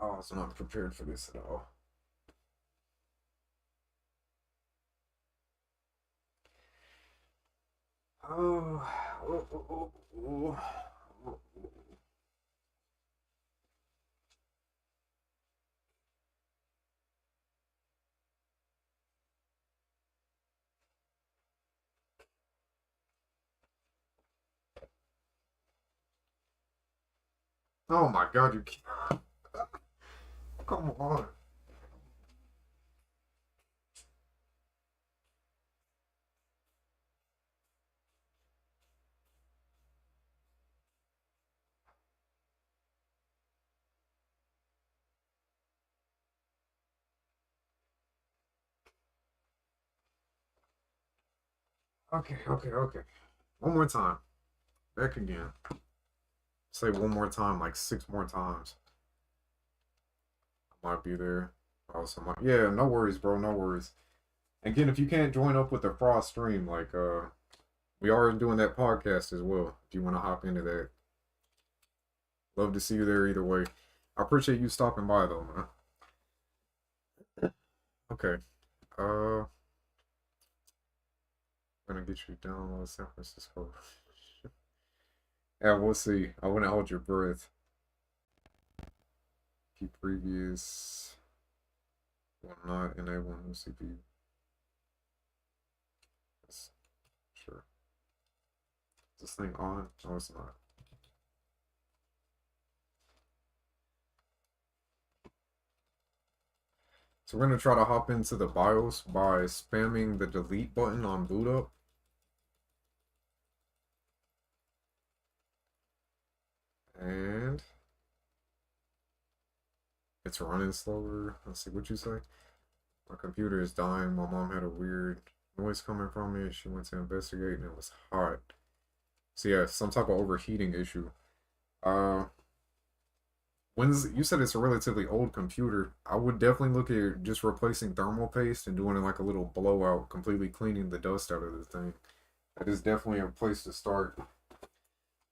I was not prepared for this at all. Oh, oh, oh, oh, oh. Oh my God, you can't. Come on. Okay. One more time. Back again. Say one more time, like 6 more times. I might be there. Also, yeah, no worries, bro. No worries. Again, if you can't join up with the Frost stream, like we are doing that podcast as well. If you want to hop into that, love to see you there either way. I appreciate you stopping by though, man. Okay. I'm gonna get you down San Francisco. Yeah, we'll see. I wouldn't hold your breath. Keep previous. Will not enable new CPU. Yes, sure. Is this thing on? No, it's not. So we're gonna try to hop into the BIOS by spamming the delete button on boot up. And it's running slower. Let's see what you say. My computer is dying. My mom had a weird noise coming from it. She went to investigate and it was hot. So yeah, some type of overheating issue. When's you said it's a relatively old computer. I would definitely look at just replacing thermal paste and doing like a little blowout, completely cleaning the dust out of the thing. That is definitely a place to start.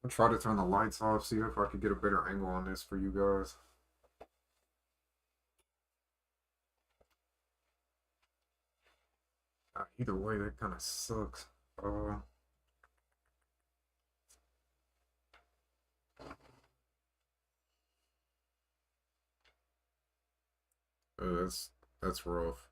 I'll try to turn the lights off, see if I could get a better angle on this for you guys. Either way, that kind of sucks. That's rough.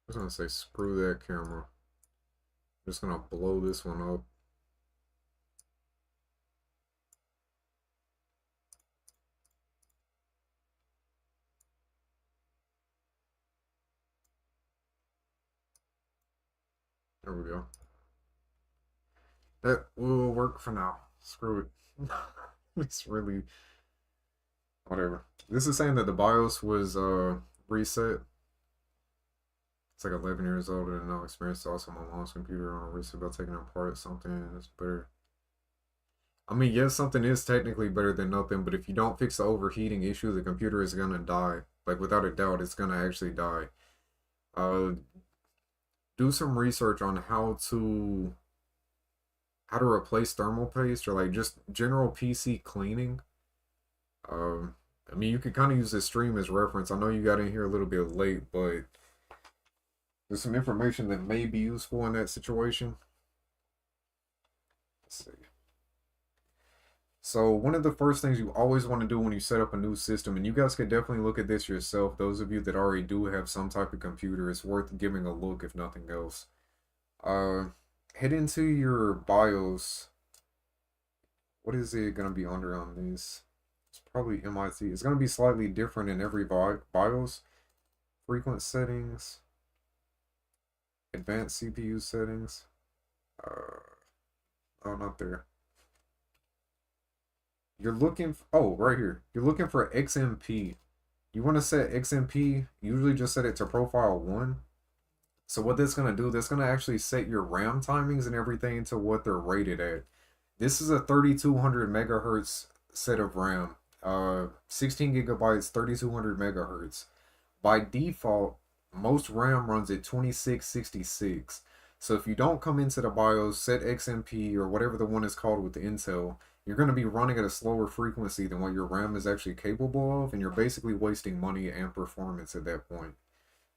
I was gonna say screw that camera. I'm just gonna blow this one up. There we go. That will work for now. Screw it. It's really whatever. This is saying that the BIOS was reset. It's like 11 years old and no experience. Also, my mom's computer on a reset about taking apart something. It's better. I mean, yes, something is technically better than nothing, but if you don't fix the overheating issue, the computer is gonna die. Like without a doubt, it's gonna actually die. Uh, do some research on how to replace thermal paste or like just general PC cleaning. Um, I mean, you could kind of use this stream as reference. I know you got in here a little bit late, but there's some information that may be useful in that situation. Let's see. So one of the first things you always want to do when you set up a new system, and you guys could definitely look at this yourself, those of you that already do have some type of computer, it's worth giving a look if nothing else. Head into your BIOS. What is it going to be under on this? It's probably MIT. It's going to be slightly different in every BIOS. Frequent settings. Advanced CPU settings. Oh, not there. You're looking oh, right here. You're looking for XMP. You want to set XMP, usually just set it to profile 1. So what that's going to do, that's going to actually set your RAM timings and everything to what they're rated at. This is a 3200 megahertz set of RAM. 16 gigabytes, 3200 megahertz. By default, most RAM runs at 2666. So if you don't come into the BIOS, set XMP or whatever the one is called with the Intel, you're going to be running at a slower frequency than what your RAM is actually capable of, and you're basically wasting money and performance at that point.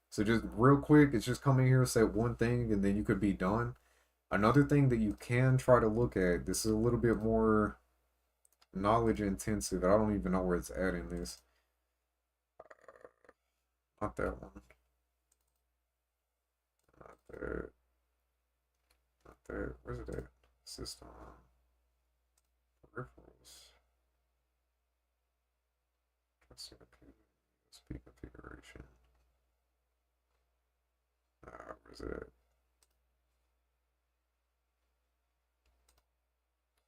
So just real quick, it's just come in here, set one thing, and then you could be done. Another thing that you can try to look at, this is a little bit more knowledge intensive. I don't even know where it's at in this. Not that one. Not that. Not that. Where's it at? System. Peripherals. Let's see the USB configuration. Where's it at?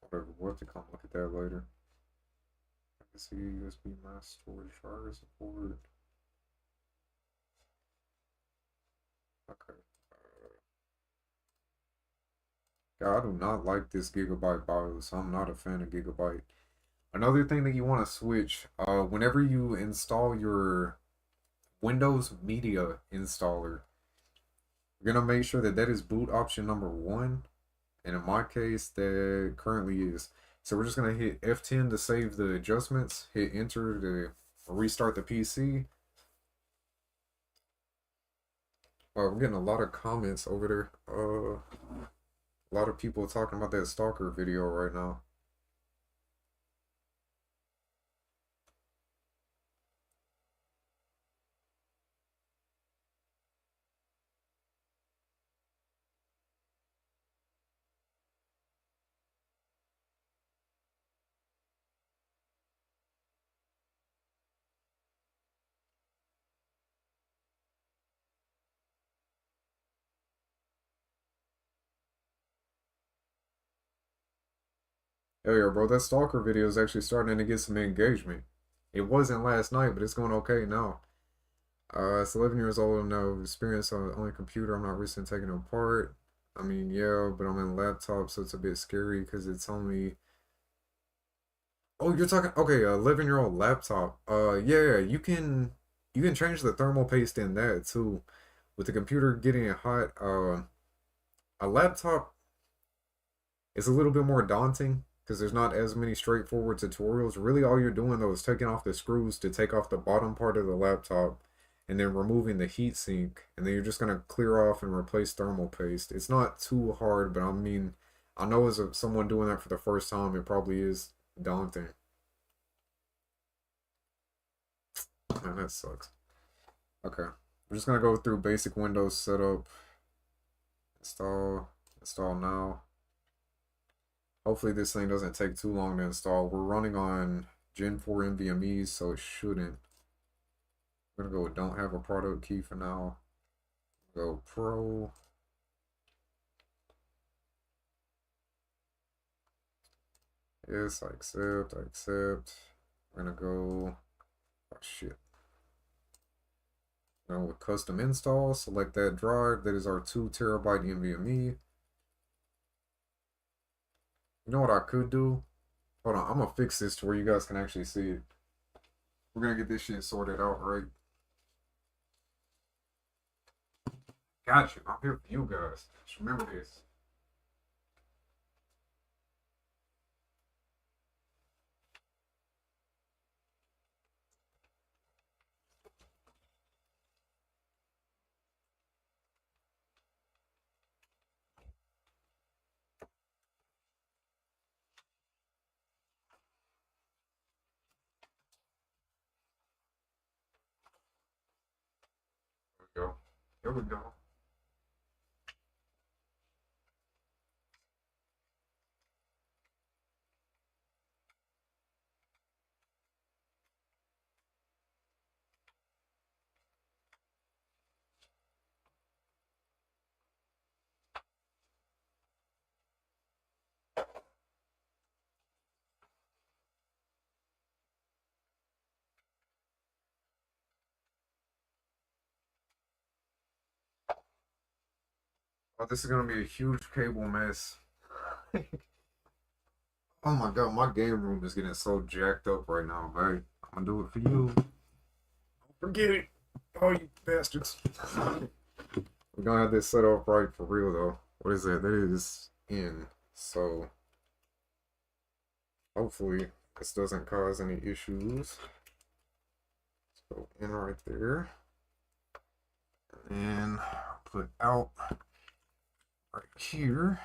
Whatever, we'll have to come look at that later. see USB mass storage driver support. Okay. Yeah, I do not like this Gigabyte BIOS. I'm not a fan of Gigabyte. Another thing that you want to switch, whenever you install your Windows Media installer, you're gonna make sure that that is boot option number 1, and in my case, that currently is. So we're just gonna hit F10 to save the adjustments, hit enter to restart the PC. We're getting a lot of comments over there. A lot of people talking about that Stalker video right now. Hell yeah, bro, that Stalker video is actually starting to get some engagement. It wasn't last night, but it's going okay now. It's 11 years old and no experience on a computer. I'm not recently taking it apart. I mean, yeah, but I'm in laptop, so it's a bit scary because it's only. Oh, you're talking okay, 11-year-old laptop. Yeah, you can change the thermal paste in that too. With the computer getting hot, a laptop is a little bit more daunting because there's not as many straightforward tutorials. Really, all you're doing though is taking off the screws to take off the bottom part of the laptop and then removing the heatsink, and then you're just gonna clear off and replace thermal paste. It's not too hard, but I mean, I know as someone doing that for the first time, it probably is daunting. Man, that sucks. Okay, we're just gonna go through basic Windows setup. Install now. Hopefully this thing doesn't take too long to install. We're running on Gen 4 NVMe, so it shouldn't. I'm gonna go with don't have a product key for now. Go Pro. Yes, I accept. We're gonna go. Oh shit. Now with custom install, select that drive. That is our 2 terabyte NVMe. You know what I could do? Hold on, I'm gonna fix this to where you guys can actually see it. We're gonna get this shit sorted out, right? Got you. I'm here for you guys. Just remember this. Here we go. Here we go. Oh, this is gonna be a huge cable mess. Oh my god, my game room is getting so jacked up right now, right? I'm gonna do it for you. Don't forget it. Oh, you bastards. We're gonna have this set up right for real though. What is that? That is in. So hopefully this doesn't cause any issues. Let's go in right there. And then put out right here.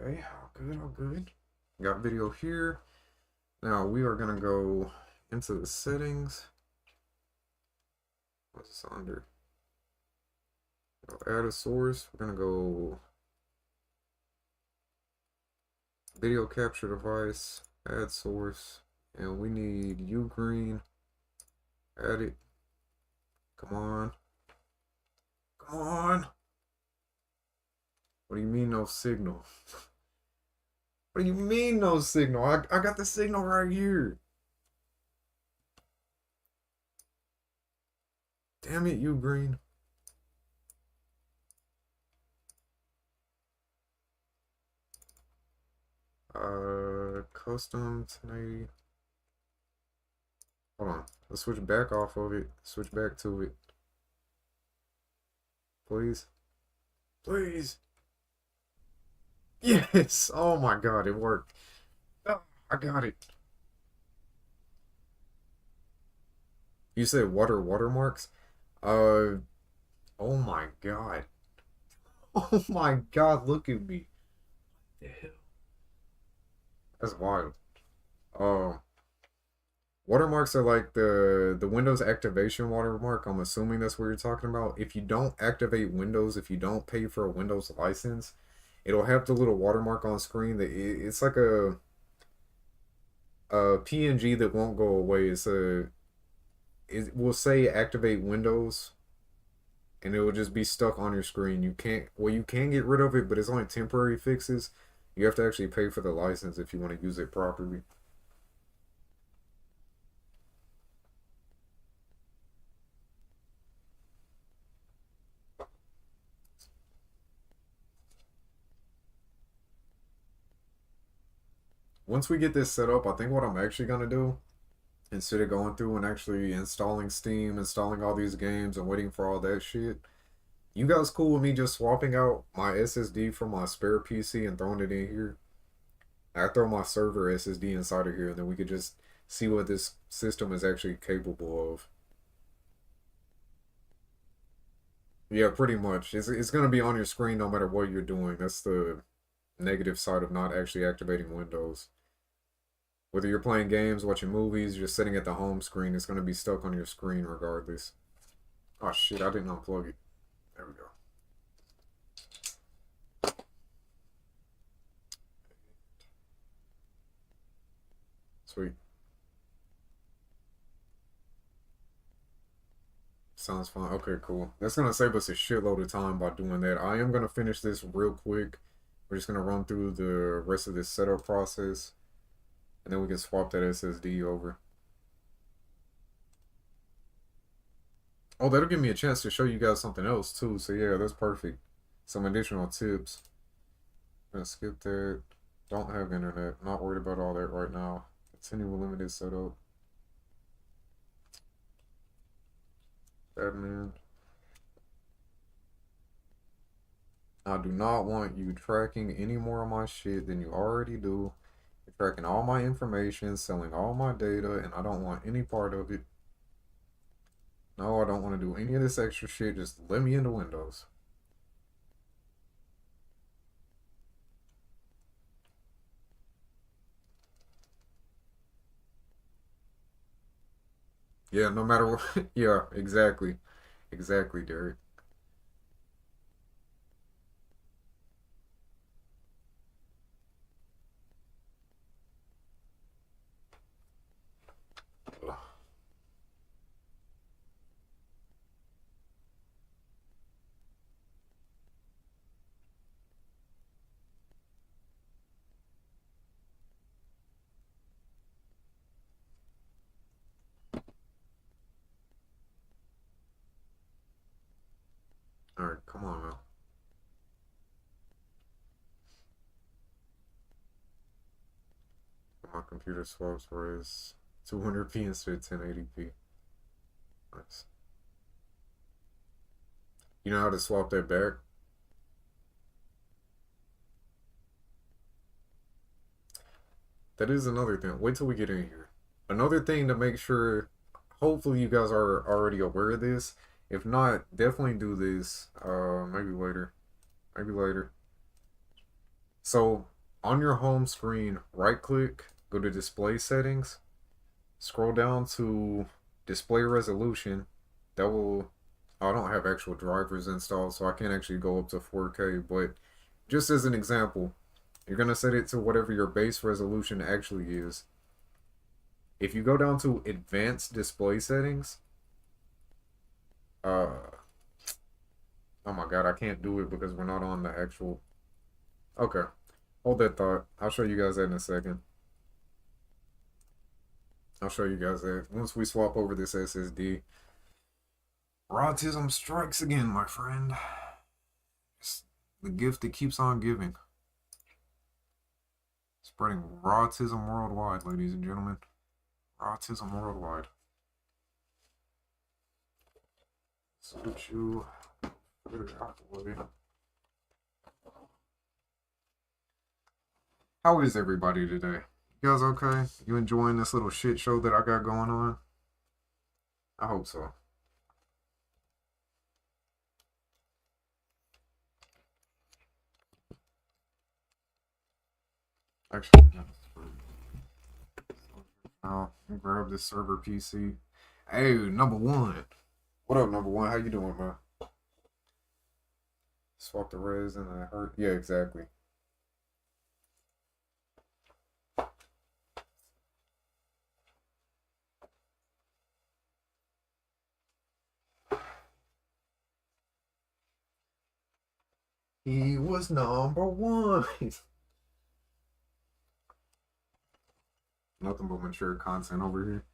Okay, all good, all good. Got video here. Now we are gonna go into the settings. What's this under? Add a source. We're gonna go video capture device, add source, and we need Ugreen. Add it. Come on. Come on. What do you mean no signal? What do you mean no signal? I got the signal right here. Damn it, you green. Custom 1080. Hold on. Let's switch back off of it. Switch back to it. Please. Please. Yes. Oh my god, it worked. Oh, I got it. You said watermarks? Uh, oh my god. Oh my god, look at me. The hell? That's wild. Uh, Watermarks are like the Windows activation watermark. I'm assuming that's what you're talking about. If you don't activate Windows, if you don't pay for a Windows license, it'll have the little watermark on screen that it's like a PNG that won't go away. It will say activate Windows and it will just be stuck on your screen. You can get rid of it, but it's only temporary fixes. You have to actually pay for the license if you want to use it properly. Once we get this set up, I think what I'm actually gonna do, instead of going through and actually installing Steam, installing all these games and waiting for all that shit, you guys cool with me just swapping out my SSD from my spare PC and throwing it in here? I throw my server SSD inside of here and then we could just see what this system is actually capable of. Yeah, pretty much. It's gonna be on your screen no matter what you're doing. That's the negative side of not actually activating Windows. Whether you're playing games, watching movies, just sitting at the home screen, it's going to be stuck on your screen regardless. Oh shit, I didn't unplug it. There we go. Sweet. Sounds fun. Okay, cool. That's going to save us a shitload of time by doing that. I am going to finish this real quick. We're just going to run through the rest of this setup process. And then we can swap that SSD over. Oh, that'll give me a chance to show you guys something else too. So yeah, that's perfect. Some additional tips. I'm gonna skip that. Don't have internet. Not worried about all that right now. Continue with limited setup. Admin. I do not want you tracking any more of my shit than you already do. You're tracking all my information, selling all my data, and I don't want any part of it. No, I don't want to do any of this extra shit. Just let me into Windows. Yeah, no matter what. Yeah, exactly. Exactly, Derek. Ugh. All right, come on now. My computer swaps for is 200p instead of 1080p. Nice. You know how to swap that back? That is another thing. Wait till we get in here. Another thing to make sure, hopefully you guys are already aware of this. If not, definitely do this. Maybe later. Maybe later. So, on your home screen, right click, go to display settings, scroll down to display resolution. That will, I don't have actual drivers installed, so I can't actually go up to 4K, but just as an example, you're going to set it to whatever your base resolution actually is. If you go down to advanced display settings, oh my god, I can't do it because we're not on the actual, okay. Hold that thought. I'll show you guys that in a second. I'll show you guys that once we swap over this SSD. Autism strikes again, my friend. It's the gift that keeps on giving. Spreading autism worldwide, ladies and gentlemen. Autism worldwide. Switch you. Put it out the way. How is everybody today? You guys okay? You enjoying this little shit show that I got going on? I hope so. Actually, I'll grab this server PC. Hey, number one. What up, number one? How you doing, man? Swap the res and the hurt. Yeah, exactly. He was number one. Nothing but mature content over here.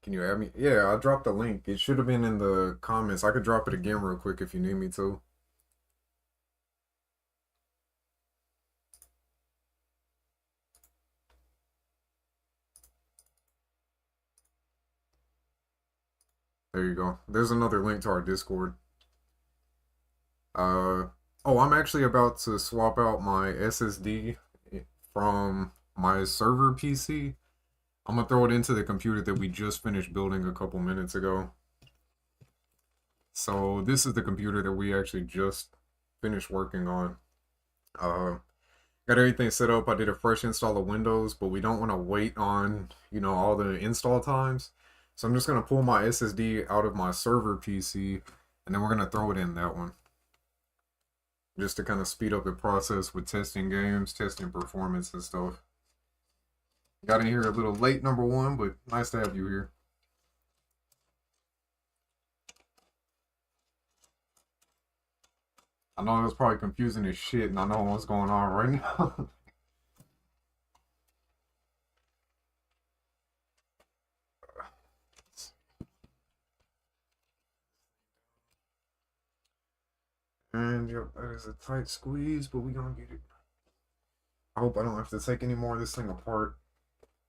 Can you add me? Yeah, I dropped the link. It should have been in the comments. I could drop it again real quick if you need me to. There you go. There's another link to our Discord. Oh, I'm actually about to swap out my SSD from my server PC. I'm gonna throw it into the computer that we just finished building a couple minutes ago. So this is the computer that we actually just finished working on. Got everything set up. I did a fresh install of Windows, but we don't want to wait on, all the install times. So I'm just gonna pull my SSD out of my server PC, and then we're gonna throw it in that one. Just to kind of speed up the process with testing games, testing performance and stuff. Got in here a little late, number one, but nice to have you here. I know it was probably confusing as shit, and I know what's going on right now. And yep, that is a tight squeeze, but we gonna get it. I hope I don't have to take any more of this thing apart.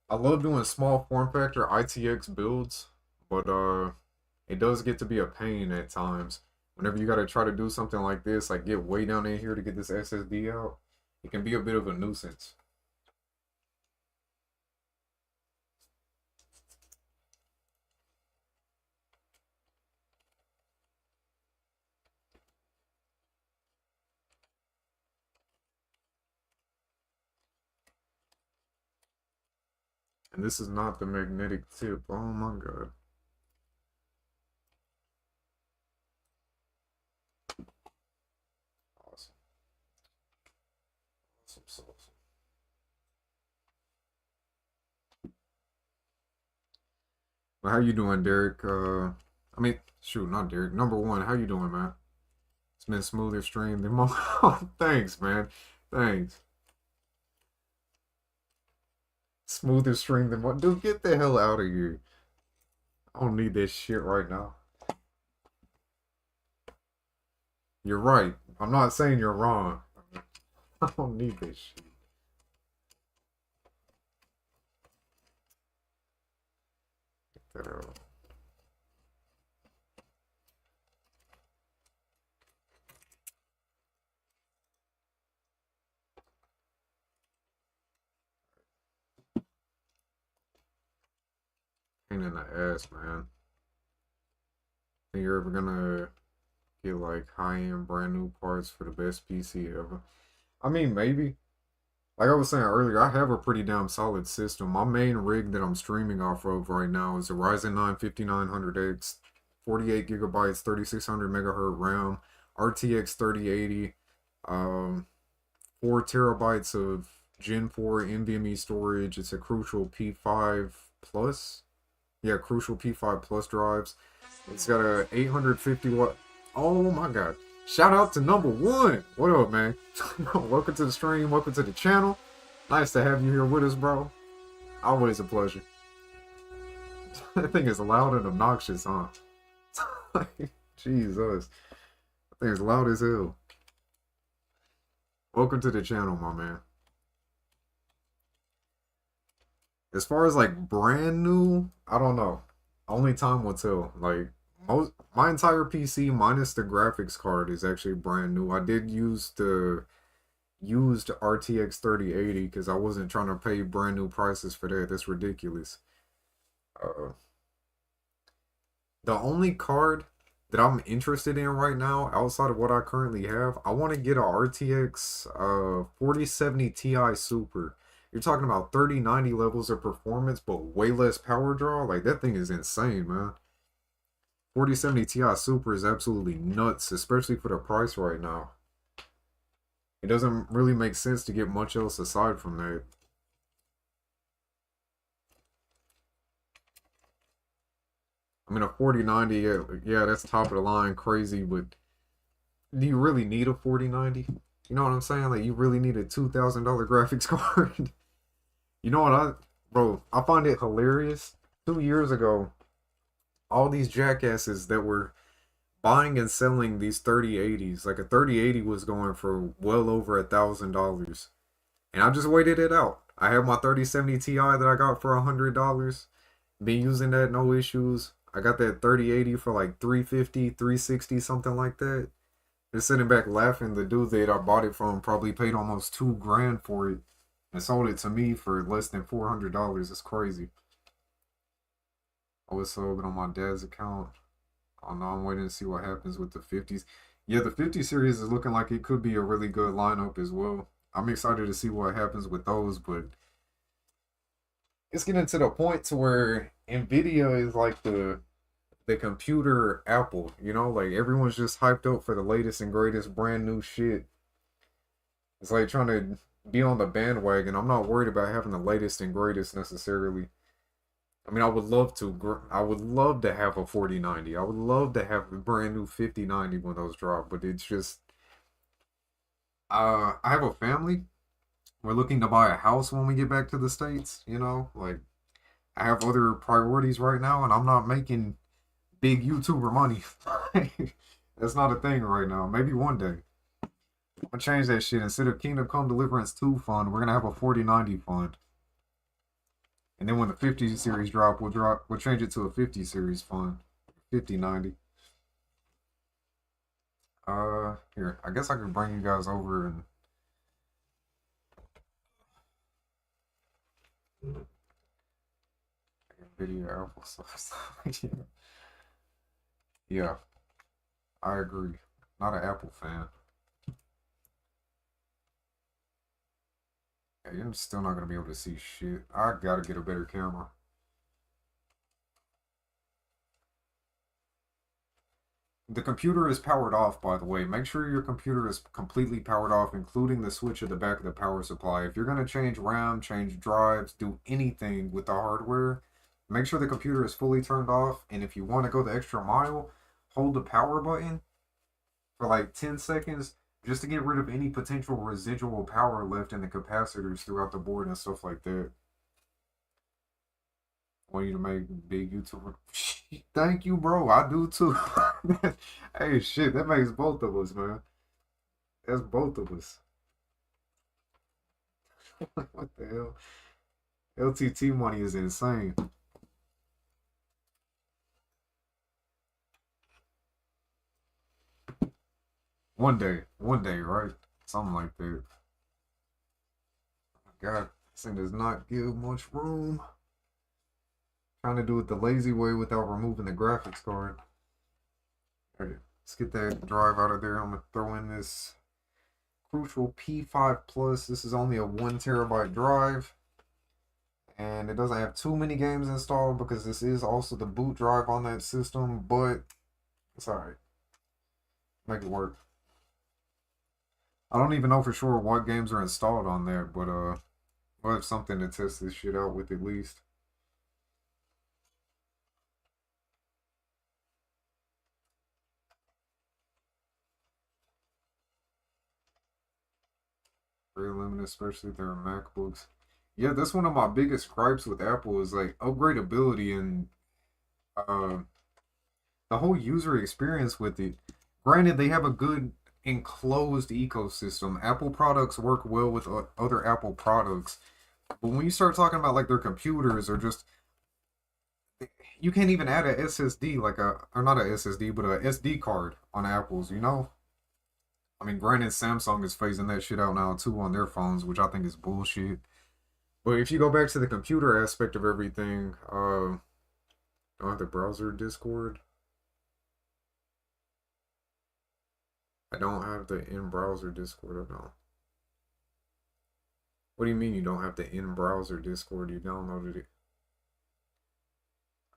I love doing small form factor ITX builds, but it does get to be a pain at times. Whenever you gotta try to do something like this, like get way down in here to get this SSD out, it can be a bit of a nuisance. And this is not the magnetic tip. Oh my god. Awesome. Awesome sauce. Well, how you doing, Derek? I mean, shoot, not Derek. Number one, how you doing, man? It's been smoother stream than most. Thanks, man. Thanks. Smoother stream than most. Dude, get the hell out of here. I don't need this shit right now. You're right. I'm not saying you're wrong. I don't need this shit. Get that out. Pain in the ass, man. Think you're ever gonna get like high-end brand new parts for the best PC ever? I mean, maybe. Like I was saying earlier, I have a pretty damn solid system. My main rig that I'm streaming off of right now is a Ryzen 9 5900X, 48 gigabytes, 3600 megahertz RAM, RTX 3080, 4 terabytes of Gen 4 NVMe storage. It's a Crucial P5 Plus. Yeah, Crucial P5 Plus drives. It's got a 850 watt. Oh my god. Shout out to number one. What up, man? Welcome to the stream. Welcome to the channel. Nice to have you here with us, bro. Always a pleasure. That thing is loud and obnoxious, huh? Jesus. That thing is loud as hell. Welcome to the channel, my man. As far as like brand new, I don't know. Only time will tell. Like my entire PC minus the graphics card is actually brand new. I did use the used RTX 3080 because I wasn't trying to pay brand new prices for that. That's ridiculous. The only card that I'm interested in right now, outside of what I currently have, I want to get a RTX 4070 Ti Super. You're talking about 3090 levels of performance, but way less power draw. Like, that thing is insane, man. 4070 Ti Super is absolutely nuts, especially for the price right now. It doesn't really make sense to get much else aside from that. I mean, a 4090, yeah, that's top of the line, crazy, but do you really need a 4090? You know what I'm saying? Like, you really need a $2,000 graphics card? You know what, bro, I find it hilarious. 2 years ago, all these jackasses that were buying and selling these 3080s, like a 3080 was going for well over $1,000. And I just waited it out. I have my 3070 Ti that I got for $100. Been using that, no issues. I got that 3080 for like 350, 360, something like that. Just sitting back laughing. The dude that I bought it from probably paid almost $2,000 for it and sold it to me for less than $400. It's crazy. I was sold it on my dad's account. Oh no, I'm waiting to see what happens with the 50s. Yeah, the 50 series is looking like it could be a really good lineup as well. I'm excited to see what happens with those, but it's getting to the point to where Nvidia is like the computer Apple, you know, like everyone's just hyped up for the latest and greatest brand new shit. It's like trying to be on the bandwagon. I'm not worried about having the latest and greatest necessarily. I mean, I would love to have a 4090. I would love to have a brand new 5090 when those drop, but it's just I have a family. We're looking to buy a house when we get back to the States, you know? Like, I have other priorities right now, and I'm not making big YouTuber money. That's not a thing right now. Maybe one day. I'm gonna change that shit. Instead of Kingdom Come Deliverance 2 fund, we're gonna have a 4090 fund. And then when the 50 series drop, we'll change it to a 50 series fund. 5090. Here, I guess I could bring you guys over and video alpha stuff. Yeah, I agree. Not an Apple fan. Yeah, you're still not gonna be able to see shit. I gotta get a better camera. The computer is powered off, by the way. Make sure your computer is completely powered off, including the switch at the back of the power supply. If you're going to change RAM, change drives, do anything with the hardware, make sure the computer is fully turned off. And if you want to go the extra mile, hold the power button for like 10 seconds just to get rid of any potential residual power left in the capacitors throughout the board and stuff like that. Want you to make big YouTuber. Thank you, bro. I do too. Hey, shit, that makes both of us, man. That's both of us. What the hell? LTT money is insane. One day, right? Something like that. God, this thing does not give much room. Trying to do it the lazy way without removing the graphics card. Alright, let's get that drive out of there. I'm gonna throw in this Crucial P5 Plus. This is only a 1 terabyte drive. And it doesn't have too many games installed because this is also the boot drive on that system, but it's alright. Make it work. I don't even know for sure what games are installed on there, but we'll have something to test this shit out with at least. especially their MacBooks. Yeah, that's one of my biggest gripes with Apple is like upgradability and uh, the whole user experience with it. Granted, they have a good enclosed ecosystem. Apple products work well with other Apple products, but when you start talking about like their computers or just you can't even add a SSD like a or not a SSD but a SD card on Apple's. You know, I mean, granted, Samsung is phasing that shit out now too on their phones, which I think is bullshit. But if you go back to the computer aspect of everything, do I have the browser Discord? I don't have the in-browser Discord. I don't. What do you mean you don't have the in-browser Discord? You downloaded it.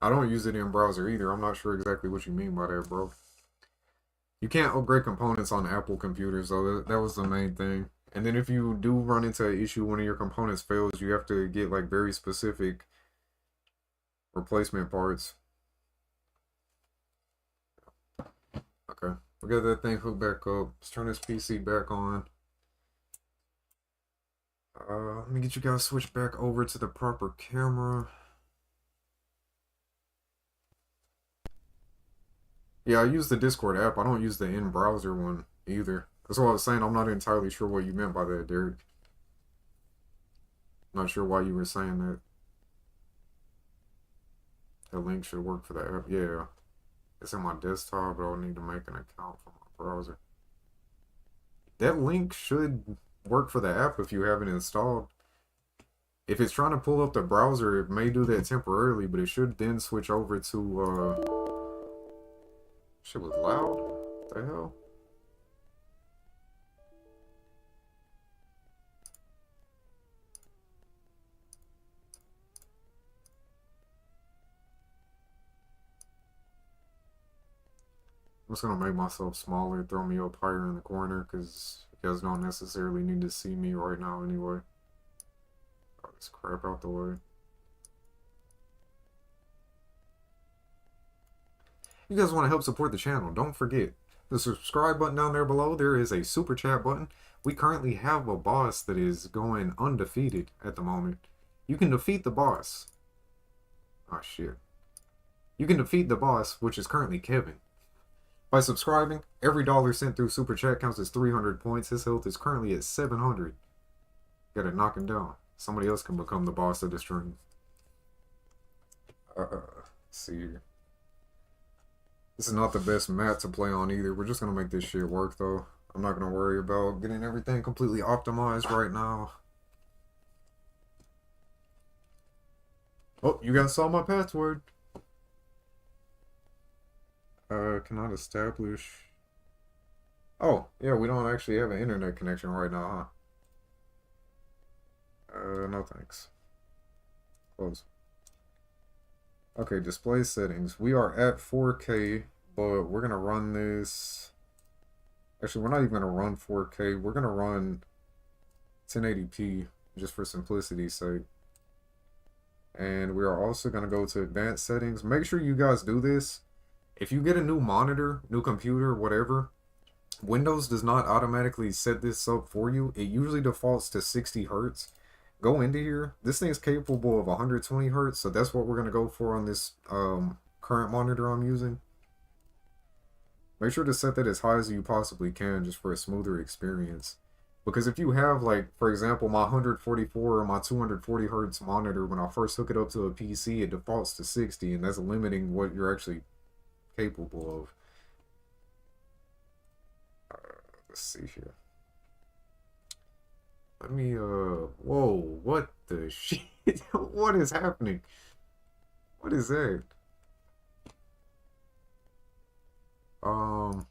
I don't use it in browser either. I'm not sure exactly what you mean by that, bro. You can't upgrade components on Apple computers, though. That was the main thing. And then if you do run into an issue, one of your components fails, you have to get like very specific replacement parts. Okay, we got that thing hooked back up. Let's turn this PC back on. Let me get you guys switched back over to the proper camera. Yeah, I use the Discord app. I don't use the in-browser one either. That's what I was saying. I'm not entirely sure what you meant by that, Derek. Not sure why you were saying that. The link should work for the app. Yeah. It's in my desktop, but I'll need to make an account for my browser. That link should work for the app if you have it installed. If it's trying to pull up the browser, it may do that temporarily, but it should then switch over to, shit was loud? What the hell? I'm just gonna make myself smaller, throw me up higher in the corner, because you guys don't necessarily need to see me right now anyway. Got this crap out the way. You guys want to help support the channel, don't forget the subscribe button down there below. There is a super chat button. We currently have a boss that is going undefeated at the moment. You can defeat the boss. Oh shit. You can defeat the boss, which is currently Kevin. By subscribing, every dollar sent through super chat counts as 300 points. His health is currently at 700. Gotta knock him down. Somebody else can become the boss of the stream. Let's see here. This is not the best map to play on either. We're just gonna make this shit work though. I'm not gonna worry about getting everything completely optimized right now. Oh, you guys saw my password. Cannot establish. Oh, yeah, we don't actually have an internet connection right now, huh? No thanks. Close. Okay, display settings. We are at 4K, but we're gonna run this. Actually, we're not even gonna run 4K. We're gonna run 1080p just for simplicity's sake. And we are also gonna go to advanced settings. Make sure you guys do this. If you get a new monitor, new computer, whatever, Windows does not automatically set this up for you. It usually defaults to 60 hertz. Go into here. This thing is capable of 120 hertz, so that's what we're going to go for on this current monitor I'm using. Make sure to set that as high as you possibly can just for a smoother experience. Because if you have, like, for example, my 144 or my 240 hertz monitor, when I first hook it up to a PC, it defaults to 60, and that's limiting what you're actually capable of. Let's see here. Let me, whoa, what the shit? What is happening? What is that? What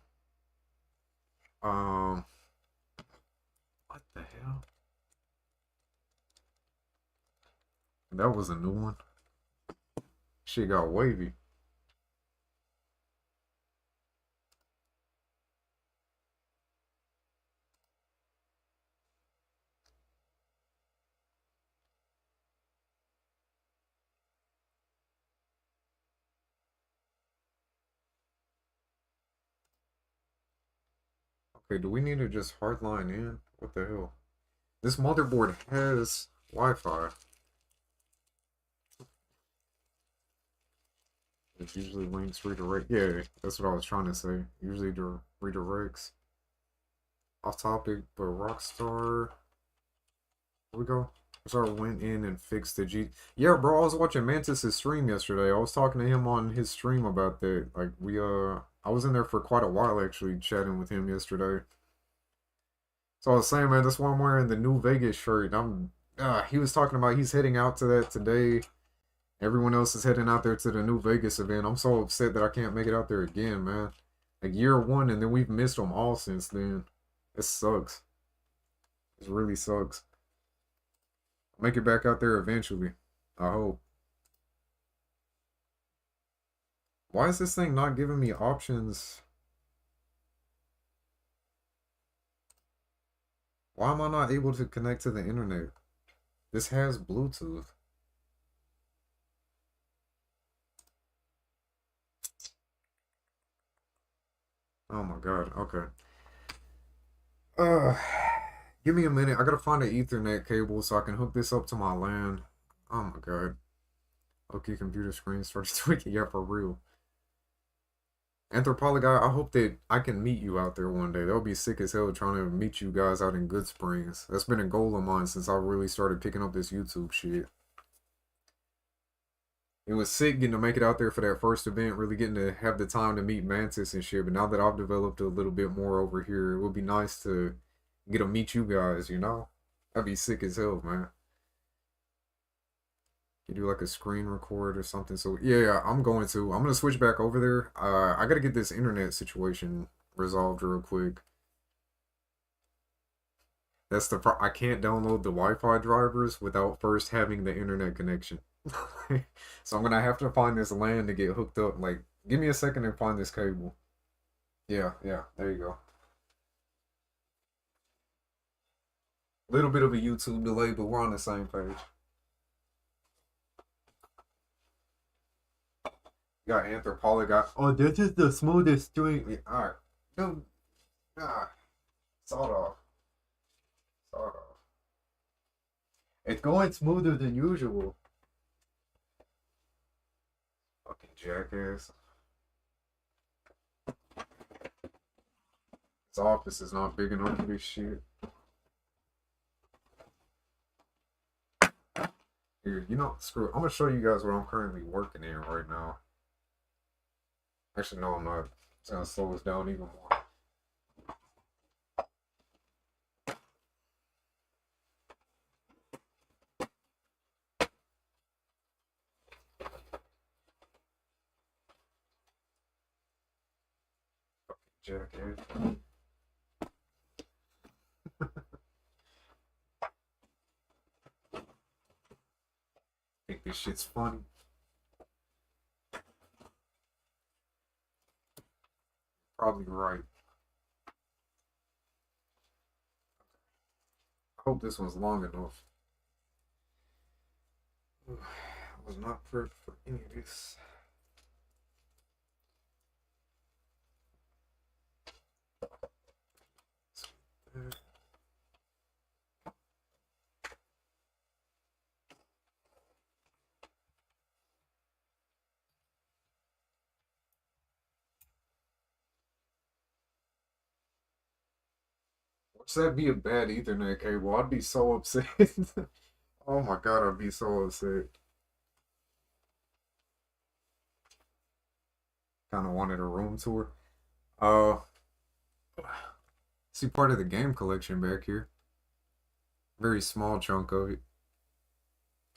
the hell? That was a new one. Shit got wavy. Okay, do we need to just hardline in? What the hell? This motherboard has Wi-Fi. It usually links redirect. Yeah, that's what I was trying to say. Usually redirects. Off topic, but Rockstar. Here we go. Rockstar went in and fixed the G. Yeah, bro. I was watching Mantis' stream yesterday. I was talking to him on his stream about that. Like I was in there for quite a while actually, chatting with him yesterday. So I was saying, man, that's why I'm wearing the New Vegas shirt. He was talking about he's heading out to that today. Everyone else is heading out there to the New Vegas event. I'm so upset that I can't make it out there again, man. Like year one, and then we've missed them all since then. It sucks. It really sucks. Make it back out there eventually. I hope. Why is this thing not giving me options? Why am I not able to connect to the internet? This has Bluetooth. Oh my god, okay. Uh, Give me a minute. I gotta find an Ethernet cable so I can hook this up to my LAN. Oh my god. Okay, computer screen started tweaking. Yeah, for real. Anthropology, I hope that I can meet you out there one day. That would be sick as hell trying to meet you guys out in Good Springs. That's been a goal of mine since I really started picking up this YouTube shit. It was sick getting to make it out there for that first event, really getting to have the time to meet Mantis and shit. But now that I've developed a little bit more over here, it would be nice to get to meet you guys, you know? That'd be sick as hell, man. You do like a screen record or something. So yeah, I'm going to. I'm gonna switch back over there. I gotta get this internet situation resolved real quick. That's I can't download the Wi-Fi drivers without first having the internet connection. So I'm gonna have to find this LAN to get hooked up. Like, give me a second and find this cable. Yeah, there you go. Little bit of a YouTube delay, but we're on the same page. Got Anthropology. Oh, this is the smoothest stream. Yeah, alright. Dude, sawed off. Sawed off. It's going smoother than usual. Fucking jackass. His office is not big enough for this shit. Here, you know, screw it. I'm gonna show you guys what I'm currently working in right now. Actually, no, I'm not. It's gonna slow us down even more. Jackass. Think this shit's funny. Probably right. I hope this one's long enough. I was not prepped for any of this. Watch that be a bad Ethernet cable. I'd be so upset. Oh my god, I'd be so upset. Kind of wanted a room tour. Uh, See part of the game collection back here. Very small chunk of it.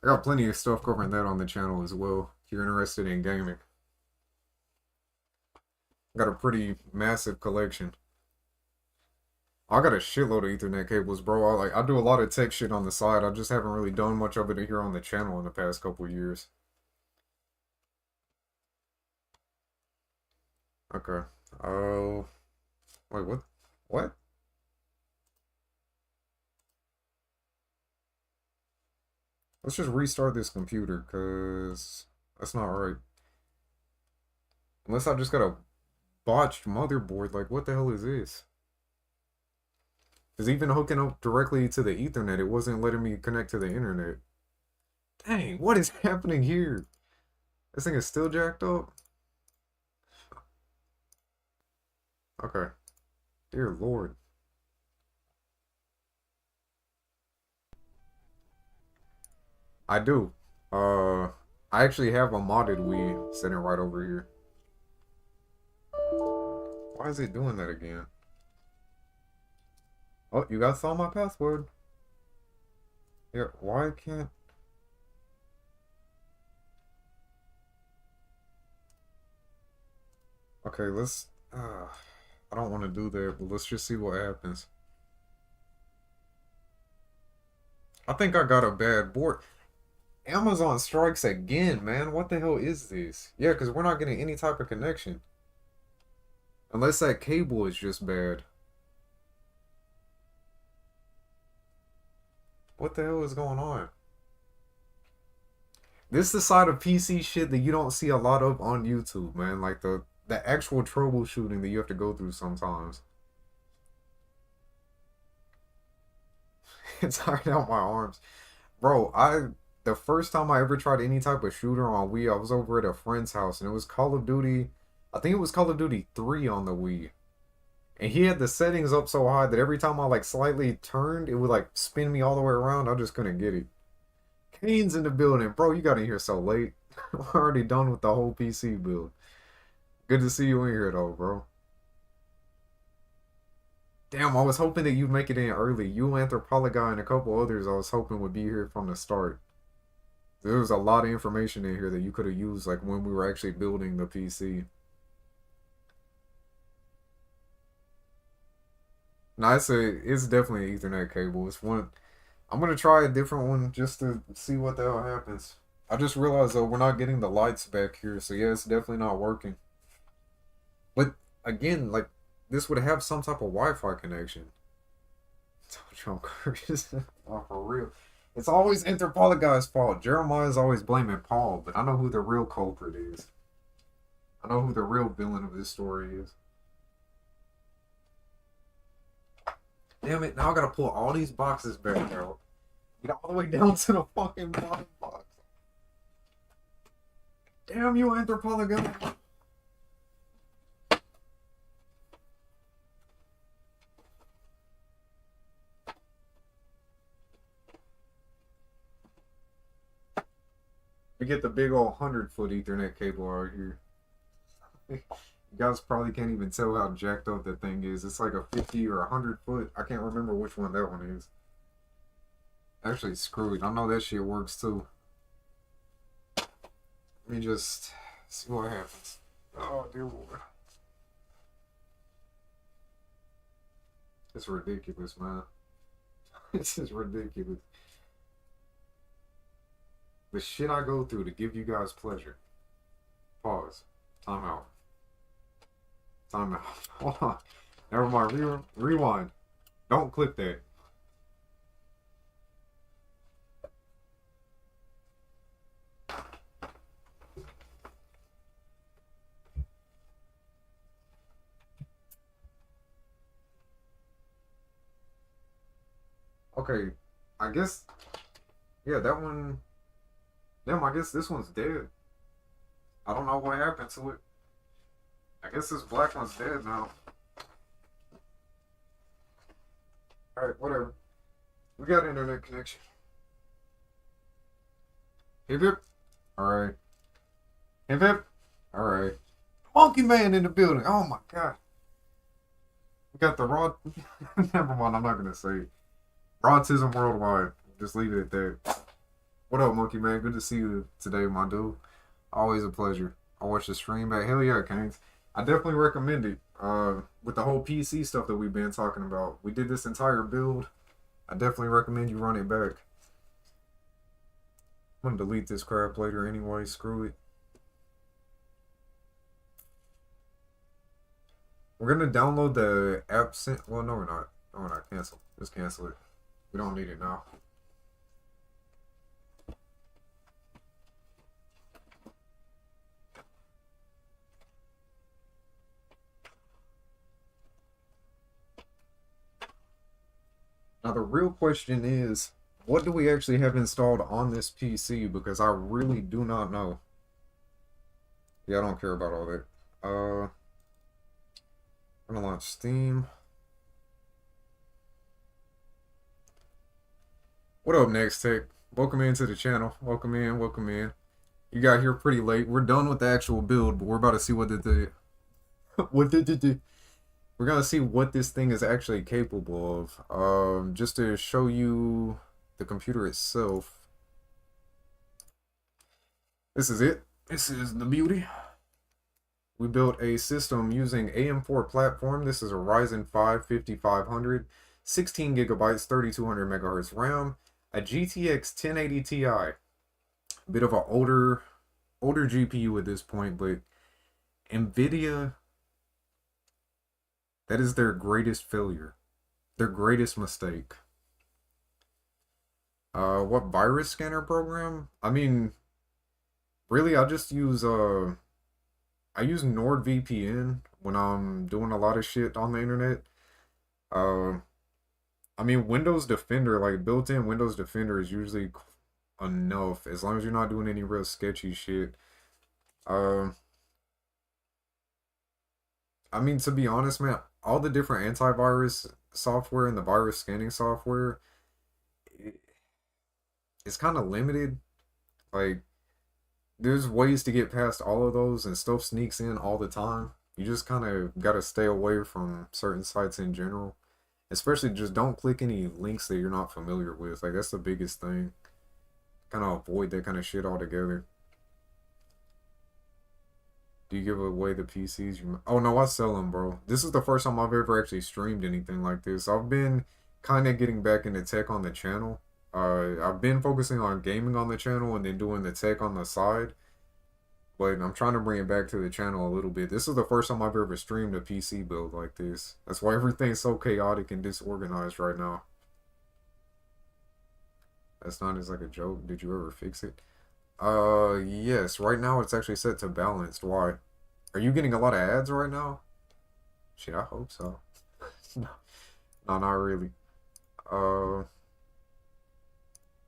I got plenty of stuff covering that on the channel as well, if you're interested in gaming. Got a pretty massive collection. I got a shitload of Ethernet cables, bro. I do a lot of tech shit on the side. I just haven't really done much of it here on the channel in the past couple of years. Okay. Oh, wait, what? What? Let's just restart this computer, cause that's not right. Unless I just got a botched motherboard. Like, what the hell is this? Because even hooking up directly to the Ethernet, it wasn't letting me connect to the internet. Dang, what is happening here? This thing is still jacked up? Okay. Dear Lord. I do. I actually have a modded Wii sitting right over here. Why is it doing that again? Oh, you guys saw my password. Yeah, why can't... Okay, let's... I don't want to do that, but let's just see what happens. I think I got a bad board. Amazon strikes again, man. What the hell is this? Yeah, because we're not getting any type of connection. Unless that cable is just bad. What the hell is going on? This is the side of PC shit that you don't see a lot of on YouTube, man. Like the actual troubleshooting that you have to go through sometimes. It's hard out my arms. Bro, the first time I ever tried any type of shooter on Wii, I was over at a friend's house and it was Call of Duty. I think it was Call of Duty 3 on the Wii. And he had the settings up so high that every time I like slightly turned, it would like spin me all the way around. I just couldn't get it. Kane's in the building. Bro, you got in here so late. We're already done with the whole PC build. Good to see you in here though, bro. Damn, I was hoping that you'd make it in early. You, Anthropologuy, and a couple others I was hoping would be here from the start. There was a lot of information in here that you could have used like when we were actually building the PC. No, it's definitely an Ethernet cable. It's one. I'm gonna try a different one just to see what the hell happens. I just realized though we're not getting the lights back here, so yeah, it's definitely not working. But again, like this would have some type of Wi-Fi connection. Oh, for real. It's always Anthropologuy's fault. Jeremiah's always blaming Paul, but I know who the real culprit is. I know who the real villain of this story is. Damn it, now I gotta pull all these boxes back out. Get all the way down to the fucking bottom box. Damn you, Anthropologuy. We get the big old 100-foot Ethernet cable out here. You guys probably can't even tell how jacked up that thing is. It's like a 50 or 100-foot. I can't remember which one that one is. Actually, screw it. I know that shit works too. Let me just see what happens. Oh, dear Lord. It's ridiculous, man. This is ridiculous. The shit I go through to give you guys pleasure. Pause. Time out. Time out. Hold on. Never mind. Rewind. Don't click that. Okay. I guess. Yeah, that one. Damn, I guess this one's dead. I don't know what happened to it. I guess this black one's dead now. Alright, whatever. We got internet connection. Hip hip. Alright. Hip hip. Alright. Monkey Man in the building. Oh my god. We got the raw. Never mind, I'm not gonna say. Autism worldwide. Just leave it at that. What up, Monkey Man? Good to see you today, my dude. Always a pleasure. I watched the stream back. Hell yeah, Kings. I definitely recommend it. With the whole PC stuff that we've been talking about. We did this entire build. I definitely recommend you run it back. I'm gonna delete this crap later anyway. Screw it. We're gonna download the absent. Well, no, we're not. No, we're not. Cancel. Just cancel it. We don't need it now. Now the real question is, what do we actually have installed on this PC? Because I really do not know. Yeah, I don't care about all that. I'm gonna launch Steam. What up, Next Tech? Welcome into the channel. Welcome in, welcome in. You got here pretty late. We're done with the actual build, but we're about to see what the what the we're gonna see what this thing is actually capable of. Just to show you the computer itself. This is it. This is the beauty. We built a system using AM4 platform. This is a Ryzen 5 5500, 16 gigabytes, 3200 megahertz RAM, a GTX 1080 Ti. A bit of an older GPU at this point, but Nvidia, that is their greatest failure, their greatest mistake. What virus scanner program? I mean, really, I use NordVPN when I'm doing a lot of shit on the internet. Uh, I mean, Windows Defender, like built-in Windows Defender, is usually enough as long as you're not doing any real sketchy shit. Uh, I mean, to be honest, man, all the different antivirus software and the virus scanning software, it's kind of limited. Like, there's ways to get past all of those, and stuff sneaks in all the time. You just kind of got to stay away from certain sites in general. Especially just don't click any links that you're not familiar with. Like, that's the biggest thing. Kind of avoid that kind of shit altogether. Do you give away the PCs? Oh no, I sell them, bro. This is the first time I've ever actually streamed anything like this. I've been kind of getting back into tech on the channel. I've been focusing on gaming on the channel and then doing the tech on the side. But I'm trying to bring it back to the channel a little bit. This is the first time I've ever streamed a PC build like this. That's why everything's so chaotic and disorganized right now. That's not as like a joke. Did you ever fix it? Yes. Right now it's actually set to balanced. Why? Are you getting a lot of ads right now? Shit, I hope so. No, not really. Uh,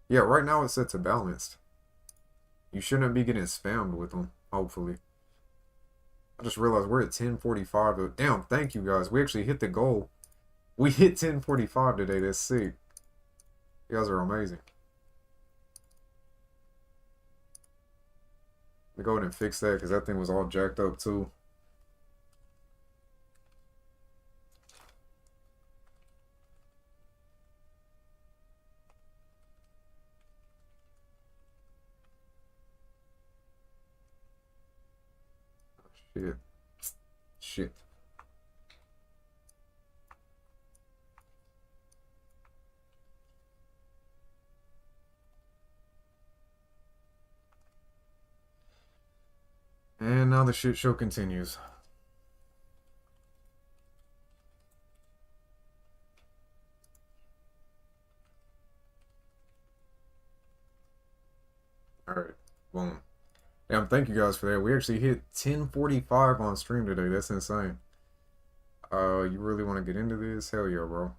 yeah, right now it's set to balanced. You shouldn't be getting spammed with them, hopefully. I just realized we're at 10:45. Damn, thank you guys. We actually hit the goal. We hit 10:45 today. That's sick. You guys are amazing. Let me go ahead and fix that because that thing was all jacked up too. Shit. Shit. And now the shit show continues. Alright. Boom. Damn, thank you guys for that. We actually hit 10:45 on stream today. That's insane. You really want to get into this? Hell yeah, bro.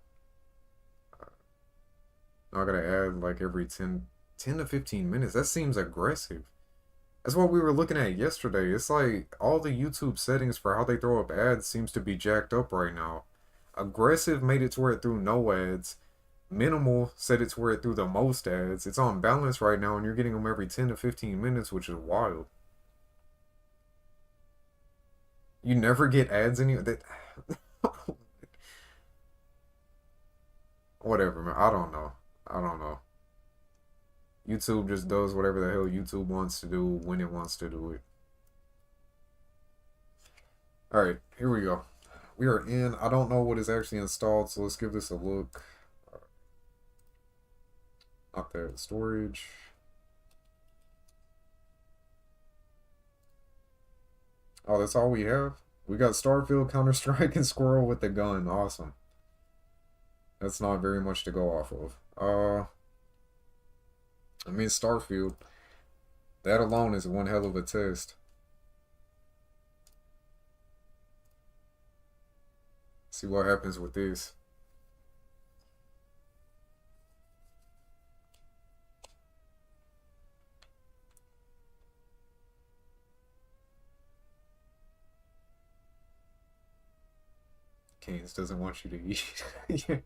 I gotta add like every 10 to 15 minutes. That seems aggressive. That's what we were looking at yesterday. It's like all the YouTube settings for how they throw up ads seems to be jacked up right now. Aggressive made it to where it threw no ads. Minimal set it to where it threw the most ads. It's on balance right now, and you're getting them every 10 to 15 minutes, which is wild. You never get ads any that. Whatever, man. I don't know. I don't know. YouTube just does whatever the hell YouTube wants to do when it wants to do it. Alright, here we go. We are in. I don't know what is actually installed, so let's give this a look. Not that. Storage. Oh, that's all we have? We got Starfield, Counter-Strike, and Squirrel with the gun. Awesome. That's not very much to go off of. I mean, Starfield. That alone is one hell of a test. See what happens with this. Canes doesn't want you to eat. Yeah,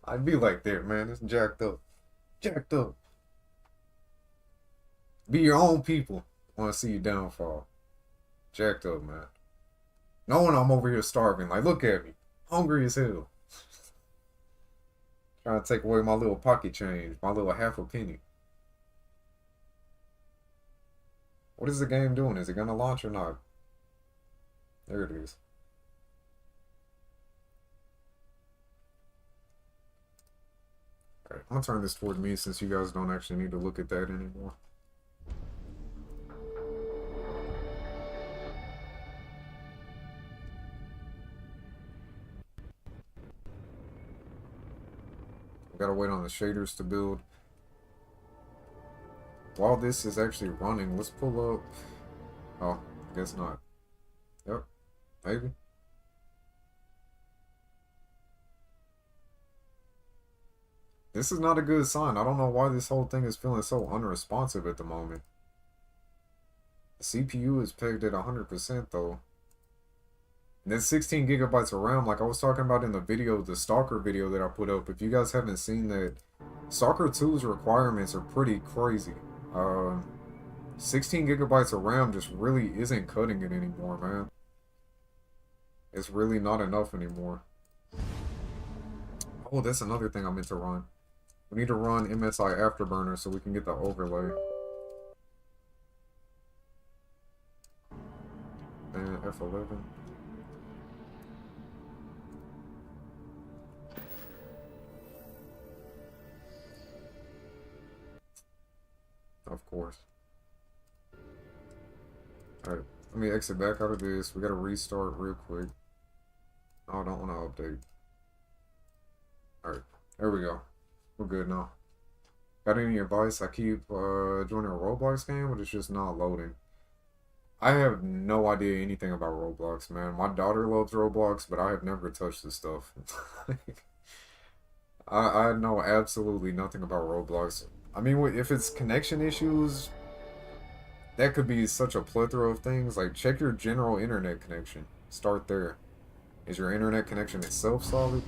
I'd be like that, man. It's jacked up. Jacked up. Be your own people. Want to see you downfall. Jacked up, man. Knowing I'm over here starving. Like, look at me. Hungry as hell. Trying to take away my little pocket change. My little half a penny. What is the game doing? Is it going to launch or not? There it is. Alright, I'm going to turn this toward me since you guys don't actually need to look at that anymore. Gotta wait on the shaders to build. While this is actually running, let's pull up. Oh, guess not. Yep, maybe. This is not a good sign. I don't know why this whole thing is feeling so unresponsive at the moment. The CPU is pegged at 100% though. And then 16 gigabytes of RAM, like I was talking about in the video, the Stalker video that I put up. If you guys haven't seen that, Stalker 2's requirements are pretty crazy. 16 gigabytes of RAM just really isn't cutting it anymore, man. It's really not enough anymore. Oh, that's another thing I meant to run. We need to run MSI Afterburner so we can get the overlay. And F11. Of course. Alright, let me exit back out of this. We gotta restart real quick. Oh, I don't want to update. Alright, there we go. We're good now. Got any advice? I keep joining a Roblox game, but it's just not loading. I have no idea anything about Roblox, man. My daughter loves Roblox, but I have never touched this stuff. I know absolutely nothing about Roblox. I mean, if it's connection issues, that could be such a plethora of things. Like, check your general internet connection. Start there. Is your internet connection itself solid?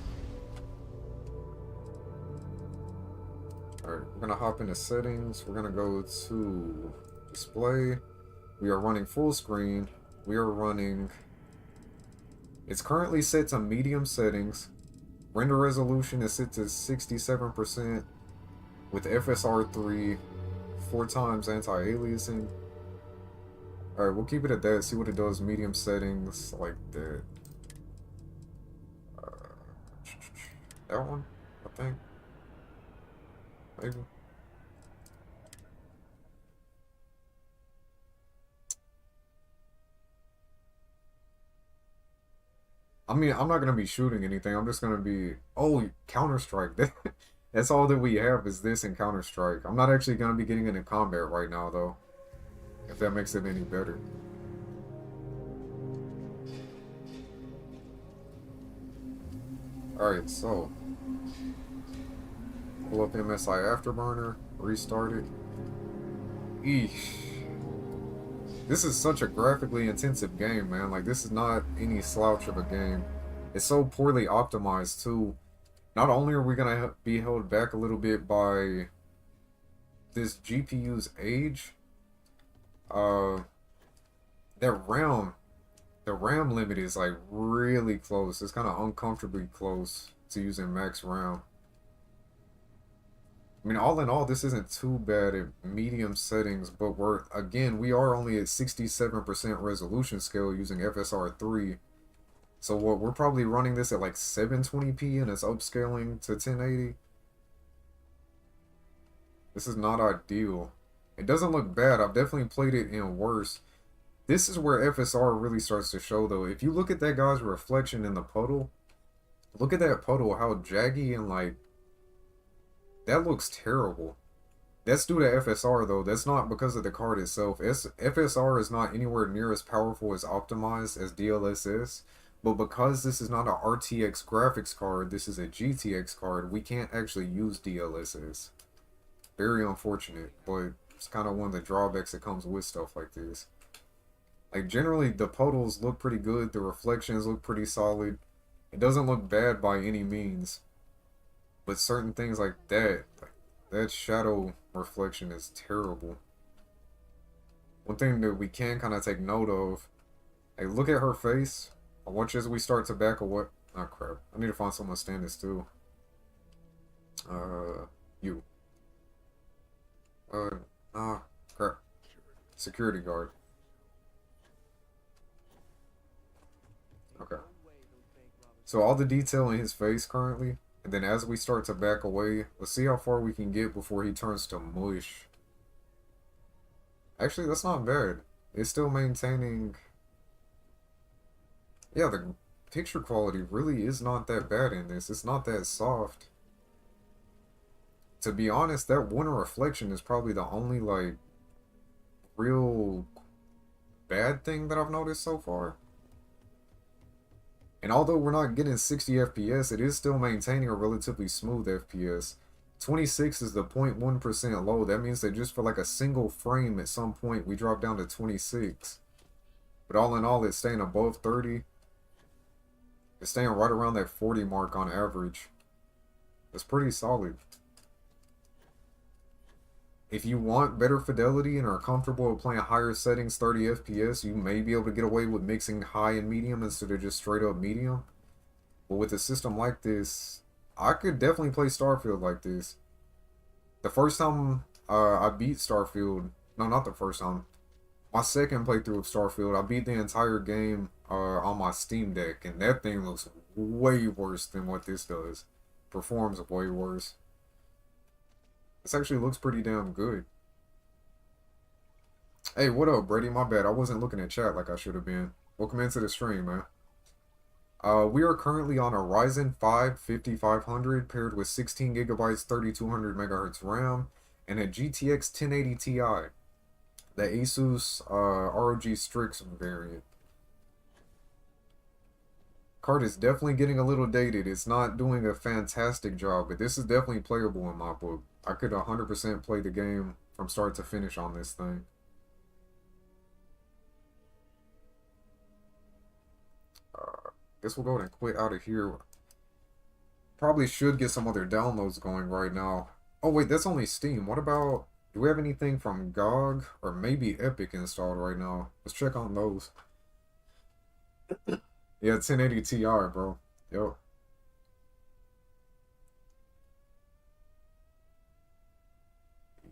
Alright, we're gonna hop into settings. We're gonna go to display. We are running full screen. We are running... It's currently set to medium settings. Render resolution is set to 67%. With FSR3, 4 times anti-aliasing. Alright, we'll keep it at that, see what it does, medium settings, like that. That one, I think. Maybe. I mean, I'm not going to be shooting anything, I'm just going to be... Oh, Counter-Strike. That's all that we have is this and Counter-Strike. I'm not actually going to be getting into combat right now, though. If that makes it any better. Alright, so. Pull up MSI Afterburner. Restart it. Eesh. This is such a graphically intensive game, man. Like, this is not any slouch of a game. It's so poorly optimized, too. Not only are we going to be held back a little bit by this GPU's age, the RAM limit is like really close. It's kind of uncomfortably close to using max RAM. I mean, all in all, this isn't too bad at medium settings, but we are only at 67% resolution scale using FSR3. So we're probably running this at like 720p and it's upscaling to 1080. This is not ideal. It doesn't look bad. I've definitely played it in worse. This is where FSR really starts to show though. If you look at that guy's reflection in the puddle, look at that puddle, how jaggy and like, that looks terrible. That's due to FSR though. That's not because of the card itself. FSR is not anywhere near as powerful as optimized as DLSS. But because this is not a RTX graphics card, this is a GTX card, we can't actually use DLSS. Very unfortunate, but it's kind of one of the drawbacks that comes with stuff like this. Like, generally, the puddles look pretty good, the reflections look pretty solid. It doesn't look bad by any means, but certain things like that shadow reflection is terrible. One thing that we can kind of take note of, hey, look at her face. I want you as we start to back away. Oh crap! I need to find someone to stand this too. You. Crap. Security guard. Okay. So all the detail in his face currently, and then as we start to back away, let's see how far we can get before he turns to mush. Actually, that's not bad. It's still maintaining... Yeah, the picture quality really is not that bad in this. It's not that soft. To be honest, that water reflection is probably the only, like, real bad thing that I've noticed so far. And although we're not getting 60 FPS, it is still maintaining a relatively smooth FPS. 26 is the 0.1% low. That means that just for like a single frame at some point, we drop down to 26. But all in all, it's staying above 30. It's staying right around that 40 mark on average. That's pretty solid. If you want better fidelity and are comfortable with playing higher settings, 30 FPS, you may be able to get away with mixing high and medium instead of just straight up medium. But with a system like this, I could definitely play Starfield like this. The first time I beat Starfield, no, not the first time, my second playthrough of Starfield, I beat the entire game on my Steam Deck, and that thing looks way worse than what this does. Performs way worse. This actually looks pretty damn good. Hey, what up, Brady? My bad. I wasn't looking at chat like I should have been. Welcome into the stream, man. We are currently on a Ryzen 5 5500 paired with 16 gigabytes, 3200 megahertz RAM, and a GTX 1080 Ti, the Asus ROG Strix variant. Card is definitely getting a little dated. It's not doing a fantastic job, but this is definitely playable in my book. I could 100% play the game from start to finish on this thing. Guess we'll go ahead and quit out of here. Probably should get some other downloads going right now. Oh wait, that's only Steam. What about, do we have anything from GOG or maybe Epic installed right now? Let's check on those. Yeah, 1080 Ti, bro. Yo.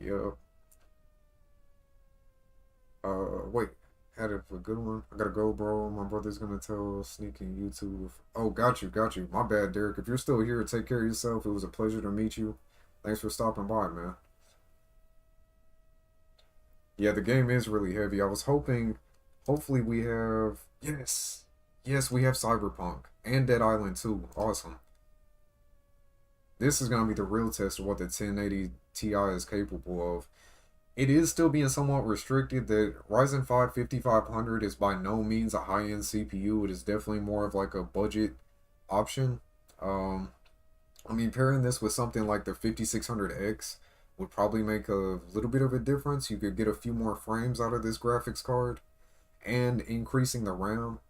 Yep. Wait. Had it for a good one. I gotta go, bro. My brother's gonna tell sneaking YouTube. Oh, got you, got you. My bad, Derek. If you're still here, take care of yourself. It was a pleasure to meet you. Thanks for stopping by, man. Yeah, the game is really heavy. I was hoping, hopefully we have, yes. Yes, we have Cyberpunk and Dead Island 2. Awesome. This is gonna be the real test of what the 1080 Ti is capable of. It is still being somewhat restricted. The Ryzen 5 5500 is by no means a high-end CPU. It is definitely more of like a budget option. I mean, pairing this with something like the 5600X would probably make a little bit of a difference. You could get a few more frames out of this graphics card and increasing the RAM.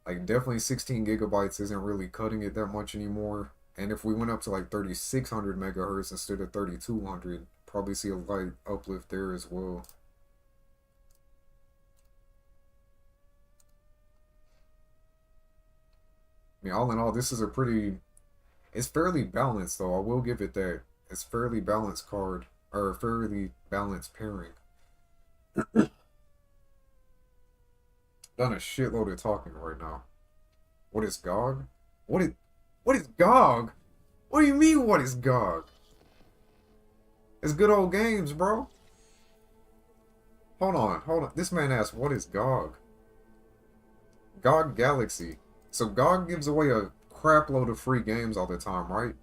Like, definitely 16 gigabytes isn't really cutting it that much anymore. And if we went up to like 3600 megahertz instead of 3200, probably see a light uplift there as well. I mean, all in all, this is a pretty... It's fairly balanced, though. I will give it that. It's fairly balanced card, or fairly balanced pairing. Done a shitload of talking right now. What is GOG? What is GOG? What do you mean, what is GOG? It's good old games, bro. Hold on. This man asked, what is GOG? GOG Galaxy. So GOG gives away a crap load of free games all the time, right?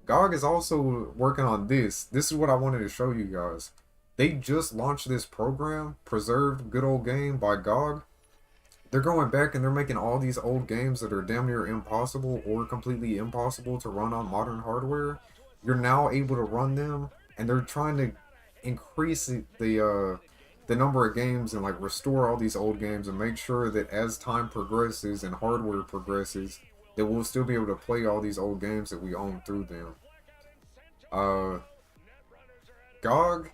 GOG is also working on this. This is what I wanted to show you guys. They just launched this program, Preserved Good Old Game by GOG. They're going back and they're making all these old games that are damn near impossible or completely impossible to run on modern hardware. You're now able to run them, and they're trying to increase the number of games and like restore all these old games and make sure that as time progresses and hardware progresses, that we'll still be able to play all these old games that we own through them. GOG,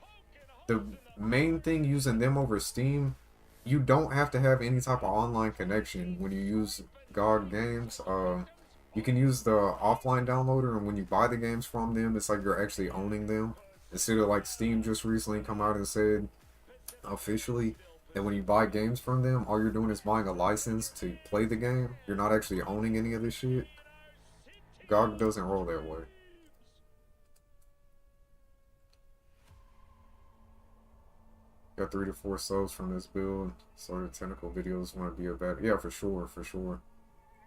the main thing using them over Steam, you don't have to have any type of online connection when you use GOG games. You can use the offline downloader, and when you buy the games from them, it's like you're actually owning them. Instead of like Steam just recently come out and said officially that when you buy games from them, all you're doing is buying a license to play the game. You're not actually owning any of this shit. GOG doesn't roll that way. Got 3 to 4 subs from this build, so the technical videos want to be about. Yeah, for sure, for sure.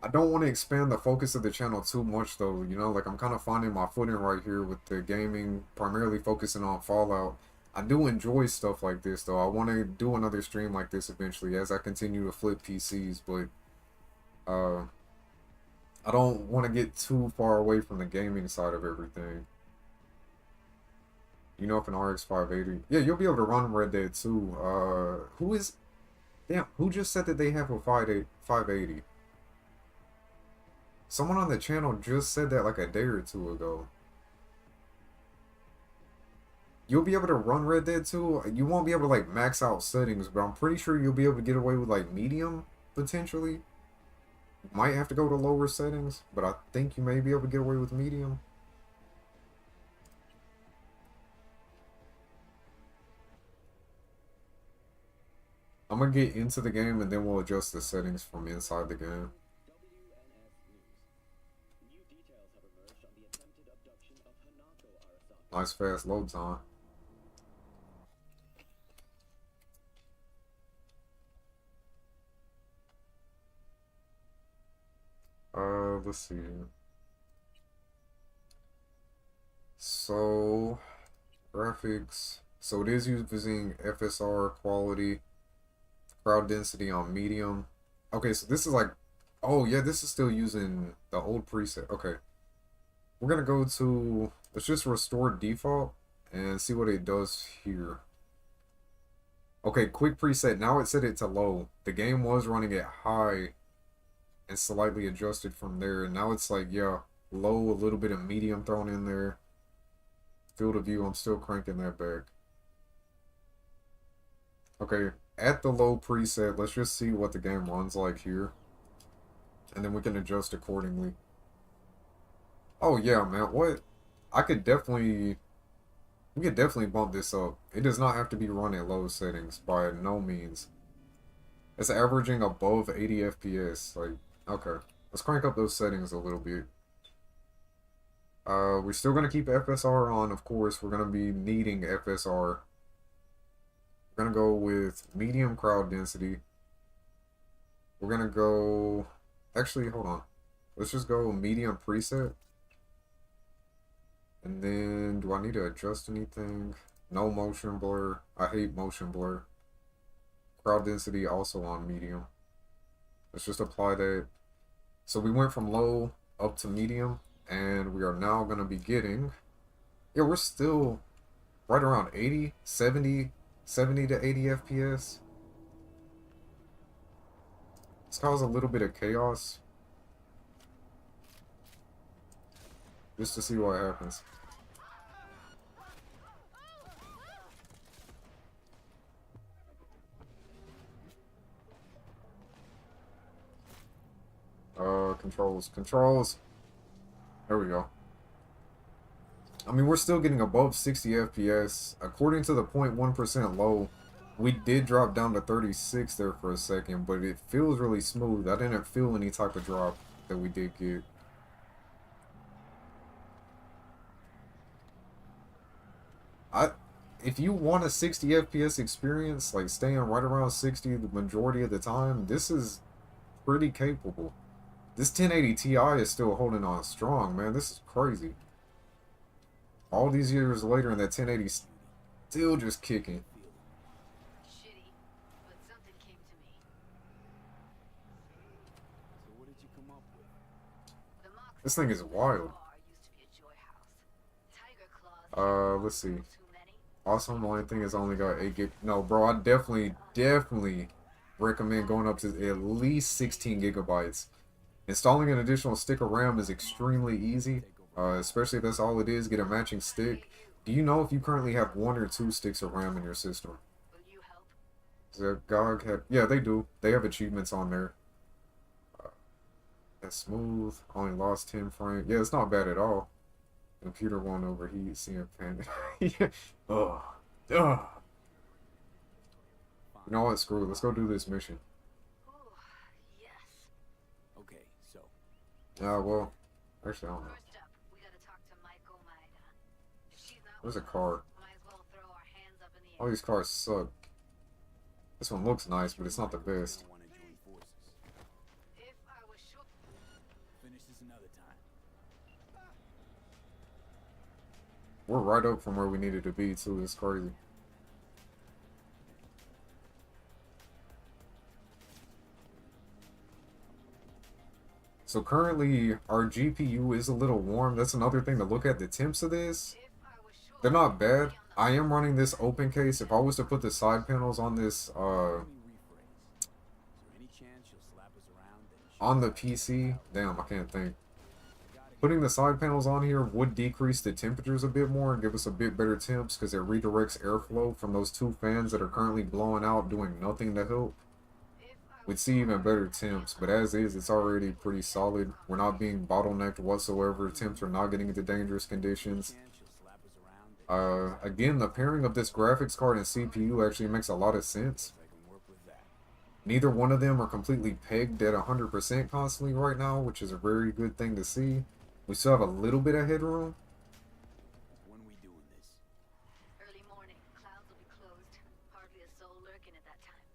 I don't want to expand the focus of the channel too much though, you know, like I'm kind of finding my footing right here with the gaming, primarily focusing on Fallout. I do enjoy stuff like this though. I want to do another stream like this eventually as I continue to flip PCs, but I don't want to get too far away from the gaming side of everything. You know, if an RX 580, yeah, you'll be able to run Red Dead 2. Who just said that they have a 580? Someone on the channel just said that like a day or two ago. You'll be able to run Red Dead 2. You won't be able to like max out settings, but I'm pretty sure you'll be able to get away with like medium, potentially. You might have to go to lower settings, but I think you may be able to get away with medium. I'm gonna get into the game and then we'll adjust the settings from inside the game. Nice fast load time. Let's see. So, graphics. So it is using FSR quality, crowd density on medium. Okay, so this is like, oh yeah, this is still using the old preset. Okay. We're gonna go to, let's just restore default and see what it does here. Okay, quick preset. Now it set it to low. The game was running at high and slightly adjusted from there. And now it's like, yeah, low, a little bit of medium thrown in there. Field of view, I'm still cranking that back. Okay, at the low preset, let's just see what the game runs like here. And then we can adjust accordingly. Oh yeah, man, what? We could definitely bump this up. It does not have to be run at low settings, by no means. It's averaging above 80 FPS, like, okay. Let's crank up those settings a little bit. We're still gonna keep FSR on, of course. We're gonna be needing FSR. We're gonna go with medium crowd density. We're gonna go, actually, hold on. Let's just go medium preset. And then, do I need to adjust anything? No motion blur. I hate motion blur. Crowd density also on medium. Let's just apply that. So we went from low up to medium, and we are now going to be getting, yeah, we're still right around 80, 70 to 80 FPS. Let's cause a little bit of chaos, just to see what happens. Controls. There we go. I mean, we're still getting above 60 FPS. According to the 0.1% low, we did drop down to 36 there for a second, but it feels really smooth. I didn't feel any type of drop that we did get. If you want a 60 FPS experience, like staying right around 60 the majority of the time, this is pretty capable. This 1080 Ti is still holding on strong, man. This is crazy. All these years later, and that 1080 still just kicking. Shitty, but something came to me. So what did you come up with? The Mox This thing is wild. bar used to be a joy house. Tiger claws. Let's see. Too many. Awesome, the only thing is I only got 8 gig. No, bro, I definitely recommend going up to at least 16 gigabytes. Installing an additional stick of RAM is extremely easy, especially if that's all it is. Get a matching stick. Do you know if you currently have 1 or 2 sticks of RAM in your system? Will you help? Does that GOG have... Yeah, they do. They have achievements on there. That's smooth. Only lost 10 frames. Yeah, it's not bad at all. Computer won't overheat. Seeing panic. Yeah. Ugh. Ugh. You know what? Screw it. Let's go do this mission. Ooh, yes. Okay, so Well, actually, I don't know. First up, we gotta talk to Maiko Maeda. If she's not There's a with us, car. might as well throw our hands up in the All air. these cars suck. This one looks nice, but it's not the best. want to join forces. If I was sure. Finish this another time. We're right up from where we needed to be, too. It's crazy. So currently, our GPU is a little warm. That's another thing to look at. The temps of this, If I was sure. they're not bad. I am running this open case. If I was to put the side panels on this, Let me rephrase. Is there any chance you'll slap us around and show on the us PC, damn, I can't think. gotta get Putting the side panels on here would decrease the temperatures a bit more and give us a bit better temps because it redirects airflow from those 2 fans that are currently blowing out, doing nothing to help. If I We'd see even better temps, but as is, it's already pretty solid. We're not being bottlenecked whatsoever. Temps are not getting into dangerous conditions. chance you'll slap us around and Again, the pairing of this graphics card and CPU actually makes a lot of sense. I can work with that. Neither one of them are completely pegged at 100% constantly right now, which is a very good thing to see. We still have a little bit of headroom. When we doing this? early morning, clouds will be closed. Hardly a soul lurking at that time.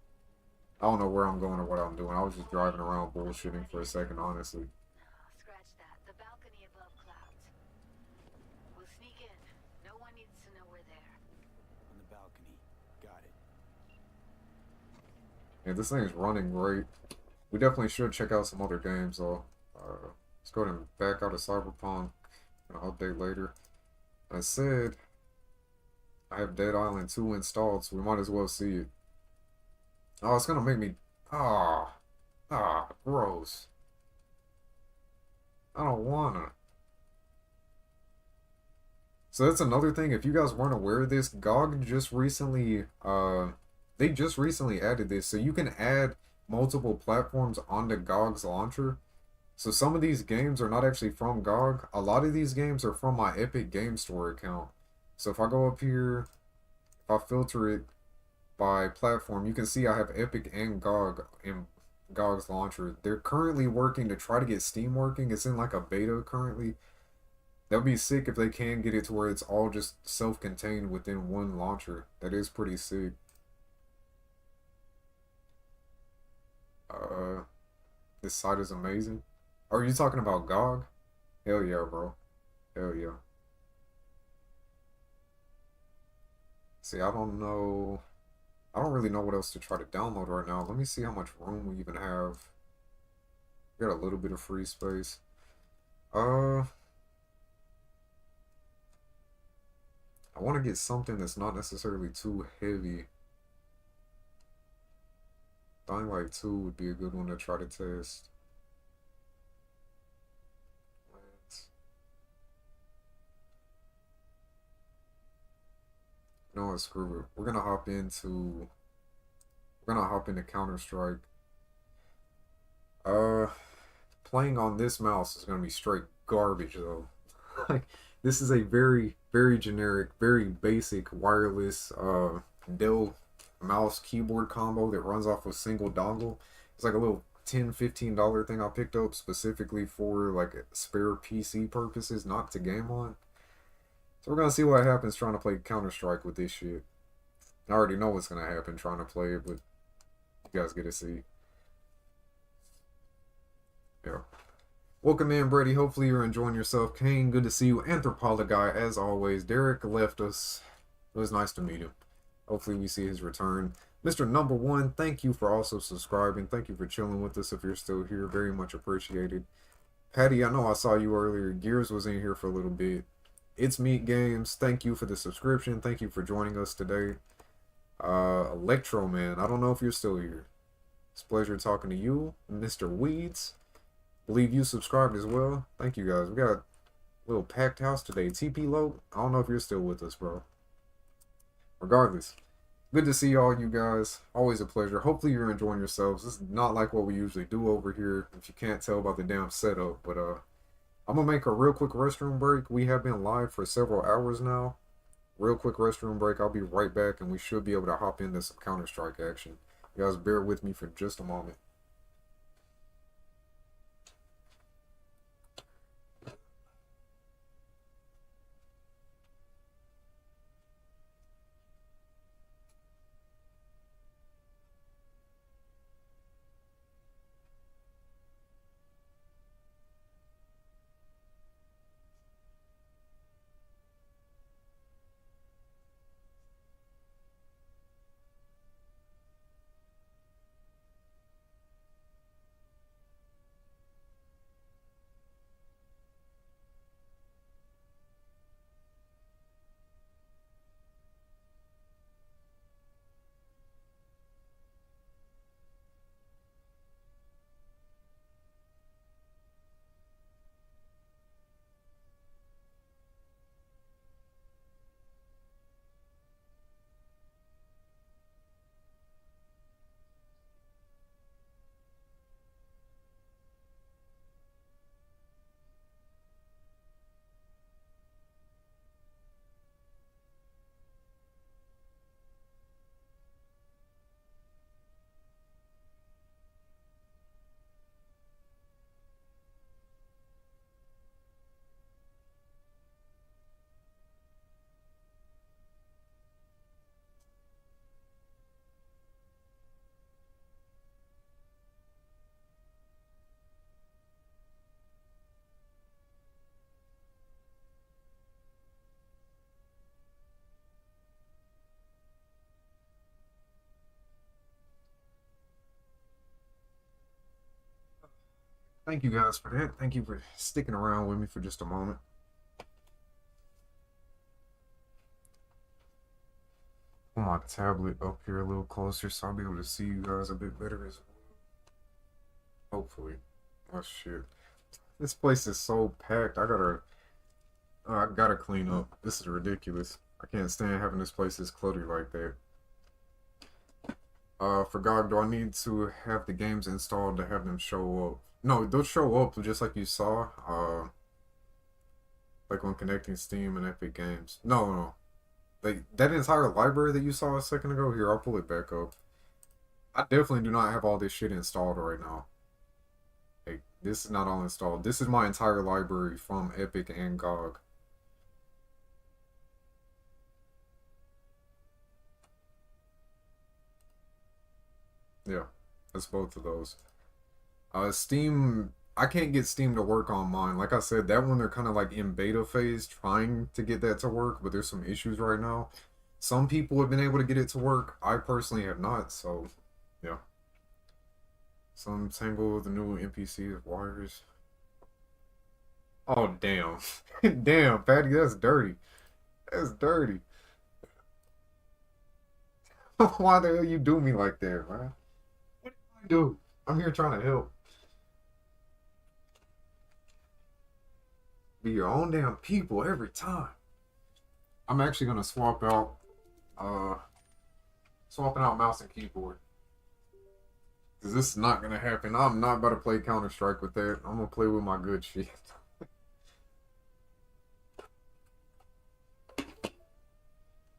I don't know where I'm going or what I'm doing. I was just driving around bullshitting for a second, honestly. No, scratch that. The balcony above clouds. We'll sneak in. No one needs to know we're there. On the balcony. Got it. Yeah, this thing is running great. We definitely should check out some other games, though. Let's go ahead and back out of Cyberpunk. I'll update later. I said I have Dead Island 2 installed, so we might as well see it. Oh, it's gonna make me... gross. I don't wanna. So that's another thing. If you guys weren't aware of this, GOG just recently, they just recently added this. So you can add multiple platforms onto GOG's launcher. So some of these games are not actually from GOG. A lot of these games are from my Epic Game Store account. So if I go up here, if I filter it by platform, you can see I have Epic and GOG in GOG's launcher. They're currently working to try to get Steam working. It's in like a beta currently. That would be sick if they can get it to where it's all just self-contained within one launcher. That is pretty sick. This site is amazing. Are you talking about GOG? Hell yeah, bro. Hell yeah. See, I don't know. I don't really know what else to try to download right now. Let me see how much room we even have. We got a little bit of free space. I want to get something that's not necessarily too heavy. Dying Light 2 would be a good one to try to test. No, what, screw it. We're gonna hop into Counter-Strike. Playing on this mouse is gonna be straight garbage though. Like, this is a very, very generic, very basic wireless Dell mouse keyboard combo that runs off a single dongle. It's like a little $10-15 thing I picked up specifically for like spare PC purposes, not to game on. So we're gonna see what happens trying to play Counter-Strike with this shit. I already know what's gonna happen trying to play it, but you guys get to see. Yeah. Welcome in, Brady. Hopefully you're enjoying yourself. Kane, good to see you. Anthropologuy, as always. Derek left us. It was nice to meet him. Hopefully we see his return. Mr. Number One, thank you for also subscribing. Thank you for chilling with us if you're still here. Very much appreciated. Patty, I know I saw you earlier. Gears was in here for a little bit. It's Meat Games. Thank you for the subscription. Thank you for joining us today. Electro Man, I don't know if you're still here. It's a pleasure talking to you. Mr. Weeds. Believe you subscribed as well. Thank you guys. We got a little packed house today. TP Low, I don't know if you're still with us, bro. Regardless, good to see all you guys. Always a pleasure. Hopefully you're enjoying yourselves. This is not like what we usually do over here, if you can't tell by the damn setup. But I'm gonna make a real quick restroom break. We have been live for several hours now. Real quick restroom break. I'll be right back, and we should be able to hop into some Counter-Strike action. You guys bear with me for just a moment. Thank you guys for that. Thank you for sticking around with me for just a moment. Put my tablet up here a little closer so I'll be able to see you guys a bit better as well. Hopefully. Oh shit. This place is so packed. I gotta clean up. This is ridiculous. I can't stand having this place this cluttered like that. For God, do I need to have the games installed to have them show up? No, they'll show up just like you saw. Like when connecting Steam and Epic Games. No. Like that entire library that you saw a second ago. Here, I'll pull it back up. I definitely do not have all this shit installed right now. Like this is not all installed. This is my entire library from Epic and GOG. Yeah, that's both of those. Steam, I can't get Steam to work on mine. Like I said, that one they're kind of like in beta phase trying to get that to work, but there's some issues right now. Some people have been able to get it to work. I personally have not, so yeah. Some tangle the new NPC wires. Oh, damn. Damn, Patty, that's dirty. That's dirty. Why the hell you do me like that, man? What did I do? I'm here trying to help. Be your own damn people every time. I'm actually gonna swapping out mouse and keyboard. Cause this is not gonna happen. I'm not about to play Counter-Strike with that. I'm gonna play with my good shit.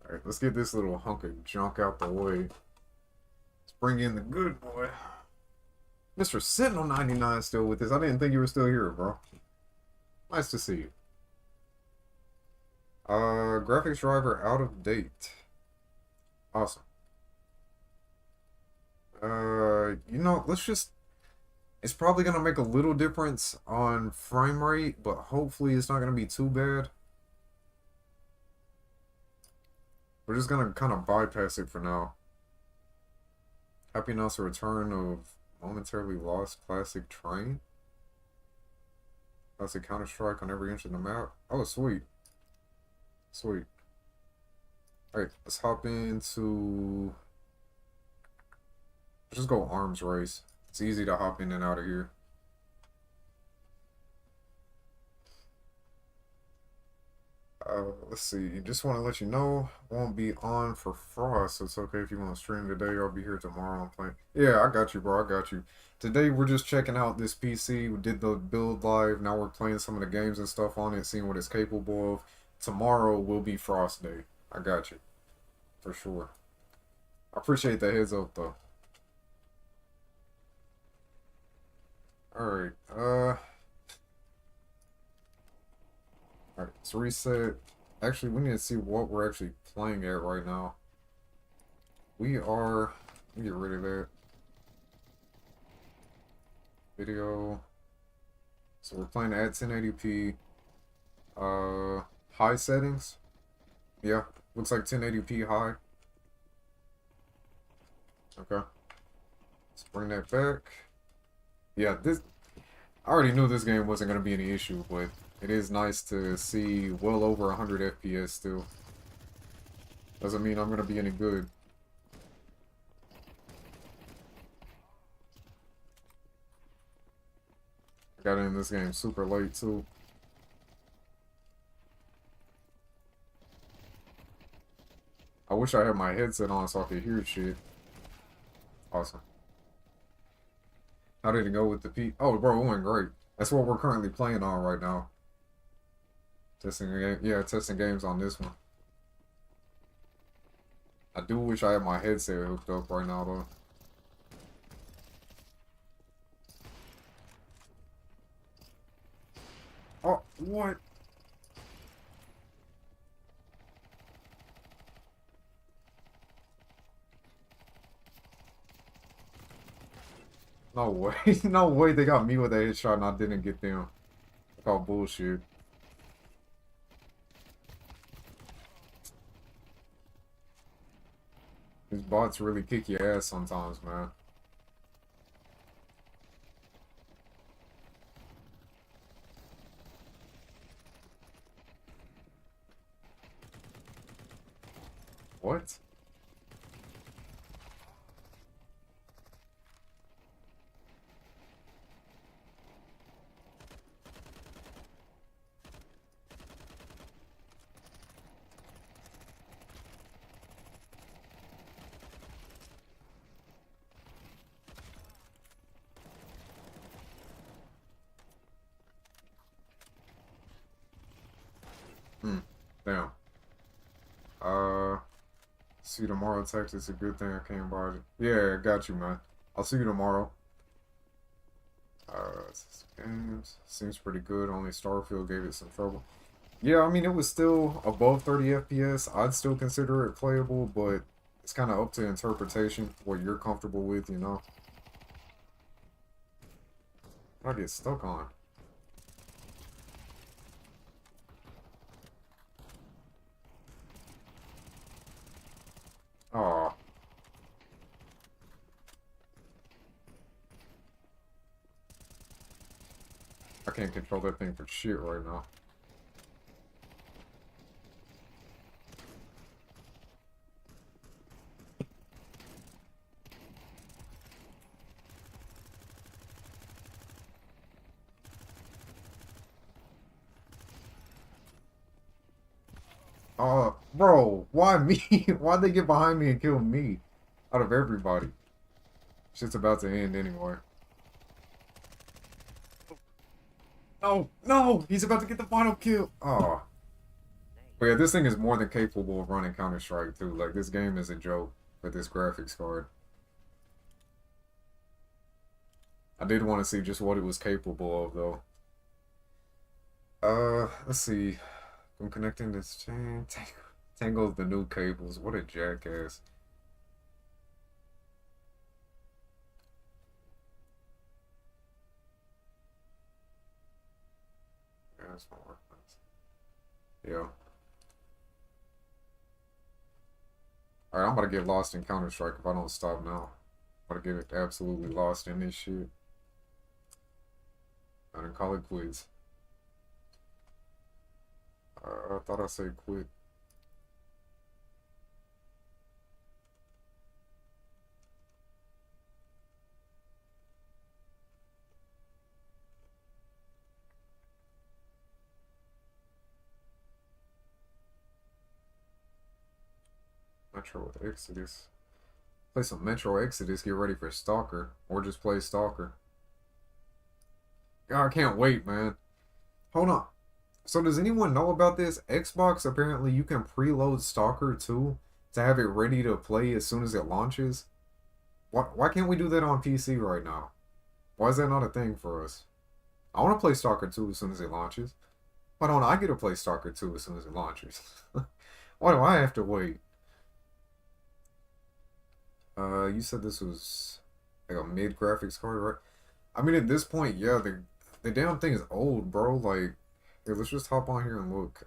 Alright, let's get this little hunk of junk out the way. Let's bring in the good boy. Mr. Sentinel99 still with us. I didn't think you were still here, bro. Nice to see you. Graphics driver out of date. Awesome. You know, it's probably gonna make a little difference on frame rate, but hopefully it's not gonna be too bad. We're just gonna kind of bypass it for now. Happy announced the return of momentarily lost classic train. Classic Counter-Strike on every inch of the map. Oh, sweet. Sweet. Alright, let's hop into... Just go arms race. It's easy to hop in and out of here. Let's see. Just want to let you know, won't be on for Frost. So it's okay if you want to stream today. I'll be here tomorrow. I'm playing. Yeah, I got you, bro. I got you. Today we're just checking out this PC. We did the build live. Now we're playing some of the games and stuff on it, seeing what it's capable of. Tomorrow will be Frost Day. I got you, for sure. I appreciate the heads up though. All right. Alright, let's reset. Actually, we need to see what we're actually playing at right now. We are... Let me get rid of that. Video. So we're playing at 1080p. High settings. Yeah, looks like 1080p high. Okay. Let's bring that back. Yeah, this... I already knew this game wasn't going to be any issue, but it is nice to see well over 100 FPS still. Doesn't mean I'm going to be any good. I got in this game super late too. I wish I had my headset on so I could hear shit. Awesome. How did it go with the P? Oh, bro, it went great. That's what we're currently playing on right now. Testing a game. Yeah, testing games on this one. I do wish I had my headset hooked up right now, though. Oh, what? No way. No way they got me with a headshot and I didn't get them. I call bullshit. These bots really kick your ass sometimes, man. What? Damn. See you tomorrow, text. It's a good thing I came by. Yeah, I got you, man. I'll see you tomorrow. Games. Seems pretty good. Only Starfield gave it some trouble. Yeah, I mean, it was still above 30 FPS. I'd still consider it playable, but it's kind of up to interpretation, what you're comfortable with, you know? I get stuck on. Aw. I can't control that thing for shit right now. Bro, why me? Why'd they get behind me and kill me? Out of everybody. Shit's about to end anyway. No, no! He's about to get the final kill! Oh. But yeah, this thing is more than capable of running Counter-Strike too. Like, this game is a joke with this graphics card. I did want to see just what it was capable of, though. Let's see. I'm connecting this chain. Tangles the new cables. What a jackass. Yeah, that's not working. Yeah. Alright, I'm about to get lost in Counter-Strike if I don't stop now. I'm about to get absolutely lost in this shit. I didn't call it quits. I thought I said quit. Metro Exodus. Play some Metro Exodus, get ready for Stalker. Or just play Stalker. God, I can't wait, man. Hold on. So does anyone know about this? Xbox, apparently you can preload Stalker 2 to have it ready to play as soon as it launches. Why can't we do that on PC right now? Why is that not a thing for us? I want to play Stalker 2 as soon as it launches. Why don't I get to play Stalker 2 as soon as it launches? Why do I have to wait? You said this was like a mid graphics card, right? I mean, at this point, yeah, the damn thing is old, bro. Like, here, let's just hop on here and look.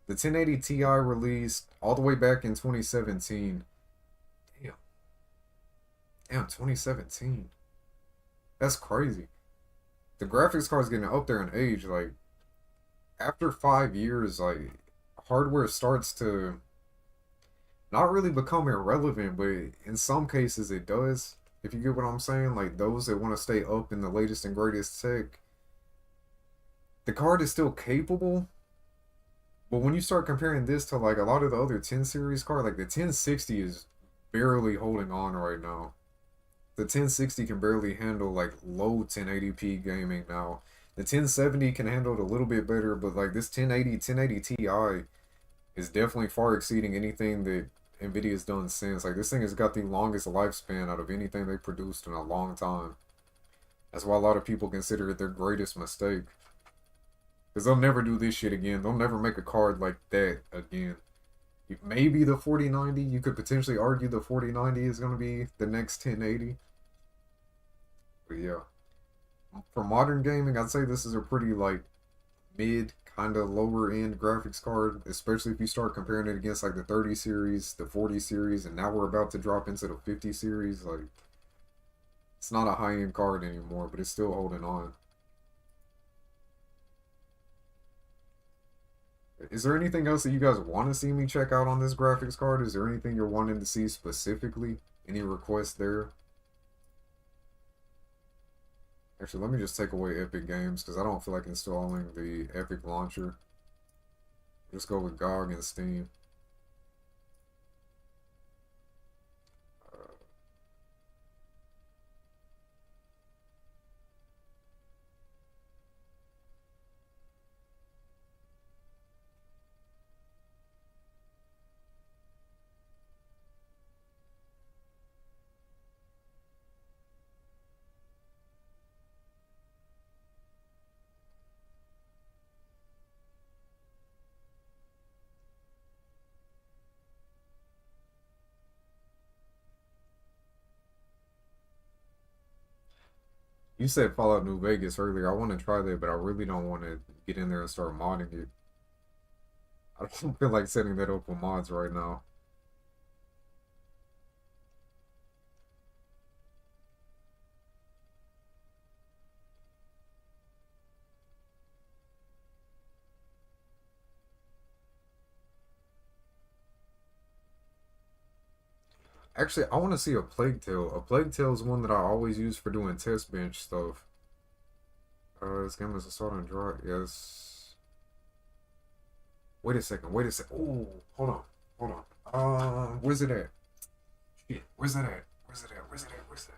The 1080 Ti released all the way back in 2017. Damn, 2017. That's crazy. The graphics card's getting up there in age. Like, after 5 years, like, hardware starts to not really become irrelevant, but in some cases it does. If you get what I'm saying, like those that want to stay up in the latest and greatest tech, the card is still capable. But when you start comparing this to like a lot of the other 10 series card, like the 1060 is barely holding on right now. The 1060 can barely handle like low 1080p gaming now. The 1070 can handle it a little bit better, but like this 1080 Ti is definitely far exceeding anything that Nvidia's done since. Like this thing has got the longest lifespan out of anything they produced in a long time. That's why a lot of people consider it their greatest mistake. Because they'll never do this shit again. They'll never make a card like that again. Maybe the 4090. You could potentially argue the 4090 is going to be the next 1080. But yeah. For modern gaming, I'd say this is a pretty like mid, kind of lower end graphics card. Especially if you start comparing it against like the 30 series, the 40 series, and now we're about to drop into the 50 series. Like, it's not a high end card anymore, but it's still holding on. Is there anything else that you guys want to see me check out on this graphics card? Is there anything you're wanting to see specifically? Any requests there? Actually, let me just take away Epic Games because I don't feel like installing the Epic launcher. Just go with GOG and Steam. You said Fallout New Vegas earlier. I want to try that, but I really don't want to get in there and start modding it. I don't feel like setting that up with mods right now. Actually, I want to see a Plague Tale. A Plague Tale is one that I always use for doing test bench stuff. This game is assault on draw. Yes. Wait a second. Wait a second. Oh, hold on. Hold on. Where's it at? Shit. Where's it at? Where's it at? Where's it at? Where's it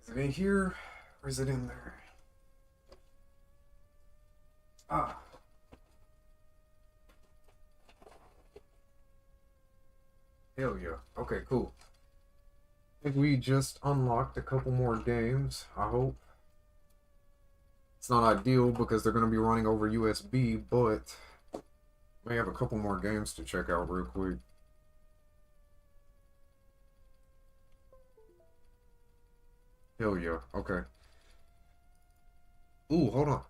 at? Is it in here? Or is it in there? Ah. Hell yeah. Okay, cool. I think we just unlocked a couple more games, I hope. It's not ideal because they're going to be running over USB, but may have a couple more games to check out real quick. Hell yeah. Okay. Ooh, hold on.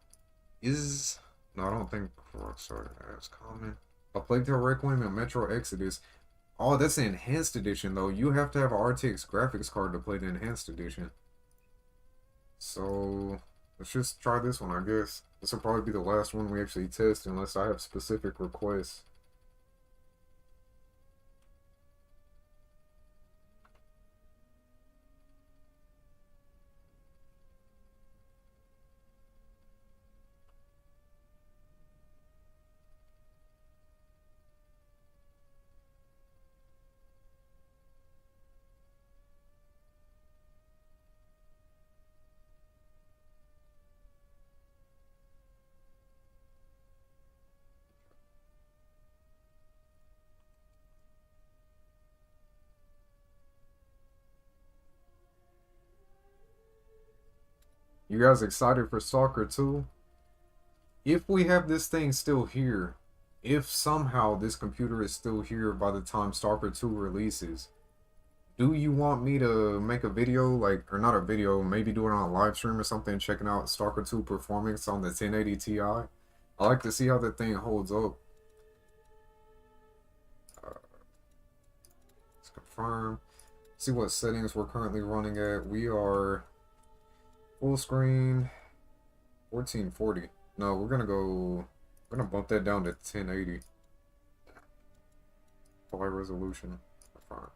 No, I don't think Rockstar has common. A Plague Tale Requiem and Metro Exodus. Oh, that's the Enhanced Edition, though. You have to have an RTX graphics card to play the Enhanced Edition. So, let's just try this one, I guess. This will probably be the last one we actually test, unless I have specific requests. You guys excited for Stalker 2? If we have this thing still here, if somehow this computer is still here by the time Stalker 2 releases, do you want me to make a video, like, or not a video, maybe do it on a live stream or something, checking out Stalker 2 performance on the 1080 Ti? I like to see how the thing holds up. Let's confirm. See what settings we're currently running at. We are full screen 1440. No, we're gonna bump that down to 1080. High resolution. Fine.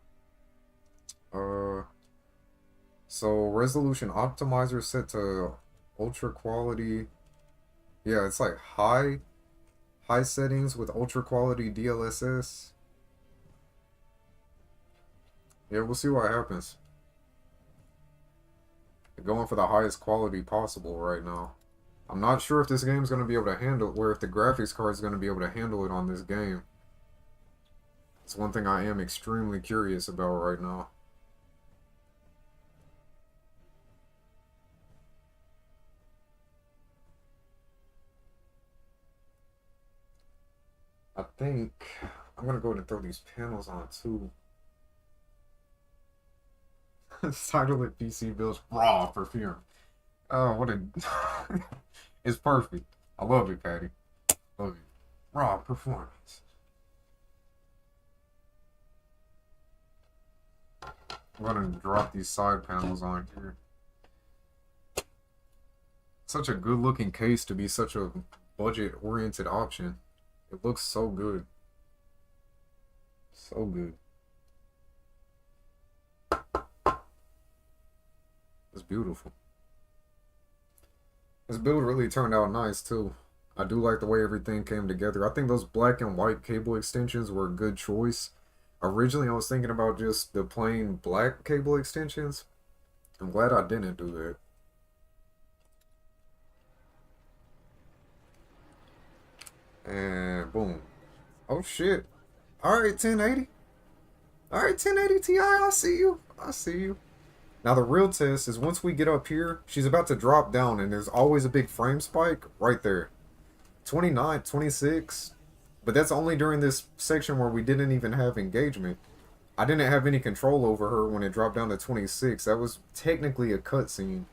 So resolution optimizer set to ultra quality. Yeah, it's like high settings with ultra quality DLSS. Yeah, we'll see what happens. Going for the highest quality possible right now. I'm not sure if this game's going to be able to handle it, or if the graphics card is going to be able to handle it on this game. It's one thing I am extremely curious about right now. I think I'm going to go ahead and throw these panels on too. Silent PC builds raw perfume. Oh, what a... It's perfect. I love it, Patty. Love it. Raw performance. I'm gonna drop these side panels on here. Such a good looking case to be such a budget-oriented option. It looks so good. So good. It's beautiful. This build really turned out nice too. I do like the way everything came together. I think those black and white cable extensions were a good choice. Originally I was thinking about just the plain black cable extensions. I'm glad I didn't do that. And boom. Oh shit. Alright, 1080. Alright, 1080 Ti, I see you. I see you. Now the real test is once we get up here, she's about to drop down and there's always a big frame spike right there. 29, 26. But that's only during this section where we didn't even have engagement. I didn't have any control over her when it dropped down to 26. That was technically a cutscene.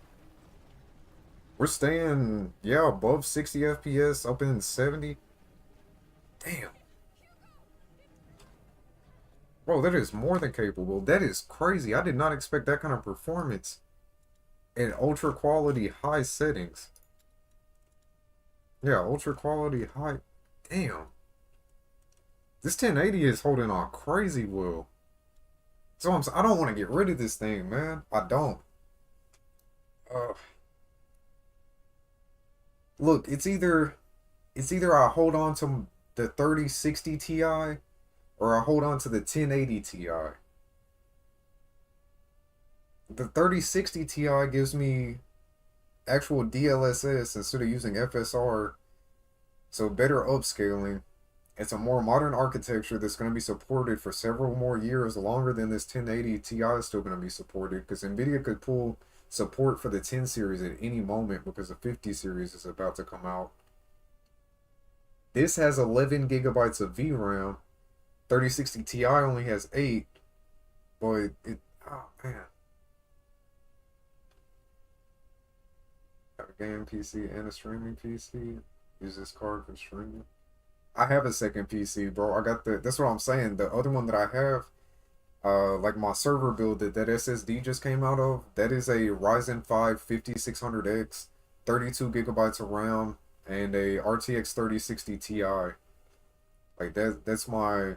We're staying, yeah, above 60 FPS, up in 70. Damn. Bro, that is more than capable. That is crazy. I did not expect that kind of performance in ultra quality high settings. Yeah, ultra quality high. Damn. This 1080 is holding on crazy well. So I don't want to get rid of this thing, man. I don't. Look, it's either I hold on to the 3060 Ti or I hold on to the 1080 Ti. The 3060 Ti gives me actual DLSS instead of using FSR, so better upscaling. It's a more modern architecture that's going to be supported for several more years, longer than this 1080 Ti is still going to be supported, because NVIDIA could pull support for the 10 series at any moment because the 50 series is about to come out. This has 11 gigabytes of VRAM. 3060 Ti only has 8, but it, oh man. Have a game PC and a streaming PC. Use this card for streaming. I have a second PC, bro. I got that's what I'm saying. The other one that I have, like my server build that SSD just came out of, that is a Ryzen 5 5600X, 32 gigabytes of RAM, and a RTX 3060 Ti. Like that's my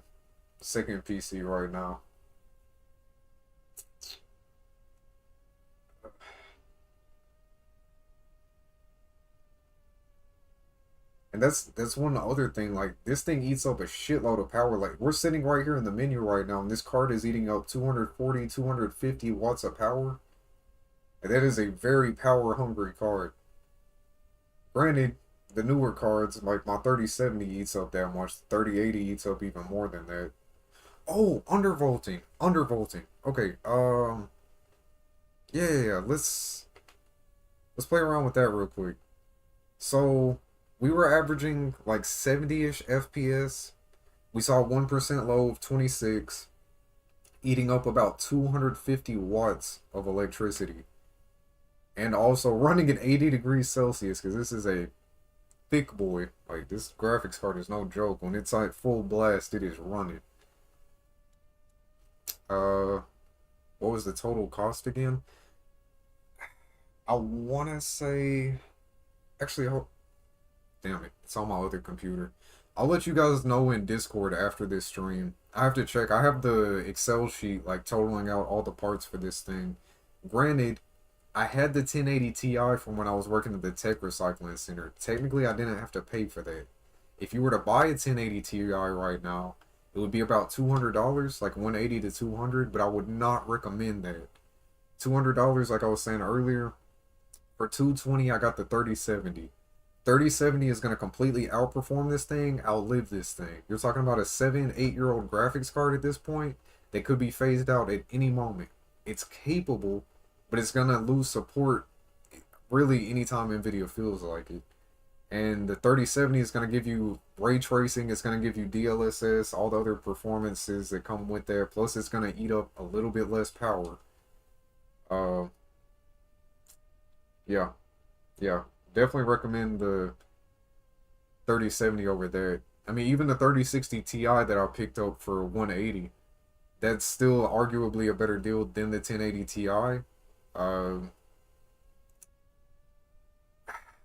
second PC right now. And that's one other thing, like this thing eats up a shitload of power. Like we're sitting right here in the menu right now and this card is eating up 240, 250 watts of power. And that is a very power hungry card. Granted, the newer cards, like my 3070 eats up that much, 3080 eats up even more than that. Oh, undervolting. Okay, yeah, let's let's play around with that real quick. So we were averaging like 70-ish FPS. We saw 1% low of 26, eating up about 250 watts of electricity. And also running at 80 degrees Celsius, because this is a thick boy. Like, this graphics card is no joke. When it's at full blast, it is running. What was the total cost again? I want to say... Actually, damn it. It's on my other computer. I'll let you guys know in Discord after this stream. I have to check. I have the Excel sheet, like, totaling out all the parts for this thing. Granted, I had the 1080 Ti from when I was working at the Tech Recycling Center. Technically, I didn't have to pay for that. If you were to buy a 1080 Ti right now, it would be about $200, like 180 to 200, but I would not recommend that. $200, like I was saying earlier, for 220, I got the 3070. 3070 is going to completely outperform this thing, outlive this thing. You're talking about a 7-8-year-old graphics card at this point that could be phased out at any moment. It's capable, but it's going to lose support really anytime NVIDIA feels like it. And the 3070 is going to give you ray tracing, it's going to give you DLSS, all the other performances that come with that. Plus, it's going to eat up a little bit less power. Yeah. Definitely recommend the 3070 over there. I mean, even the 3060 Ti that I picked up for 180, that's still arguably a better deal than the 1080 Ti.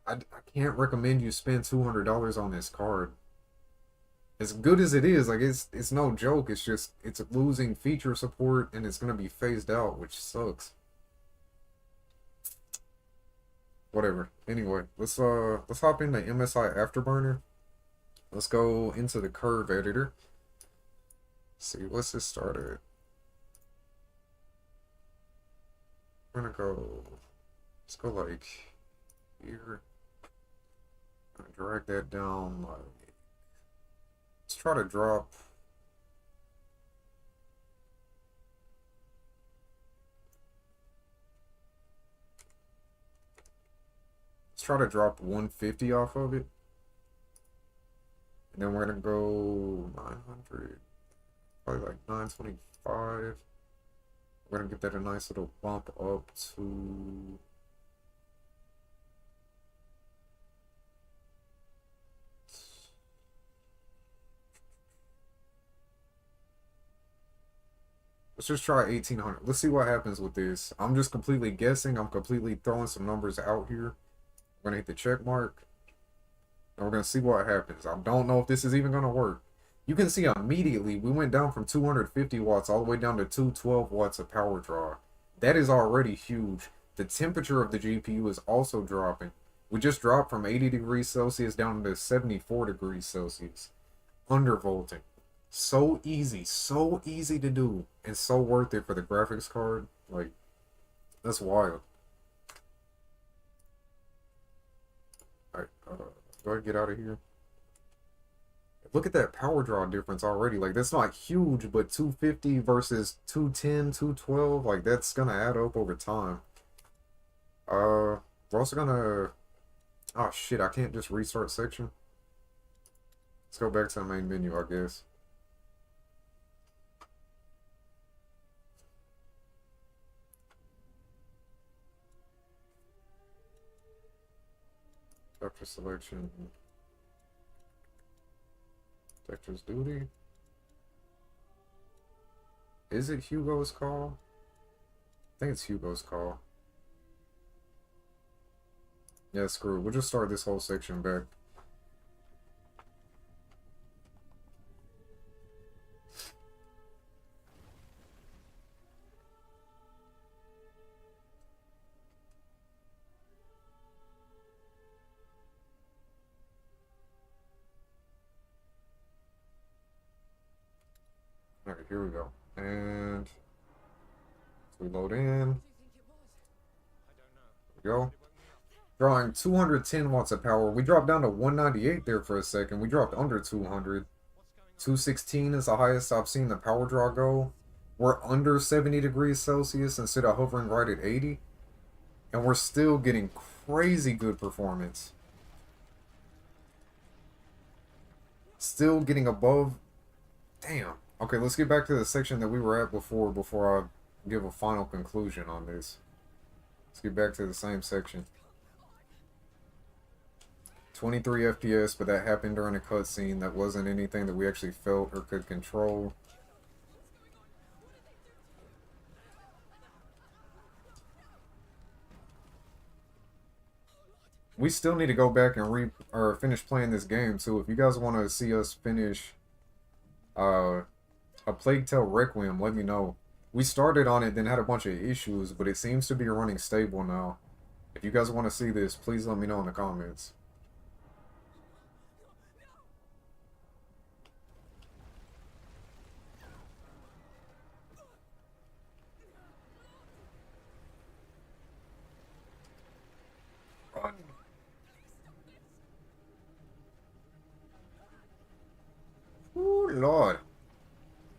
I can't recommend you spend $200 on this card. As good as it is, like, it's no joke. It's just, it's losing feature support and it's gonna be phased out, which sucks. Whatever. Anyway, let's hop into MSI Afterburner. Let's go into the curve editor. Let's see, what's this start at? We're gonna go, let's go like here. I'm gonna drag that down like, let's try to drop, let's try to drop 150 off of it. And then we're gonna go 900, probably like 925. We're gonna give that a nice little bump up to, let's just try 1800. Let's see what happens with this. I'm just completely guessing. I'm completely throwing some numbers out here. We're gonna hit the check mark. And we're gonna see what happens. I don't know if this is even gonna work. You can see immediately we went down from 250 watts all the way down to 212 watts of power draw. That is already huge. The temperature of the GPU is also dropping. We just dropped from 80 degrees Celsius down to 74 degrees Celsius. Undervolting. So easy to do, and so worth it for the graphics card. Like, that's wild. Alright, do I get out of here? Look at that power draw difference already. Like, that's not huge, but 250 versus 210, 212, like, that's gonna add up over time. We're also gonna, oh shit, I can't just restart section. Let's go back to the main menu, I guess. Texture selection. Textures duty. Is it Hugo's call? I think it's Hugo's call. Yeah, screw it. We'll just start this whole section back. Alright, here we go. And we load in. There we go. Drawing 210 watts of power. We dropped down to 198 there for a second. We dropped under 200. 216 is the highest I've seen the power draw go. We're under 70 degrees Celsius instead of hovering right at 80. And we're still getting crazy good performance. Still getting above. Damn. Okay, let's get back to the section that we were at before I give a final conclusion on this. Let's get back to the same section. 23 FPS, but that happened during a cutscene. That wasn't anything that we actually felt or could control. We still need to go back and finish playing this game too. If you guys want to see us finish a Plague Tale Requiem, let me know. We started on it, then had a bunch of issues, but it seems to be running stable now. If you guys want to see this, please let me know in the comments. Run. Ooh, Lord.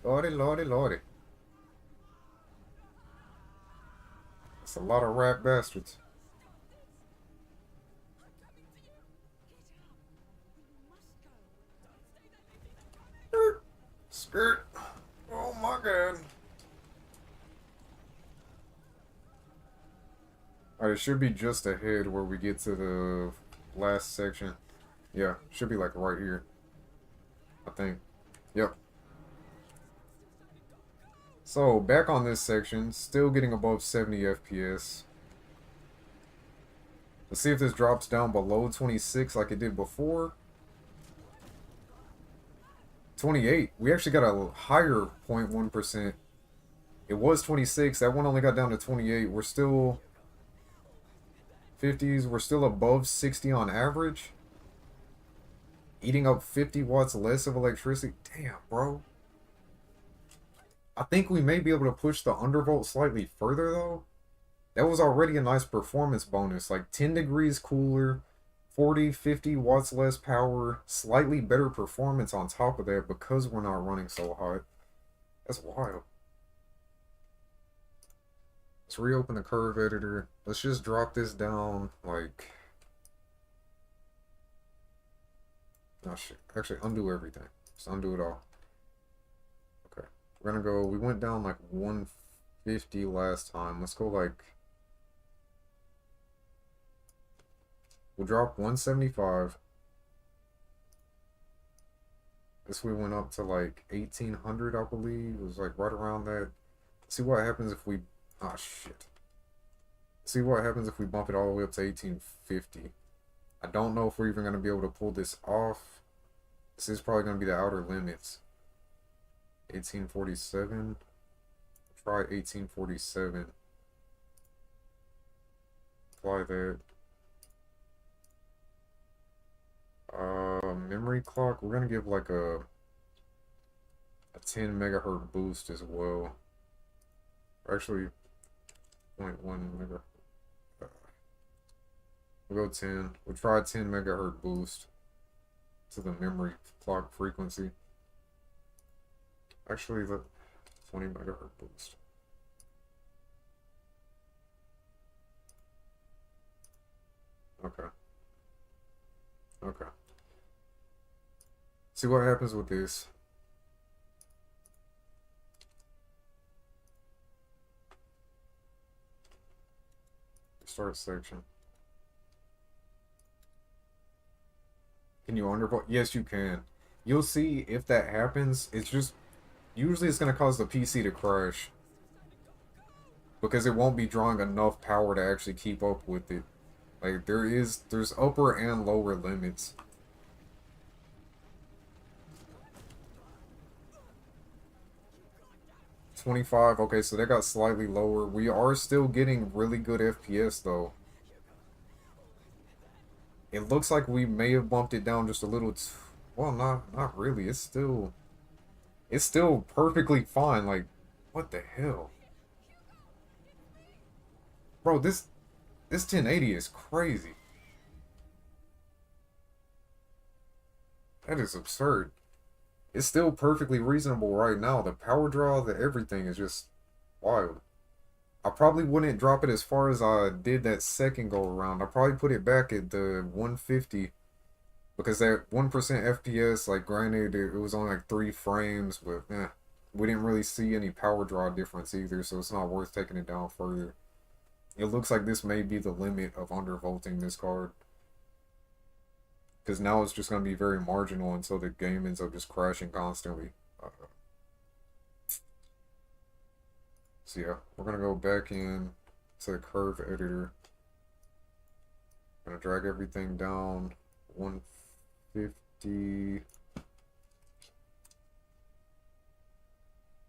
Lordy, lordy, lordy. That's a lot of rat bastards. Skirt. Oh my god. Alright, it should be just ahead where we get to the last section. Yeah, should be like right here. I think. Yep. So, back on this section, still getting above 70 FPS. Let's see if this drops down below 26 like it did before. 28. We actually got a higher 0.1%. It was 26. That one only got down to 28. We're still 50s. We're still above 60 on average. Eating up 50 watts less of electricity. Damn, bro. I think we may be able to push the undervolt slightly further, though. That was already a nice performance bonus. Like 10 degrees cooler, 40, 50 watts less power, slightly better performance on top of that because we're not running so hot. That's wild. Let's reopen the curve editor. Let's just drop this down, like... Oh shit. Actually, undo everything. Just undo it all. Okay. We're gonna go... We went down like 150 last time. Let's go like... We'll drop 175. This we went up to like 1800, I believe. It was like right around that. See what happens if we... Ah, shit. See what happens if we bump it all the way up to 1850. I don't know if we're even going to be able to pull this off. This is probably going to be the outer limits. 1847. Try 1847. Apply that. Memory clock. We're going to give like a 10 megahertz boost as well. Actually, 0.1 megahertz. We'll go 10. We'll try a 10 megahertz boost to the memory clock frequency. Actually, the 20 megahertz boost. Okay. Okay. See what happens with this. Start section. Can you undervolt? Yes, you can. You'll see if that happens. It's just... Usually it's going to cause the PC to crash. Because it won't be drawing enough power to actually keep up with it. Like, there's upper and lower limits. $25. Okay, so that got slightly lower. We are still getting really good FPS, though. It looks like we may have bumped it down just a little. Well, not really. It's still perfectly fine. Like, what the hell, bro? This 1080 is crazy. That is absurd. It's still perfectly reasonable right now. The power draw, everything is just wild. I probably wouldn't drop it as far as I did that second go around. I probably put it back at the 150 because that 1% FPS, like granted, it was only like 3 frames, but we didn't really see any power draw difference either, so it's not worth taking it down further. It looks like this may be the limit of undervolting this card. Because now it's just going to be very marginal until the game ends up just crashing constantly. So yeah, we're going to go back in to the curve editor. Going to drag everything down 150.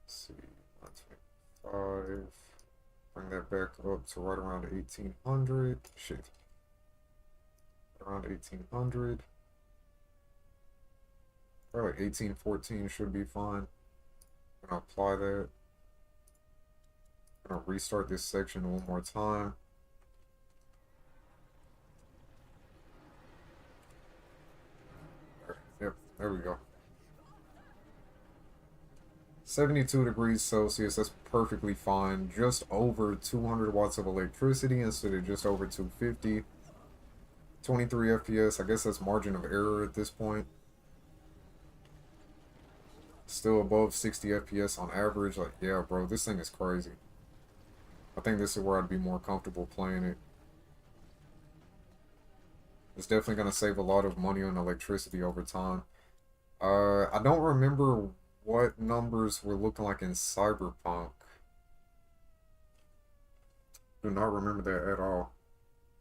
Let's see, 125. Bring that back up to right around 1800. Shit. Around 1800. Probably 1814 should be fine. I'm gonna apply that. I'm gonna restart this section one more time. Yep, there we go. 72 degrees Celsius, that's perfectly fine. Just over 200 watts of electricity instead of just over 250. 23 FPS, I guess that's margin of error at this point. Still above 60 FPS on average. Like, yeah, bro, this thing is crazy. I think this is where I'd be more comfortable playing it. It's definitely going to save a lot of money on electricity over time. I don't remember what numbers were looking like in Cyberpunk. Do not remember that at all.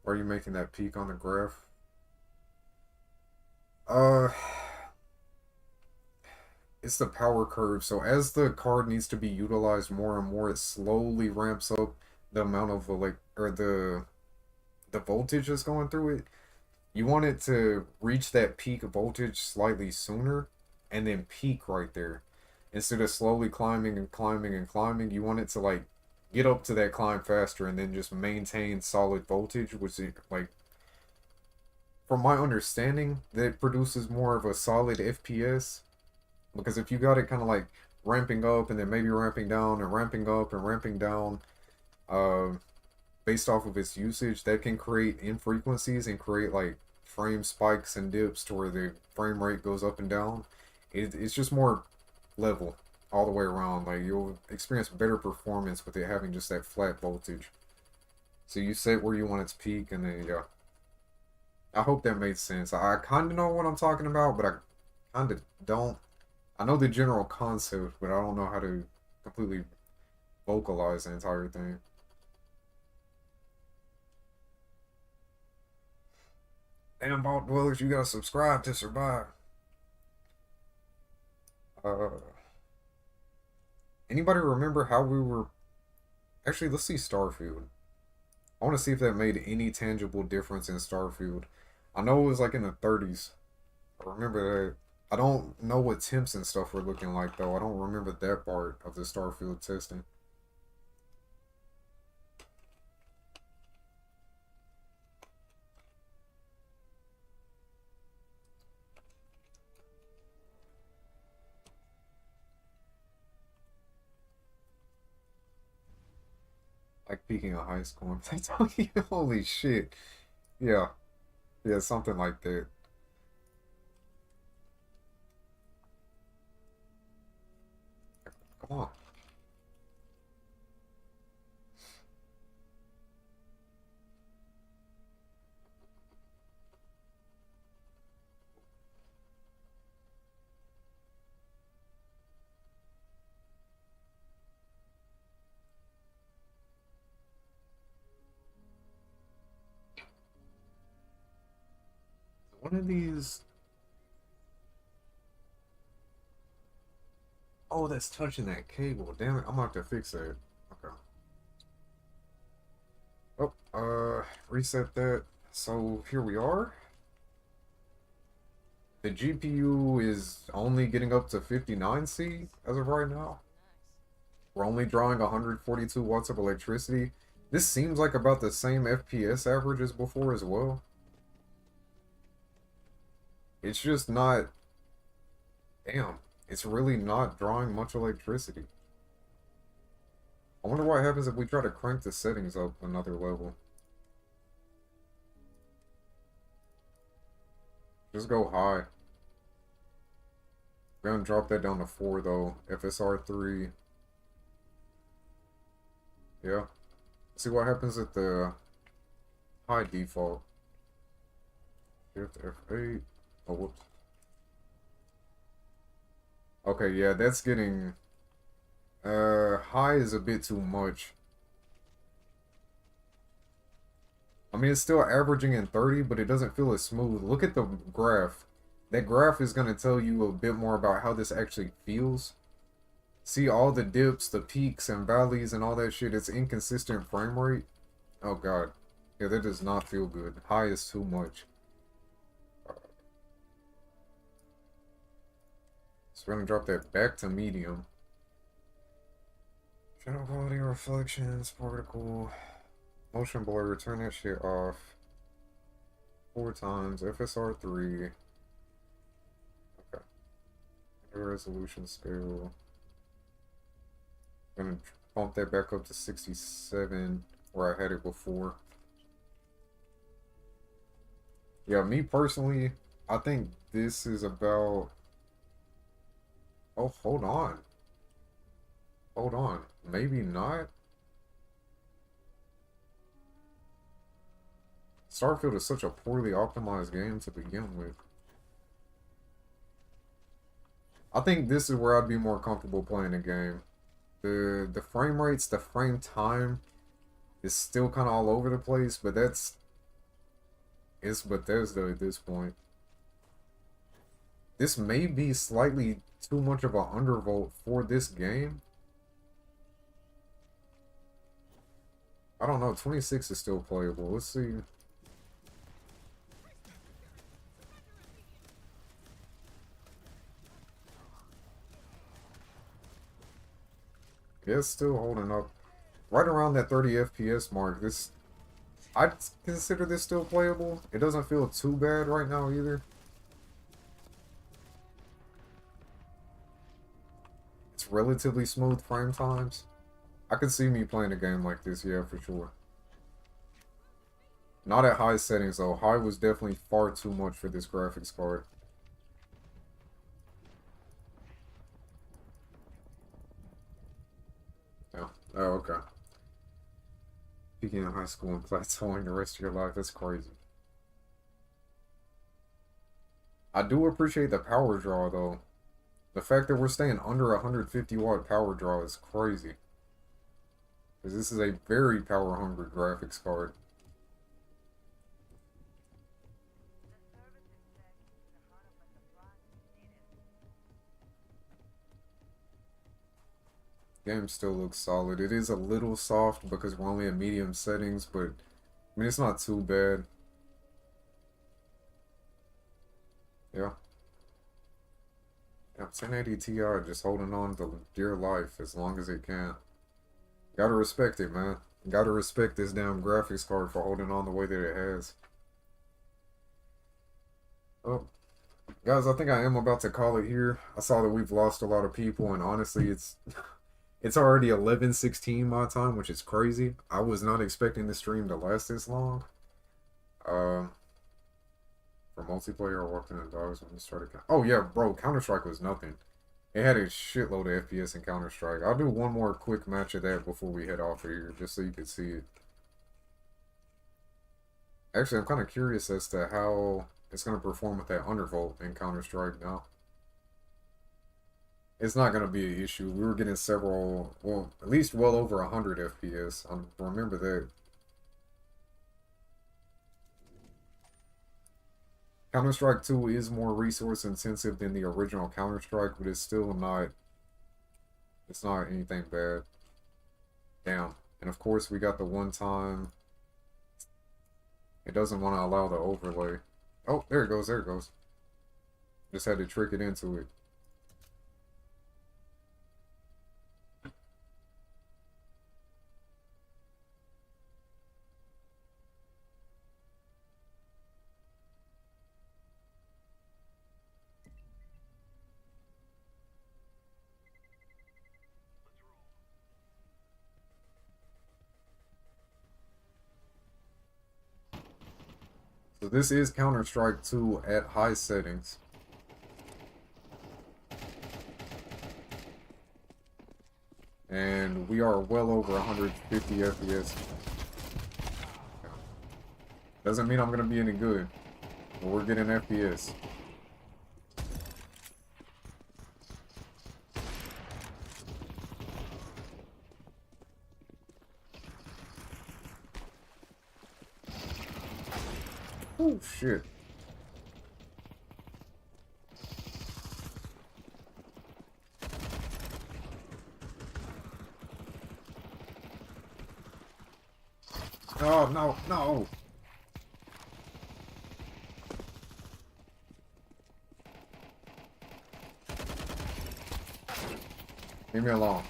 Are you making that peak on the graph? It's the power curve. So as the card needs to be utilized more and more, it slowly ramps up the amount of the voltage that's going through it. You want it to reach that peak voltage slightly sooner and then peak right there. Instead of slowly climbing and climbing and climbing, you want it to like get up to that climb faster and then just maintain solid voltage, which is like, from my understanding, that produces more of a solid FPS. Because if you got it kind of like ramping up and then maybe ramping down and ramping up and ramping down, based off of its usage, that can create infrequencies and create like frame spikes and dips to where the frame rate goes up and down. It's just more level all the way around. Like, you'll experience better performance with it having just that flat voltage. So you set where you want its peak, and then yeah. I hope that made sense. I kind of know what I'm talking about, but I kind of don't. I know the general concept, but I don't know how to completely vocalize the entire thing. Damn, Vault Dwellers, you gotta subscribe to survive. Anybody remember how we were... Actually, let's see Starfield. I want to see if that made any tangible difference in Starfield. I know it was like in the 30s. I remember that. I don't know what temps and stuff were looking like, though. I don't remember that part of the Starfield testing. Like peaking a high school. Holy shit. Yeah. Yeah, something like that. Come on. One of these... Oh, that's touching that cable. Damn it, I'm gonna have to fix that. Okay. Oh, reset that. So, here we are. The GPU is only getting up to 59C as of right now. We're only drawing 142 watts of electricity. This seems like about the same FPS average as before as well. It's just not... Damn. It's really not drawing much electricity. I wonder what happens if we try to crank the settings up another level. Just go high. We're gonna drop that down to 4 though. FSR 3. Yeah. See what happens at the high default. Shift F8. Oh, whoops. Okay, yeah, that's getting... high is a bit too much. I mean, it's still averaging in 30, but it doesn't feel as smooth. Look at the graph. That graph is going to tell you a bit more about how this actually feels. See all the dips, the peaks and valleys and all that shit. It's inconsistent frame rate. Oh, God. Yeah, that does not feel good. High is too much. So we're going to drop that back to medium. Channel quality, reflections, particle, motion blur, turn that shit off. 4 times, FSR 3. Okay. Resolution scale. I'm gonna bump that back up to 67, where I had it before. Yeah, me personally, I think this is about... Oh, hold on. Hold on. Maybe not? Starfield is such a poorly optimized game to begin with. I think this is where I'd be more comfortable playing the game. The frame rates, the frame time is still kind of all over the place, but it's Bethesda at this point. This may be slightly too much of an undervolt for this game. I don't know, 26 is still playable. Let's see. Yeah, it's still holding up. Right around that 30 FPS mark. I'd consider this still playable. It doesn't feel too bad right now either. It's relatively smooth frame times. I could see me playing a game like this, yeah, for sure. Not at high settings though. High was definitely far too much for this graphics card. Yeah. Oh, okay. Peaking in high school and plateauing the rest of your life, that's crazy. I do appreciate the power draw though. The fact that we're staying under 150 watt power draw is crazy. Because this is a very power hungry graphics card. Game still looks solid. It is a little soft because we're only at medium settings, but I mean, it's not too bad. Yeah. Yeah, 1080 Ti just holding on to dear life as long as it can. Gotta respect it, man. Gotta respect this damn graphics card for holding on the way that it has. Oh, guys, I think I am about to call it here. I saw that we've lost a lot of people, and honestly, it's already 11:16 my time, which is crazy. I was not expecting the stream to last this long. For multiplayer, I walked in the dogs when we started. Oh yeah, bro, Counter-Strike was nothing. It had a shitload of FPS in Counter-Strike. I'll do one more quick match of that before we head off here, just so you can see it. Actually, I'm kind of curious as to how it's going to perform with that undervolt in Counter-Strike now. It's not going to be an issue. We were getting several, well, at least well over 100 FPS. I remember that. Counter-Strike 2 is more resource intensive than the original Counter-Strike, but it's still not, it's not anything bad. Damn. And of course we got the one time, it doesn't want to allow the overlay. Oh, there it goes, there it goes. Just had to trick it into it. So this is Counter-Strike 2 at high settings. And we are well over 150 FPS. Doesn't mean I'm gonna be any good, but we're getting FPS. Oh shit. Oh no, no. Leave me alone.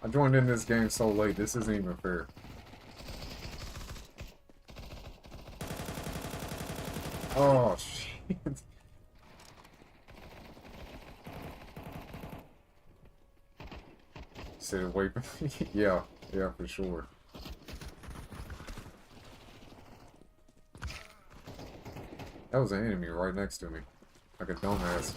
I joined in this game so late, this isn't even fair. Oh, shit. Stay away from me. Yeah, for sure. That was an enemy right next to me. Like a dumbass.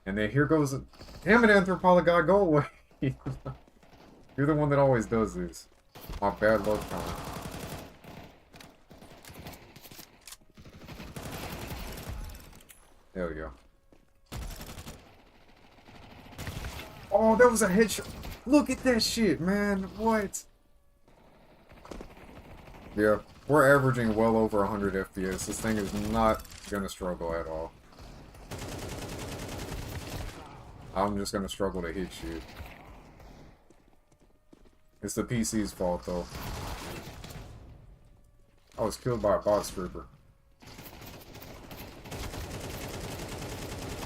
And then here goes a... Damn it, Anthropology guy, go away. You're the one that always does this. My bad luck time. Hell yeah. Oh, that was a headshot. Look at that shit, man. What? Yeah, we're averaging well over 100 FPS. This thing is not gonna struggle at all. I'm just gonna struggle to hit shit. It's the PC's fault, though. I was killed by a bot stripper.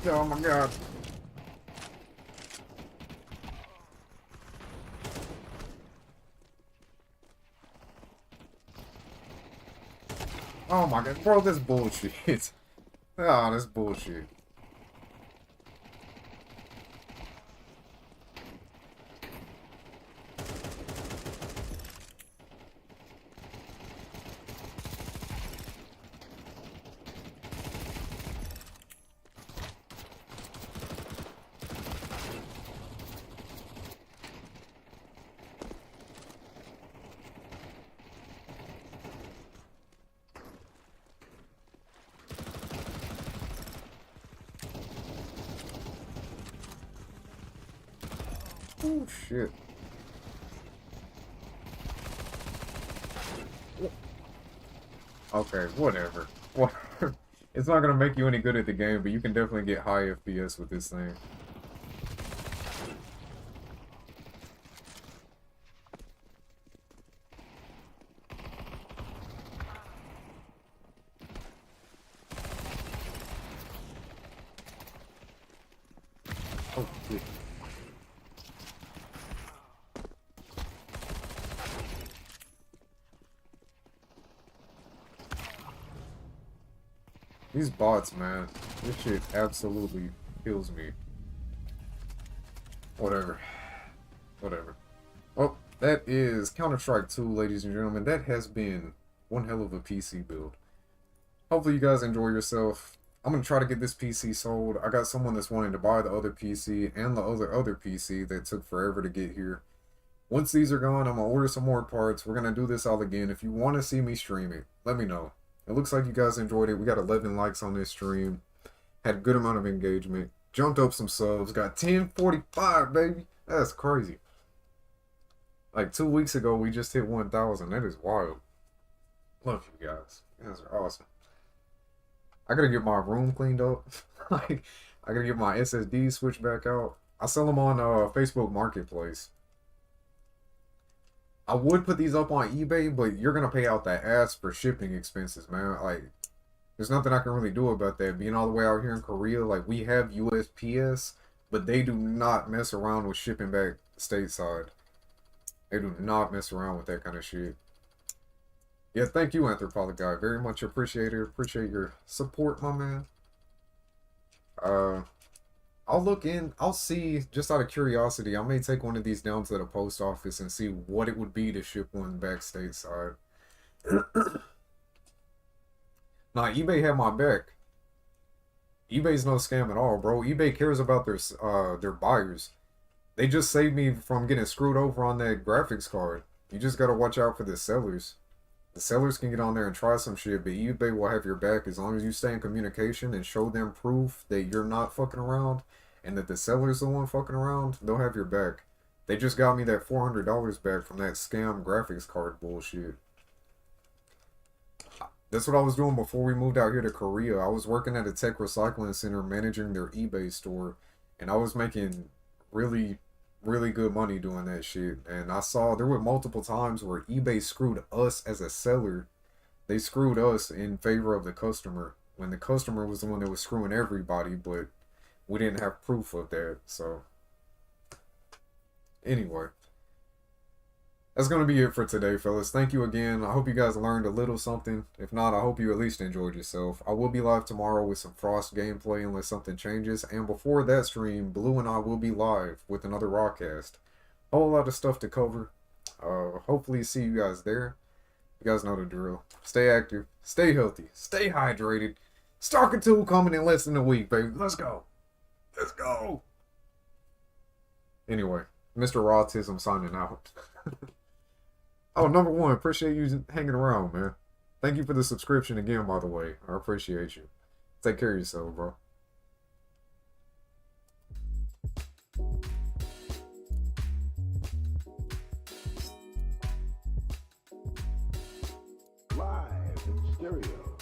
Oh my god. Oh my god, bro, this bullshit. Ah, this bullshit. Oh shit. Okay, whatever. Whatever. It's not gonna make you any good at the game, but you can definitely get high FPS with this thing. Oh shit. These bots, man. This shit absolutely kills me. Whatever. Whatever. Well, that is Counter-Strike 2, ladies and gentlemen. That has been one hell of a PC build. Hopefully you guys enjoy yourself. I'm going to try to get this PC sold. I got someone that's wanting to buy the other PC and the other PC that took forever to get here. Once these are gone, I'm going to order some more parts. We're going to do this all again. If you want to see me stream it, let me know. It looks like you guys enjoyed it. We got 11 likes on this stream. Had a good amount of engagement. Jumped up some subs. Got 1045, baby. That's crazy. Like 2 weeks ago, we just hit 1,000. That is wild. Love you guys. You guys are awesome. I gotta get my room cleaned up. Like, I gotta get my SSD switched back out. I sell them on Facebook Marketplace. I would put these up on eBay, but you're gonna pay out that ass for shipping expenses, man. Like, there's nothing I can really do about that. Being all the way out here in Korea, like, we have USPS, but they do not mess around with shipping back stateside. They do not mess around with that kind of shit. Yeah, thank you, Anthropology guy. Very much appreciated. Appreciate your support, my man. I'll look in. I'll see. Just out of curiosity, I may take one of these down to the post office and see what it would be to ship one back stateside. Nah, eBay had my back. eBay's no scam at all, bro. eBay cares about their buyers. They just saved me from getting screwed over on that graphics card. You just gotta watch out for the sellers. The sellers can get on there and try some shit, but eBay will have your back as long as you stay in communication and show them proof that you're not fucking around and that the seller's the one fucking around. They'll have your back. They just got me that $400 back from that scam graphics card bullshit. That's what I was doing before we moved out here to Korea. I was working at a tech recycling center managing their eBay store, and I was making really, really good money doing that shit. And I saw there were multiple times where eBay screwed us as a seller. They screwed us in favor of the customer when the customer was the one that was screwing everybody, but we didn't have proof of that. So anyway, that's going to be it for today, fellas. Thank you again. I hope you guys learned a little something. If not, I hope you at least enjoyed yourself. I will be live tomorrow with some Frost gameplay unless something changes. And before that stream, Blue and I will be live with another Rawcast. A whole lot of stuff to cover. Hopefully see you guys there. You guys know the drill. Stay active. Stay healthy. Stay hydrated. Stalker 2 coming in less than a week, baby. Let's go. Let's go. Anyway, Mr. Autism signing out. Oh, number one, appreciate you hanging around, man. Thank you for the subscription again, by the way. I appreciate you. Take care of yourself, bro. Live in stereo.